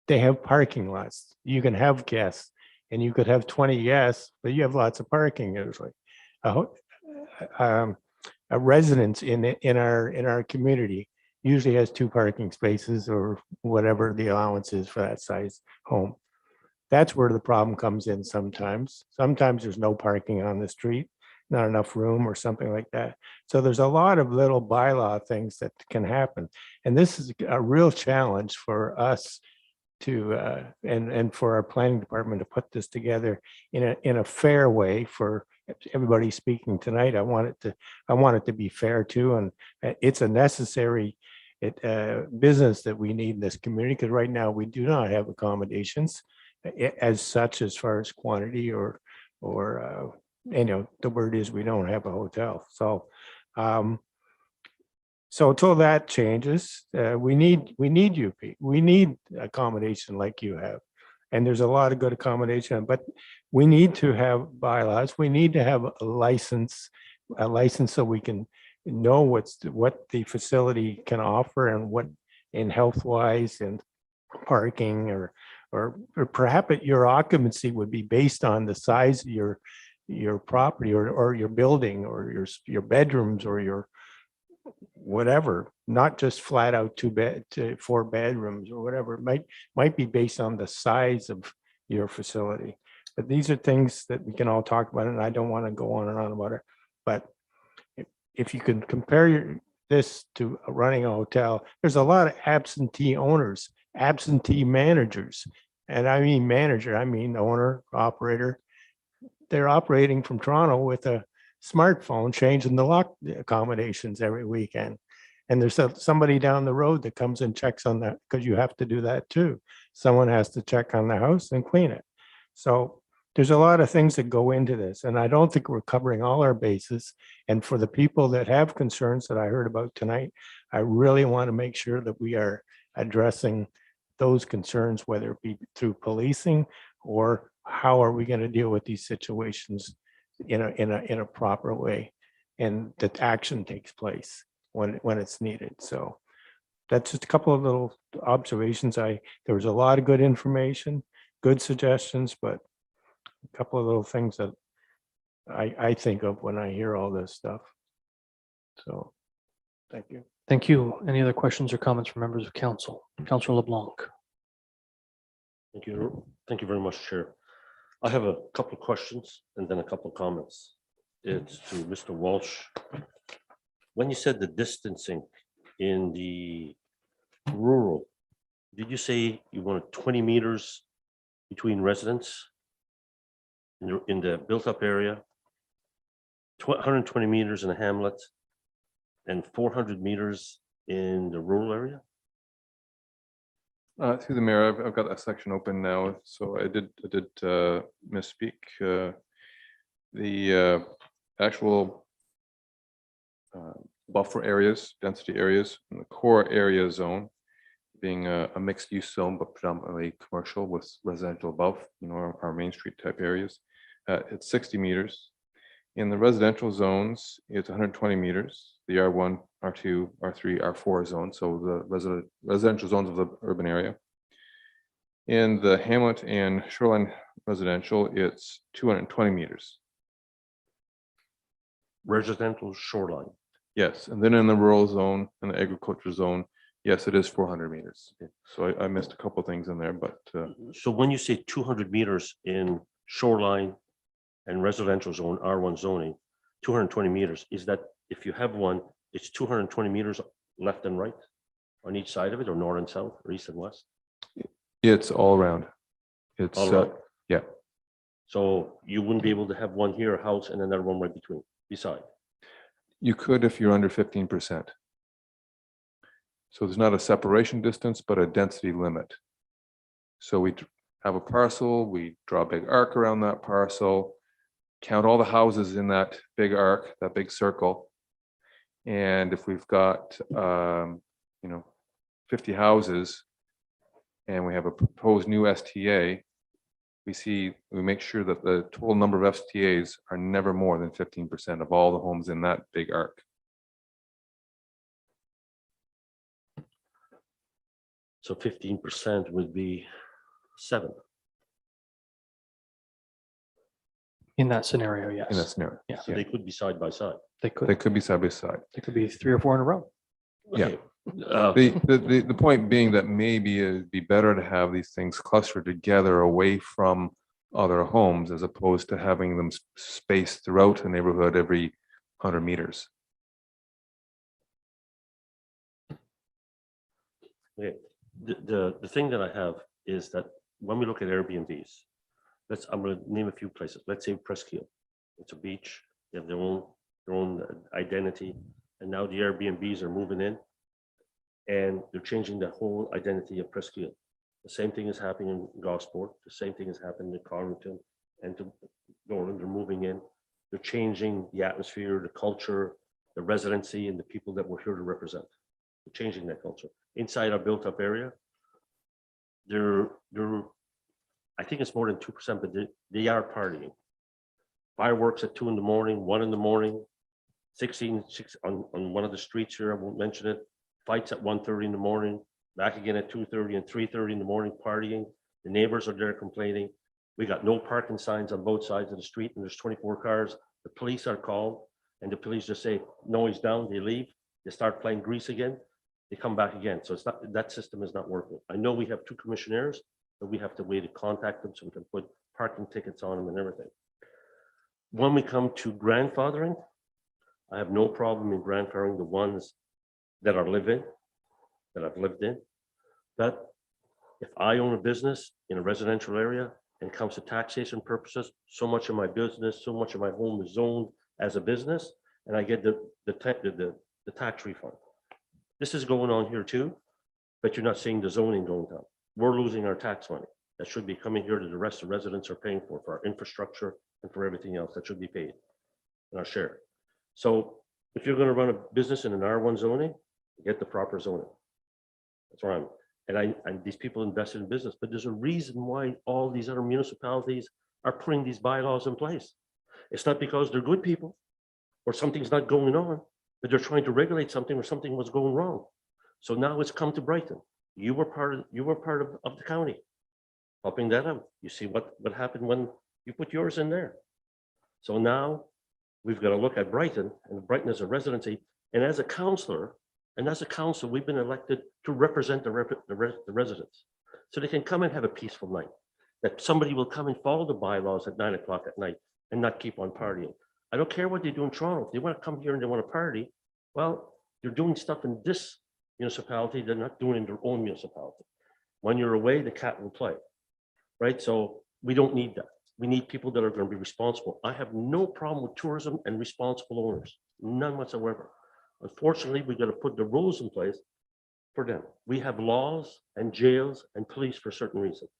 S11: They have parking lots. You can have guests, and you could have 20 guests, but you have lots of parking usually. A residence in our community usually has 2 parking spaces or whatever the allowance is for that size home. That's where the problem comes in sometimes. Sometimes there's no parking on the street, not enough room or something like that. So there's a lot of little bylaw things that can happen. And this is a real challenge for us to, and for our planning department to put this together in a fair way for everybody speaking tonight. I want it to be fair too. And it's a necessary business that we need in this community, because right now we do not have accommodations as such, as far as quantity or the word is we don't have a hotel. So so until that changes, we need UP. We need accommodation like you have. And there's a lot of good accommodation, but we need to have bylaws. We need to have a license so we can know what the facility can offer and what in health wise and parking or perhaps your occupancy would be based on the size of your property or your building or your bedrooms or your whatever, not just flat out 4 bedrooms or whatever. It might be based on the size of your facility. But these are things that we can all talk about, and I don't want to go on and on about it. But if you can compare this to running a hotel, there's a lot of absentee owners, absentee managers. And I mean manager, I mean owner, operator. They're operating from Toronto with a smartphone, changing the lock accommodations every weekend. And there's somebody down the road that comes and checks on that, because you have to do that too. Someone has to check on the house and clean it. So there's a lot of things that go into this, and I don't think we're covering all our bases. And for the people that have concerns that I heard about tonight, I really want to make sure that we are addressing those concerns, whether it be through policing or how are we going to deal with these situations in a proper way, and that action takes place when it's needed. So that's just a couple of little observations. There was a lot of good information, good suggestions, but a couple of little things that I think of when I hear all this stuff. So thank you.
S1: Thank you. Any other questions or comments from members of council? Councillor LeBlanc.
S5: Thank you. Thank you very much, Chair. I have a couple of questions and then a couple of comments. It's to Mr. Walsh. When you said the distancing in the rural, did you say you wanted 20 meters between residents in the built-up area, 120 meters in a hamlet, and 400 meters in the rural area?
S14: Through the mayor, I've got that section open now, so I did misspeak. The actual buffer areas, density areas, in the core area zone, being a mixed use zone, but predominantly commercial with residential above, our Main Street type areas, it's 60 meters. In the residential zones, it's 120 meters. The R1, R2, R3, R4 zones, so the residential zones of the urban area. In the hamlet and shoreline residential, it's 220 meters.
S5: Residential shoreline.
S14: Yes, and then in the rural zone and the agriculture zone, yes, it is 400 meters. So I missed a couple things in there, but
S5: So when you say 200 meters in shoreline and residential zone, R1 zoning, 220 meters, is that if you have one, it's 220 meters left and right on each side of it, or north and south, or east and west?
S14: it's all around. It's,
S5: All around.
S14: yeah,
S5: So you wouldn't be able to have one here, a house, and another one right between, beside?
S14: you could if you're under 15%. So there's not a separation distance, but a density limit. So we have a parcel, we draw a big arc around that parcel, count all the houses in that big arc, that big circle. And if we've got, 50 houses and we have a proposed new STA, we make sure that the total number of STAs are never more than 15% of all the homes in that big arc.
S5: So 15% would be 7.
S1: In that scenario, yes.
S14: In that scenario.
S1: Yeah.
S5: So they could be side by side.
S1: They could.
S14: They could be side by side.
S1: They could be 3 or 4 in a row.
S14: Yeah.
S5: Okay.
S14: The point being that maybe it'd be better to have these things clustered together away from other homes as opposed to having them spaced throughout the neighborhood every 100 meters.
S5: Okay. The thing that I have is that when we look at Airbnbs, I'm going to name a few places. Let's say Presqu'île. It's a beach. They have their own identity. And now the Airbnbs are moving in and they're changing the whole identity of Presqu'île. The same thing is happening in Gosport. The same thing is happening in Carrington and to Northern. They're moving in. They're changing the atmosphere, the culture, the residency, and the people that we're here to represent. They're changing that culture. Inside our built-up area, they're I think it's more than 2%, but they are partying. Fireworks at 2 in the morning, 1 in the morning, 16 on one of the streets here, I won't mention it. Fights at 1:30 in the morning, back again at 2:30 and 3:30 in the morning, partying. The neighbors are there complaining. We got no parking signs on both sides of the street and there's 24 cars. The police are called and the police just say, noise down, they leave. They start playing Grease again. They come back again. So it's not, that system is not working. I know we have 2 commissionaires, but we have to wait to contact them so we can put parking tickets on them and everything. When we come to grandfathering, I have no problem in grandfathering the ones that are living, that I've lived in. But if I own a business in a residential area and it comes to taxation purposes, so much of my business, so much of my home is zoned as a business, and I get the tax refund. This is going on here too, but you're not seeing the zoning going down. We're losing our tax money that should be coming here to the rest of residents are paying for our infrastructure and for everything else that should be paid in our share. So if you're going to run a business in an R1 zoning, get the proper zoning. That's where I'm. And these people invested in business, but there's a reason why all these other municipalities are putting these bylaws in place. It's not because they're good people or something's not going on, but they're trying to regulate something or something was going wrong. So now it's come to Brighton. You were part of the county, helping that out. You see what happened when you put yours in there. So now we've got to look at Brighton, and Brighton is a residency. And as a councillor, and as a council, we've been elected to represent the residents. So they can come and have a peaceful night. That somebody will come and follow the bylaws at 9 o'clock at night and not keep on partying. I don't care what they do in Toronto. If they want to come here and they want to party, well, they're doing stuff in this municipality they're not doing in their own municipality. When you're away, the cat will play, right? So we don't need that. We need people that are going to be responsible. I have no problem with tourism and responsible owners, none whatsoever. Unfortunately, we've got to put the rules in place for them. We have laws and jails and police for certain reasons,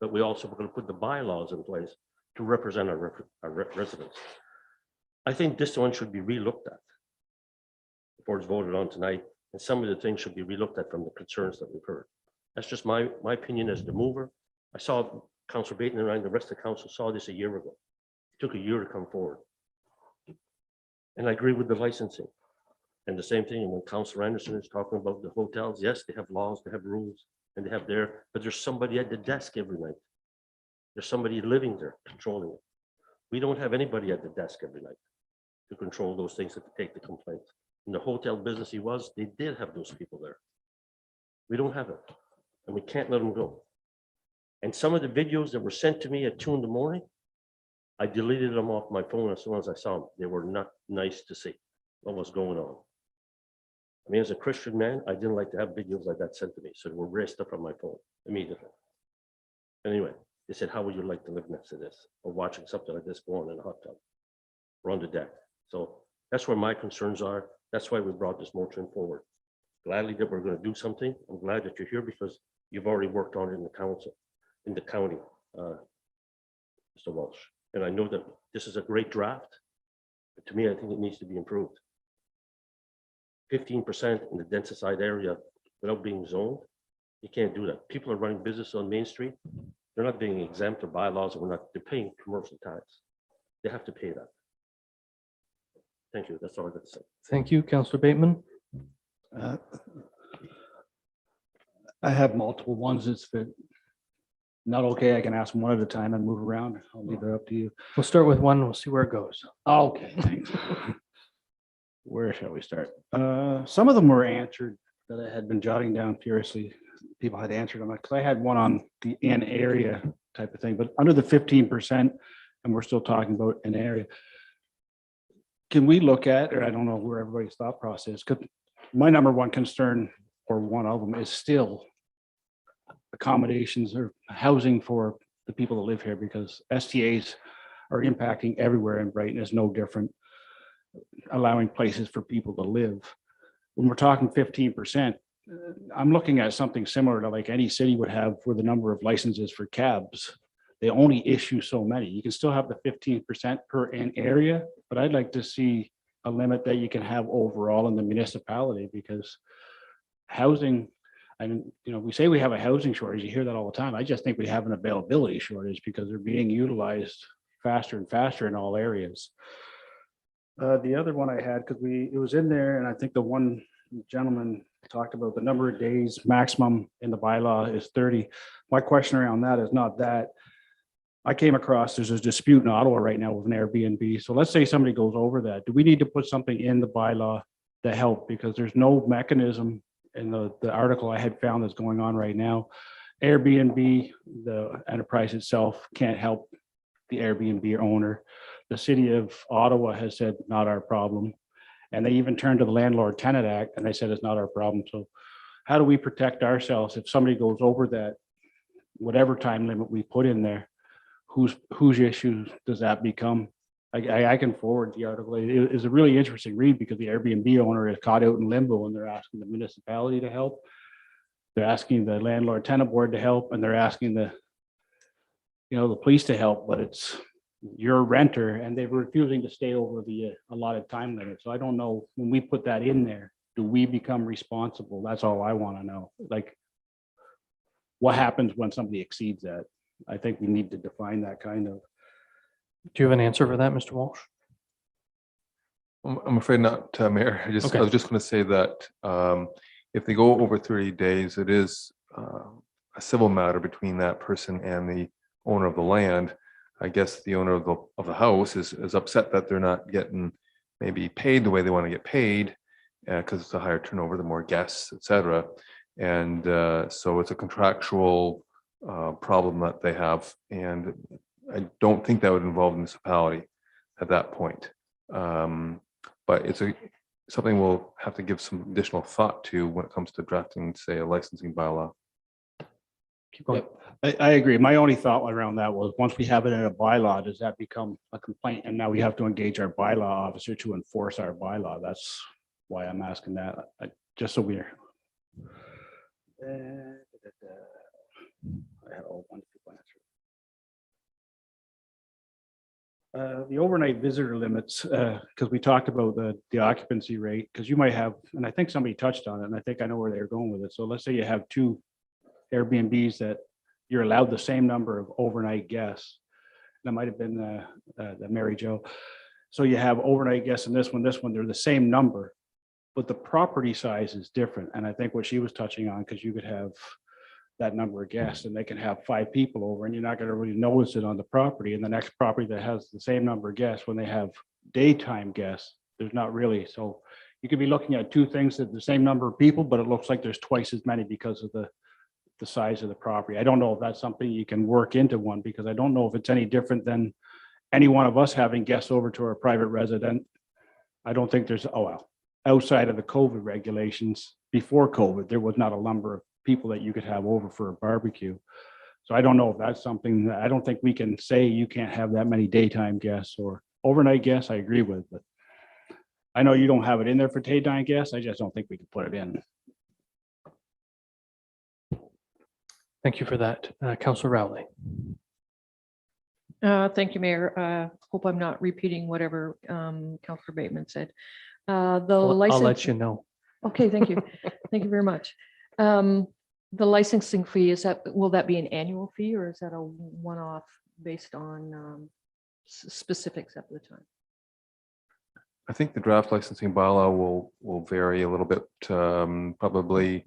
S5: but we also are going to put the bylaws in place to represent our residents. I think this one should be relooked at before it's voted on tonight, and some of the things should be relooked at from the concerns that we've heard. That's just my opinion as the mover. I saw Councillor Bateman and the rest of the council saw this a year ago. It took a year to come forward. And I agree with the licensing. And the same thing when Councillor Anderson is talking about the hotels, yes, they have laws, they have rules, and they have but there's somebody at the desk every night. There's somebody living there controlling it. We don't have anybody at the desk every night to control those things and to take the complaints. in the hotel business he was, they did have those people there. We don't have it, and we can't let them go. And some of the videos that were sent to me at 2 a.m, I deleted them off my phone as soon as I saw them. They were not nice to see what was going on. I mean, as a Christian man, I didn't like to have videos like that sent to me, so they were raised up on my phone immediately. Anyway, they said, how would you like to live next to this, or watching something like this go on in a hot tub or on the deck? So that's where my concerns are. That's why we brought this motion forward. Gladly that we're going to do something. I'm glad that you're here because you've already worked on it in the council, in the county, Mr. Walsh. And I know that this is a great draft, but to me, I think it needs to be improved. 15% in the densified area without being zoned, you can't do that. People are running business on Main Street. They're not being exempt or bylaws, or they're paying commercial tax. They have to pay that. Thank you. That's all I got to say.
S1: Thank you, Councillor Bateman.
S2: I have multiple ones. It's not okay. I can ask them one at a time and move around. I'll leave it up to you.
S1: We'll start with one. We'll see where it goes.
S2: Okay, thanks. Where shall we start? Some of them were answered that I had been jotting down furiously. People had answered them because I had one on the in area type of thing, but under the 15%, and we're still talking about an area. Can we look at, or I don't know where everybody's thought process, because my number one concern, or one of them, is still accommodations or housing for the people that live here, because STAs are impacting everywhere, and Brighton is no different, allowing places for people to live. When we're talking 15%, I'm looking at something similar to like any city would have for the number of licenses for cabs. They only issue so many. You can still have the 15% per an area, but I'd like to see a limit that you can have overall in the municipality, because housing, and we say we have a housing shortage. You hear that all the time. I just think we have an availability shortage because they're being utilized faster and faster in all areas. The other one I had, because it was in there, and I think the one gentleman talked about the number of days maximum in the bylaw is 30. My question around that is not that. I came across, there's a dispute in Ottawa right now with an Airbnb. So let's say somebody goes over that. Do we need to put something in the bylaw to help? Because there's no mechanism in the article I had found that's going on right now. Airbnb, the enterprise itself, can't help the Airbnb owner. The city of Ottawa has said, not our problem. And they even turned to the Landlord Tenant Act and they said it's not our problem. So how do we protect ourselves if somebody goes over that, whatever time limit we put in there? Whose issue does that become? I can forward the article. It is a really interesting read because the Airbnb owner is caught out in limbo and they're asking the municipality to help. They're asking the Landlord Tenant Board to help, and they're asking the police to help, but it's your renter and they're refusing to stay over the allotted time limit. So I don't know, when we put that in there, do we become responsible? That's all I want to know. Like, what happens when somebody exceeds that? I think we need to define that kind of.
S1: Do you have an answer for that, Mr. Walsh?
S14: I'm afraid not, Mayor. I was just going to say that if they go over 30 days, it is a civil matter between that person and the owner of the land. I guess the owner of the house is upset that they're not getting maybe paid the way they want to get paid because it's a higher turnover, the more guests, etc. And so it's a contractual problem that they have, and I don't think that would involve the municipality at that point. But it's something we'll have to give some additional thought to when it comes to drafting, say, a licensing bylaw.
S2: Keep going. I agree. My only thought around that was, once we have it in a bylaw, does that become a complaint? And now we have to engage our bylaw officer to enforce our bylaw. That's why I'm asking that. Just so we're. I had all one people answer. The overnight visitor limits, because we talked about the occupancy rate, because you might have, and I think somebody touched on it, and I think I know where they're going with it. So let's say you have two Airbnbs that you're allowed the same number of overnight guests. That might have been the Mary Jo. So you have overnight guests in this one, they're the same number, but the property size is different. And I think what she was touching on, because you could have that number of guests and they can have 5 people over, and you're not going to really notice it on the property. And the next property that has the same number of guests, when they have daytime guests, there's not really. So you could be looking at two things at the same number of people, but it looks like there's twice as many because of the size of the property. I don't know if that's something you can work into one, because I don't know if it's any different than any one of us having guests over to our private resident. I don't think there's, oh well, outside of the COVID regulations, before COVID, there was not a number of people that you could have over for a barbecue. So I don't know if that's something that, I don't think we can say you can't have that many daytime guests or overnight guests. I agree with, but I know you don't have it in there for daytime guests. I just don't think we can put it in.
S1: Thank you for that. Councillor Rowley.
S10: Thank you, Mayor. Hope I'm not repeating whatever Councillor Bateman said.
S1: I'll let you know.
S10: Okay, thank you. Thank you very much. The licensing fee, will that be an annual fee, or is that a one-off based on specifics at the time?
S14: I think the draft licensing bylaw will vary a little bit, probably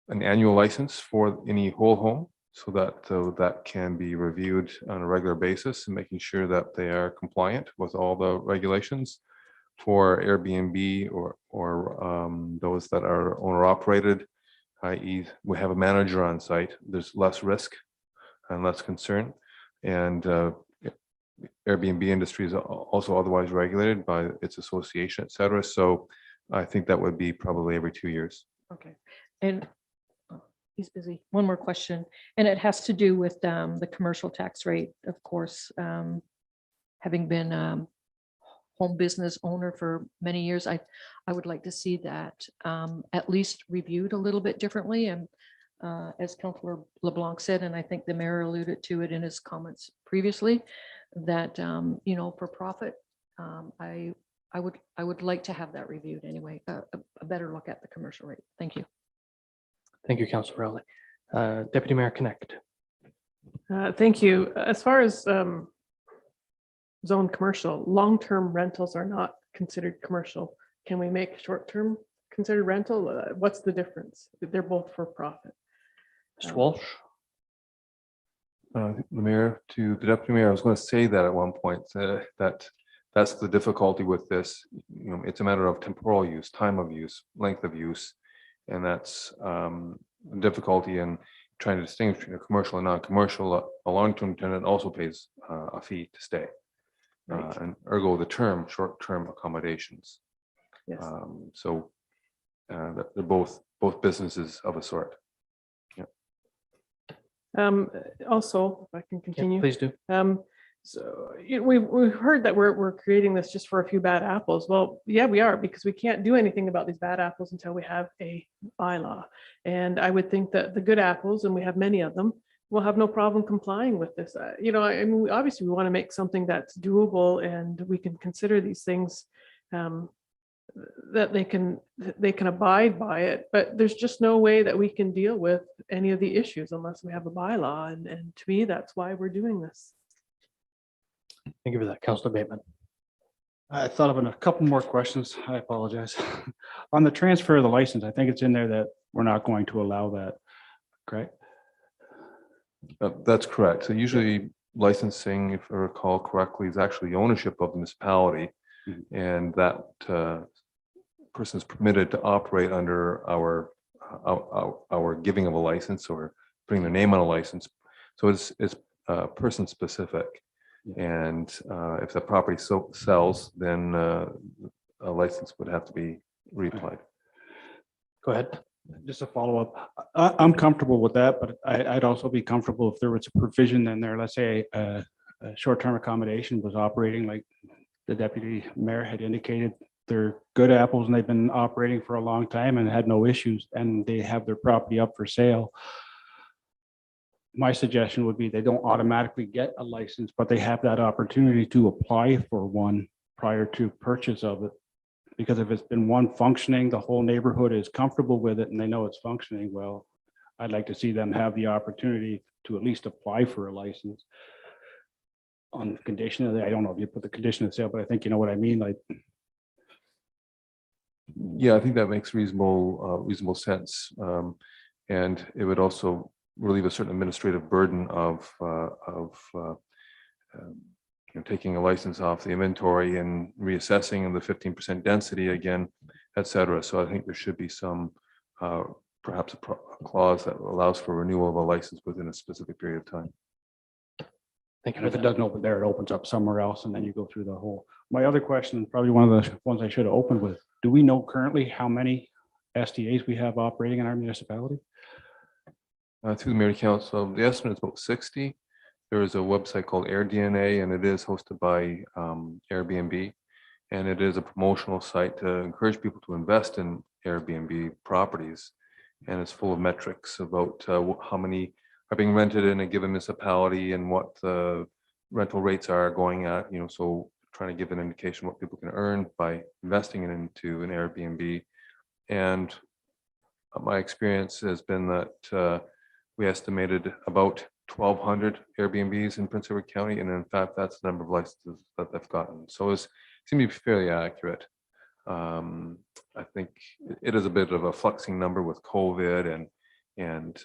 S14: an annual license for any whole home, so that can be reviewed on a regular basis and making sure that they are compliant with all the regulations. For Airbnb or those that are owner operated, i.e. we have a manager on site, there's less risk and less concern. And Airbnb industry is also otherwise regulated by its association, et cetera. So I think that would be probably every 2 years.
S10: Okay. And he's busy. One more question, and it has to do with the commercial tax rate, of course. Having been home business owner for many years, I would like to see that at least reviewed a little bit differently. And as Councillor LeBlanc said, and I think the mayor alluded to it in his comments previously, that for profit, I would like to have that reviewed anyway, a better look at the commercial rate. Thank you.
S1: Thank you, Councillor Rowley. Deputy Mayor Connect.
S13: Thank you. As far as zone commercial, long-term rentals are not considered commercial. Can we make short-term considered rental? What's the difference? They're both for profit.
S1: Mr. Walsh.
S14: The mayor to the deputy mayor, I was going to say that at one point, that's the difficulty with this. It's a matter of temporal use, time of use, length of use, and that's difficulty in trying to distinguish between a commercial and non-commercial. A long-term tenant also pays a fee to stay.
S13: Right.
S14: And ergo the term short-term accommodations.
S13: Yes.
S14: So they're both businesses of a sort.
S13: Also, if I can continue.
S1: Yeah, please do.
S13: So we've heard that we're creating this just for a few bad apples. Well, yeah, we are, because we can't do anything about these bad apples until we have a bylaw. And I would think that the good apples, and we have many of them, will have no problem complying with this. I mean, obviously we want to make something that's doable, and we can consider these things that they can abide by it. But there's just no way that we can deal with any of the issues unless we have a bylaw. And to me, that's why we're doing this.
S1: Thank you for that, Councillor Bateman.
S2: I thought of a couple more questions. I apologize. On the transfer of the license, I think it's in there that we're not going to allow that, correct?
S14: That's correct. So usually licensing, if I recall correctly, is actually ownership of the municipality, and that person is permitted to operate under our giving of a license or putting their name on a license. So it's person specific, and if the property sells, then a license would have to be reapplied.
S1: Go ahead.
S2: Just a follow-up. I'm comfortable with that, but I'd also be comfortable if there was a provision in there, let's say a short-term accommodation was operating like the deputy mayor had indicated. They're good apples and they've been operating for a long time and had no issues, and they have their property up for sale. My suggestion would be they don't automatically get a license, but they have that opportunity to apply for one prior to purchase of it. Because if it's been one functioning, the whole neighborhood is comfortable with it and they know it's functioning well, I'd like to see them have the opportunity to at least apply for a license on the condition of that. I don't know if you put the condition of sale, but I think you know what I mean. Like,
S14: yeah, I think that makes reasonable sense, and it would also relieve a certain administrative burden of taking a license off the inventory and reassessing the 15% density again. et cetera. So I think there should be some, perhaps a clause that allows for renewal of a license within a specific period of time.
S1: Thank you.
S2: And if it doesn't open there, it opens up somewhere else, and then you go through the whole. My other question, probably one of the ones I should have opened with, do we know currently how many STAs we have operating in our municipality?
S14: Through the Mayor Council, the estimate is about 60. There is a website called AirDNA, and it is hosted by Airbnb. And it is a promotional site to encourage people to invest in Airbnb properties. And it's full of metrics about how many are being rented in a given municipality and what the rental rates are going at, so trying to give an indication what people can earn by investing into an Airbnb. And my experience has been that we estimated about 1,200 Airbnbs in Prince Edward County, and in fact, that's the number of licenses that they've gotten. So it seems to be fairly accurate. I think it is a bit of a fluxing number with COVID and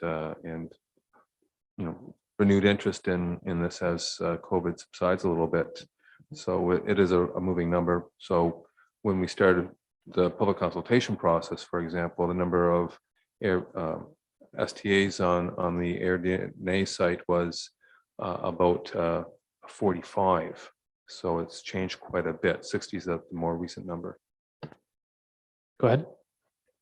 S14: renewed interest in this as COVID subsides a little bit. So it is a moving number. So when we started the public consultation process, for example, the number of STAs on the AirDNA site was about 45. So it's changed quite a bit. 60 is the more recent number.
S1: Go ahead.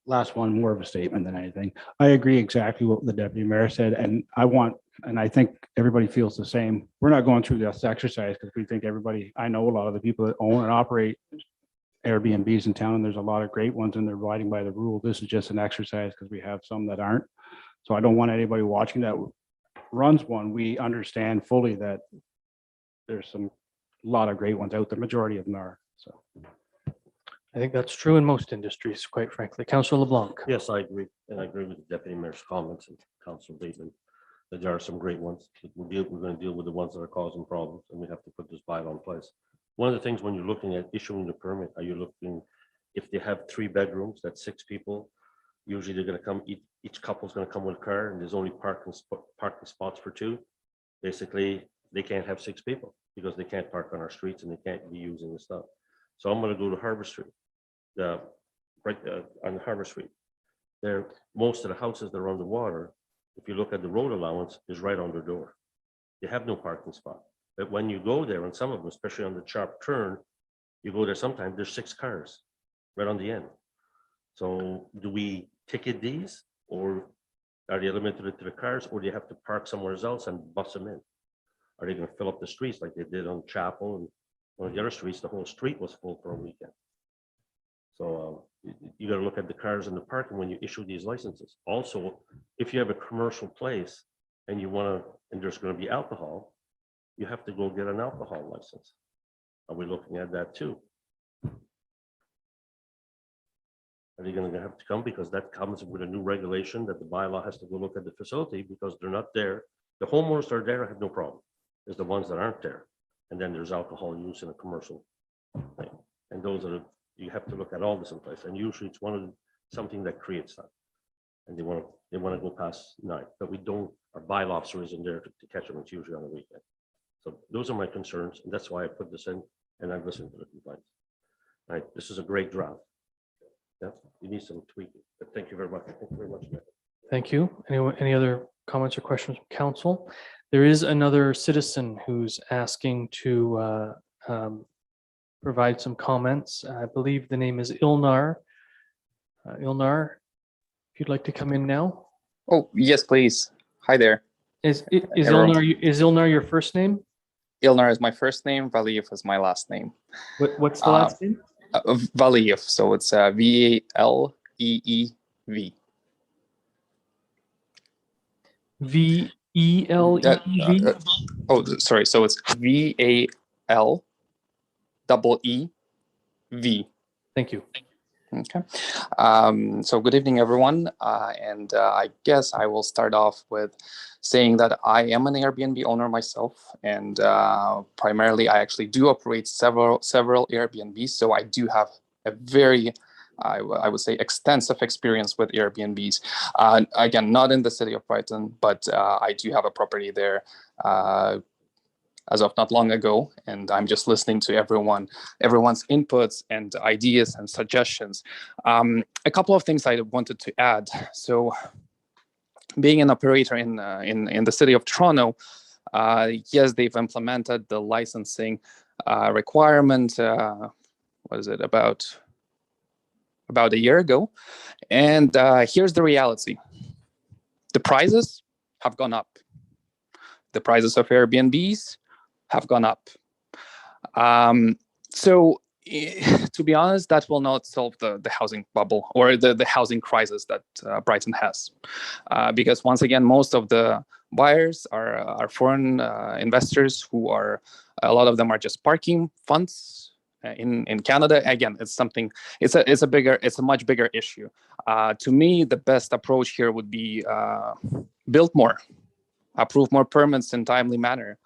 S2: Last one, more of a statement than anything. I agree exactly what the deputy mayor said, and I think everybody feels the same. We're not going through this exercise because we think I know a lot of the people that own and operate Airbnbs in town, and there's a lot of great ones, and they're abiding by the rule. This is just an exercise because we have some that aren't. So I don't want anybody watching that runs one. We understand fully that there's a lot of great ones out there. Majority of them are. So
S1: I think that's true in most industries, quite frankly. Councillor LeBlanc.
S5: Yes, I agree. And I agree with the Deputy Mayor's comments and Councillor Bateman that there are some great ones. We're going to deal with the ones that are causing problems, and we have to put this bylaw in place. One of the things when you're looking at issuing the permit, are you looking, if they have 3 bedrooms, that's 6 people, usually they're going to come, each couple's going to come with a car, and there's only parking spots for 2. Basically, they can't have 6 people because they can't park on our streets and they can't be using the stuff. So I'm going to go to Harbor Street, right on Harbor Street. There, most of the houses that are on the water, if you look at the road allowance, is right on their door. They have no parking spot. But when you go there, and some of them, especially on the sharp turn, you go there sometimes, there's 6 cars right on the end. So do we ticket these, or are they limited to the cars, or do you have to park somewhere else and bus them in? Are they going to fill up the streets like they did on Chapel and on the other streets? The whole street was full for a weekend. So you got to look at the cars and the parking when you issue these licenses. Also, if you have a commercial place and you want to, and there's going to be alcohol, you have to go get an alcohol license. Are we looking at that too? Are they going to have to come, because that comes with a new regulation that the bylaw has to go look at the facility because they're not there. The homeowners that are there have no problem. There's the ones that aren't there. And then there's alcohol use in a commercial thing. And those are, you have to look at all this in place. And usually it's something that creates that. And they want to go past 9, but we don't, our bylaw officer isn't there to catch them. It's usually on the weekend. So those are my concerns. And that's why I put this in, and I've listened to the complaints. All right, this is a great draft. Yeah, you need some tweaking, but thank you very much. Thank you very much.
S1: Thank you. Any other comments or questions from council? There is another citizen who's asking to provide some comments. I believe the name is Ilnar. Ilnar, if you'd like to come in now.
S4: Oh, yes, please. Hi there.
S1: Is Ilnar your first name?
S4: Ilnar is my first name. Valiev is my last name.
S1: What's the last name?
S4: Valiev. So it's Valeeev.
S1: Veleev.
S4: Oh, sorry. So it's VALEEV.
S1: Thank you.
S4: Okay. So good evening, everyone. And I guess I will start off with saying that I am an Airbnb owner myself, and primarily I actually do operate several Airbnbs. So I do have a very, I would say, extensive experience with Airbnbs. Again, not in the city of Brighton, but I do have a property there. as of not long ago, and I'm just listening to everyone's inputs and ideas and suggestions. A couple of things I wanted to add. So, being an operator in the city of Toronto, yes, they've implemented the licensing requirement. What is it, about a year ago? And here's the reality: the prices have gone up. The prices of Airbnbs have gone up. So, to be honest, that will not solve the housing bubble or the housing crisis that Brighton has. Because once again, most of the buyers are foreign investors who are, a lot of them are just parking funds in Canada. Again, it's a much bigger issue. To me, the best approach here would be build more, approve more permits in timely manner.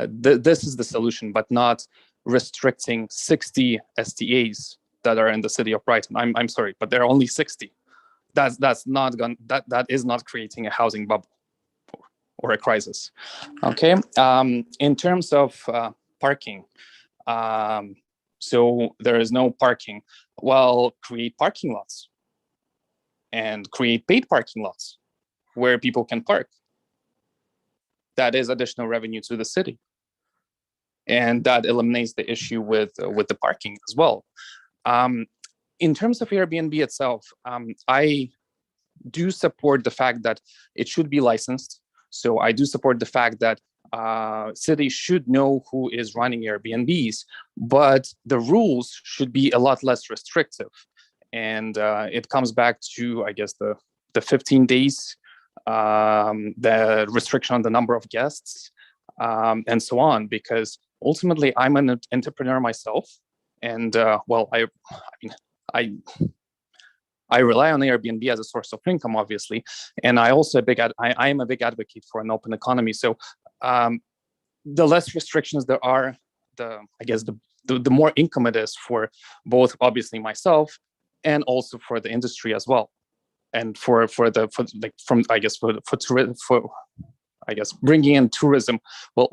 S4: This is the solution, but not restricting 60 STAs that are in the city of Brighton. I'm sorry, but there are only 60. That is not creating a housing bubble or a crisis. Okay. In terms of parking, so there is no parking. Well, create parking lots and create paid parking lots where people can park. That is additional revenue to the city, and that eliminates the issue with the parking as well. In terms of Airbnb itself, I do support the fact that it should be licensed. So I do support the fact that cities should know who is running Airbnbs, but the rules should be a lot less restrictive. And it comes back to, I guess, the 15 days, the restriction on the number of guests, and so on, because ultimately I'm an entrepreneur myself. And I rely on Airbnb as a source of income, obviously, and I also I am a big advocate for an open economy. So the less restrictions there are, the more income it is for both, obviously, myself and also for the industry as well, and for bringing in tourism will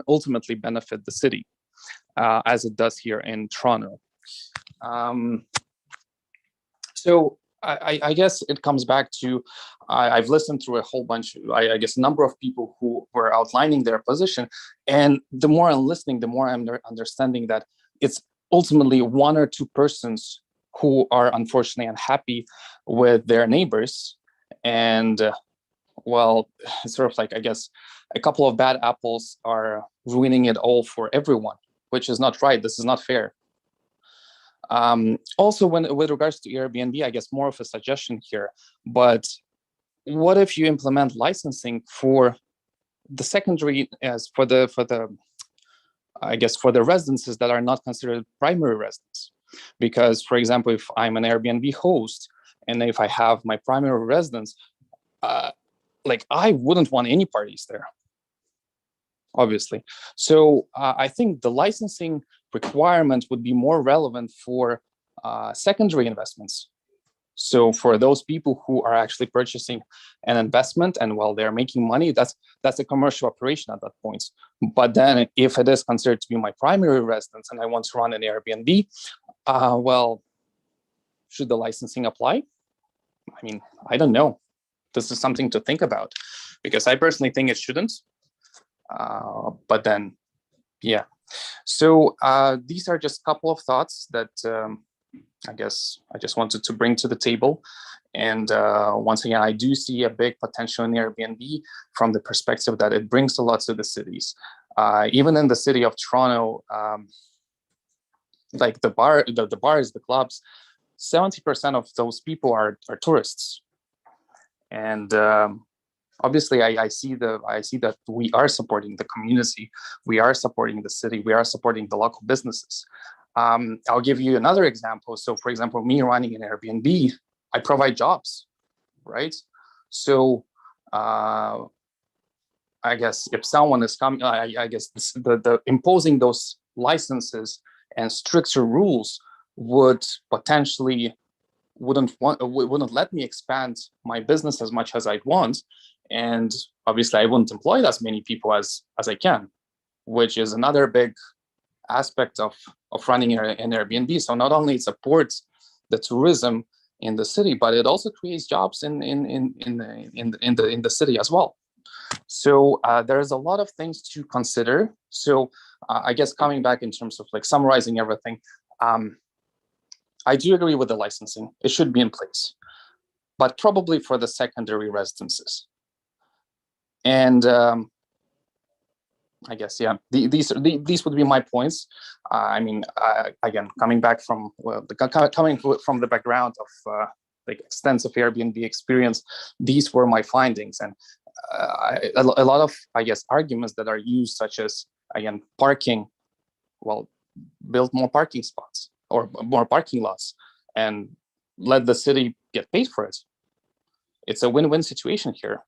S4: ultimately benefit the city, as it does here in Toronto. So I guess it comes back to, I've listened through a whole bunch, I guess, a number of people who were outlining their position. And the more I'm listening, the more I'm understanding that it's ultimately one or two persons who are unfortunately unhappy with their neighbors. And it's sort of like, I guess, a couple of bad apples are ruining it all for everyone, which is not right. This is not fair. Also, with regards to Airbnb, I guess more of a suggestion here, but what if you implement licensing for the secondary, as for the residences that are not considered primary residents? Because, for example, if I'm an Airbnb host and if I have my primary residence, I wouldn't want any parties there, obviously. So I think the licensing requirement would be more relevant for secondary investments. So for those people who are actually purchasing an investment and while they're making money, that's a commercial operation at that point. But then if it is considered to be my primary residence and I want to run an Airbnb, should the licensing apply? I mean, I don't know. This is something to think about, because I personally think it shouldn't. But then, yeah. So these are just a couple of thoughts that I guess I just wanted to bring to the table. And once again, I do see a big potential in Airbnb from the perspective that it brings a lot to the cities. Even in the city of Toronto, like the bars, the clubs, 70% of those people are tourists. And obviously, I see that we are supporting the community, we are supporting the city, we are supporting the local businesses. I'll give you another example. So, for example, me running an Airbnb, I provide jobs, right? So, I guess if someone is coming, I guess the imposing those licenses and stricter rules would potentially wouldn't let me expand my business as much as I'd want. And obviously I wouldn't employ as many people as I can. which is another big aspect of running an Airbnb. So not only it supports the tourism in the city, but it also creates jobs in the city as well. So there's a lot of things to consider. So I guess coming back in terms of like summarizing everything, I do agree with the licensing. It should be in place, but probably for the secondary residences. And I guess, yeah, these would be my points. I mean, again, coming from the background of like extensive Airbnb experience, these were my findings. And a lot of, I guess, arguments that are used, such as, again, parking, well, build more parking spots or more parking lots and let the city get paid for it. It's a win-win situation here.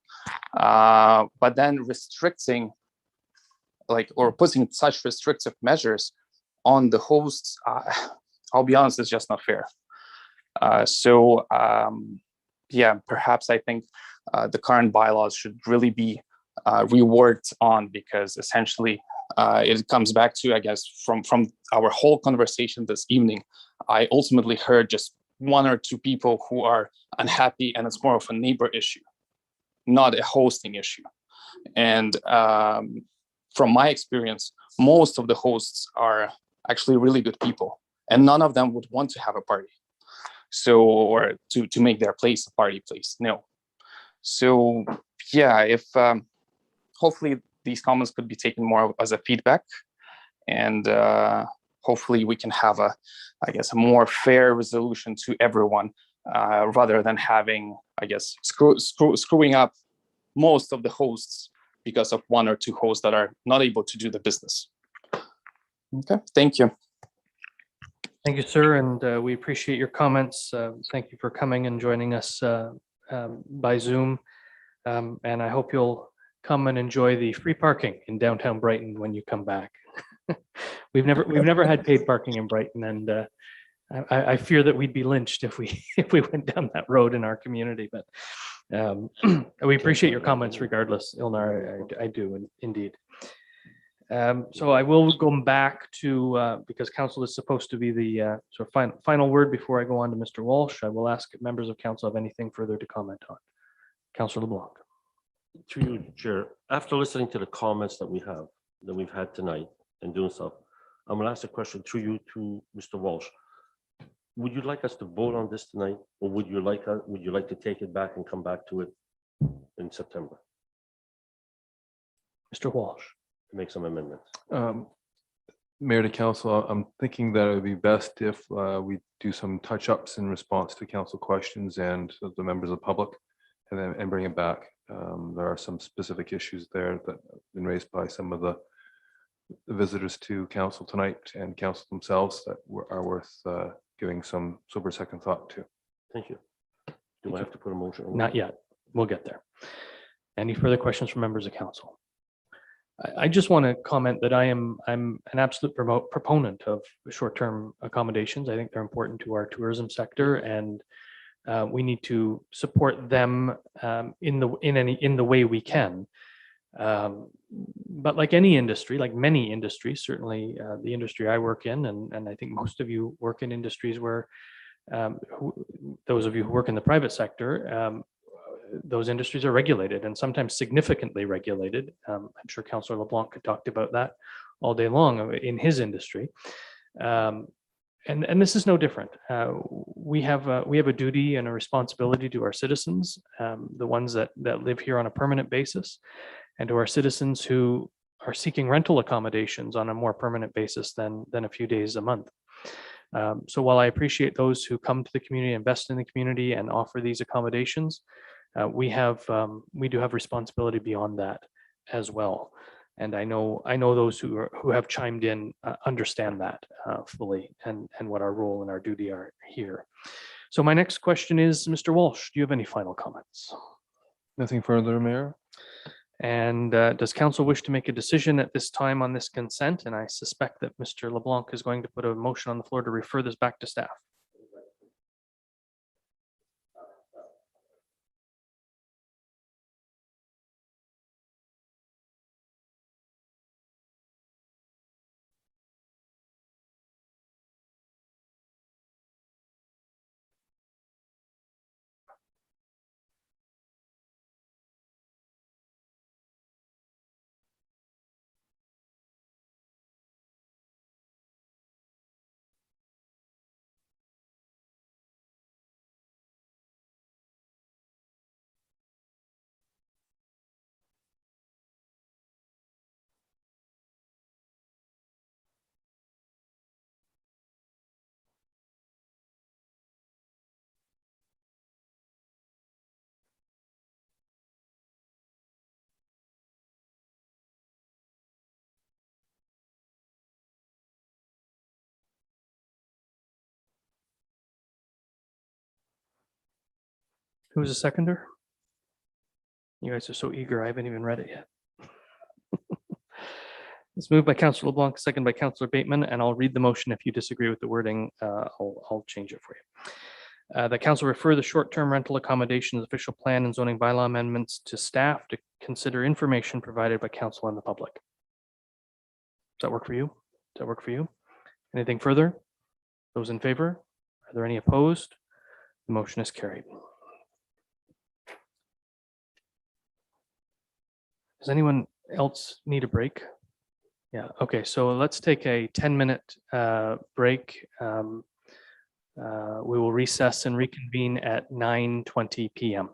S4: But then restricting, like, or putting such restrictive measures on the hosts, I'll be honest, it's just not fair. Yeah, perhaps I think the current bylaws should really be reworked on, because essentially it comes back to, I guess, from our whole conversation this evening, I ultimately heard just one or two people who are unhappy, and it's more of a neighbor issue, not a hosting issue. And from my experience, most of the hosts are actually really good people, and none of them would want to have a party. So, or to make their place a party place, no. So yeah, if hopefully these comments could be taken more as a feedback, and hopefully we can have a more fair resolution to everyone, rather than having, I guess, screwing up most of the hosts because of one or two hosts that are not able to do the business. Okay, thank you.
S1: Thank you, sir, and we appreciate your comments. Thank you for coming and joining us by Zoom, and I hope you'll come and enjoy the free parking in downtown Brighton when you come back. We've never had paid parking in Brighton, and I fear that we'd be lynched if we went down that road in our community. But we appreciate your comments regardless, Ilnar. I do indeed. So I will go back to, because council is supposed to be the sort of final word before I go on to Mr. Walsh. I will ask if members of council have anything further to comment on. Councillor LeBlanc.
S5: Through you, Chair, after listening to the comments that we've had tonight and doing stuff, I'm going to ask a question through you to Mr. Walsh. Would you like us to vote on this tonight, or would you like to take it back and come back to it in September?
S1: Mr. Walsh.
S5: Make some amendments.
S14: Mayor to council, I'm thinking that it would be best if we do some touch-ups in response to council questions and the members of the public, and bring it back. There are some specific issues there that have been raised by some of the visitors to council tonight and council themselves that are worth giving some sober second thought to.
S5: Thank you. Do I have to put a motion?
S1: Not yet. We'll get there. Any further questions from members of council? I just want to comment that I'm an absolute proponent of short-term accommodations. I think they're important to our tourism sector, and we need to support them in the way we can. But like any industry, like many industries, certainly the industry I work in, and I think most of you work in industries where those of you who work in the private sector, those industries are regulated, and sometimes significantly regulated. I'm sure Councillor LeBlanc could talk about that all day long in his industry. And this is no different. We have a duty and a responsibility to our citizens, the ones that live here on a permanent basis, and to our citizens who are seeking rental accommodations on a more permanent basis than a few days a month. So while I appreciate those who come to the community, invest in the community, and offer these accommodations, we do have responsibility beyond that as well. And I know those who have chimed in understand that fully, and what our role and our duty are here. So my next question is, Mr. Walsh, do you have any final comments?
S14: Nothing further, Mayor.
S1: And does council wish to make a decision at this time on this consent? And I suspect that Mr. LeBlanc is going to put a motion on the floor to refer this back to staff. Who's the seconder? You guys are so eager. I haven't even read it yet. It's moved by Councillor LeBlanc, second by Councillor Bateman, and I'll read the motion. If you disagree with the wording, I'll change it for you. The council refer the short-term rental accommodations official plan and zoning bylaw amendments to staff to consider information provided by council and the public. Does that work for you? Does that work for you? Anything further? Those in favor? Are there any opposed? The motion is carried. Does anyone else need a break? Yeah, okay, so let's take a 10-minute break. We will recess and reconvene at 9:20 p.m.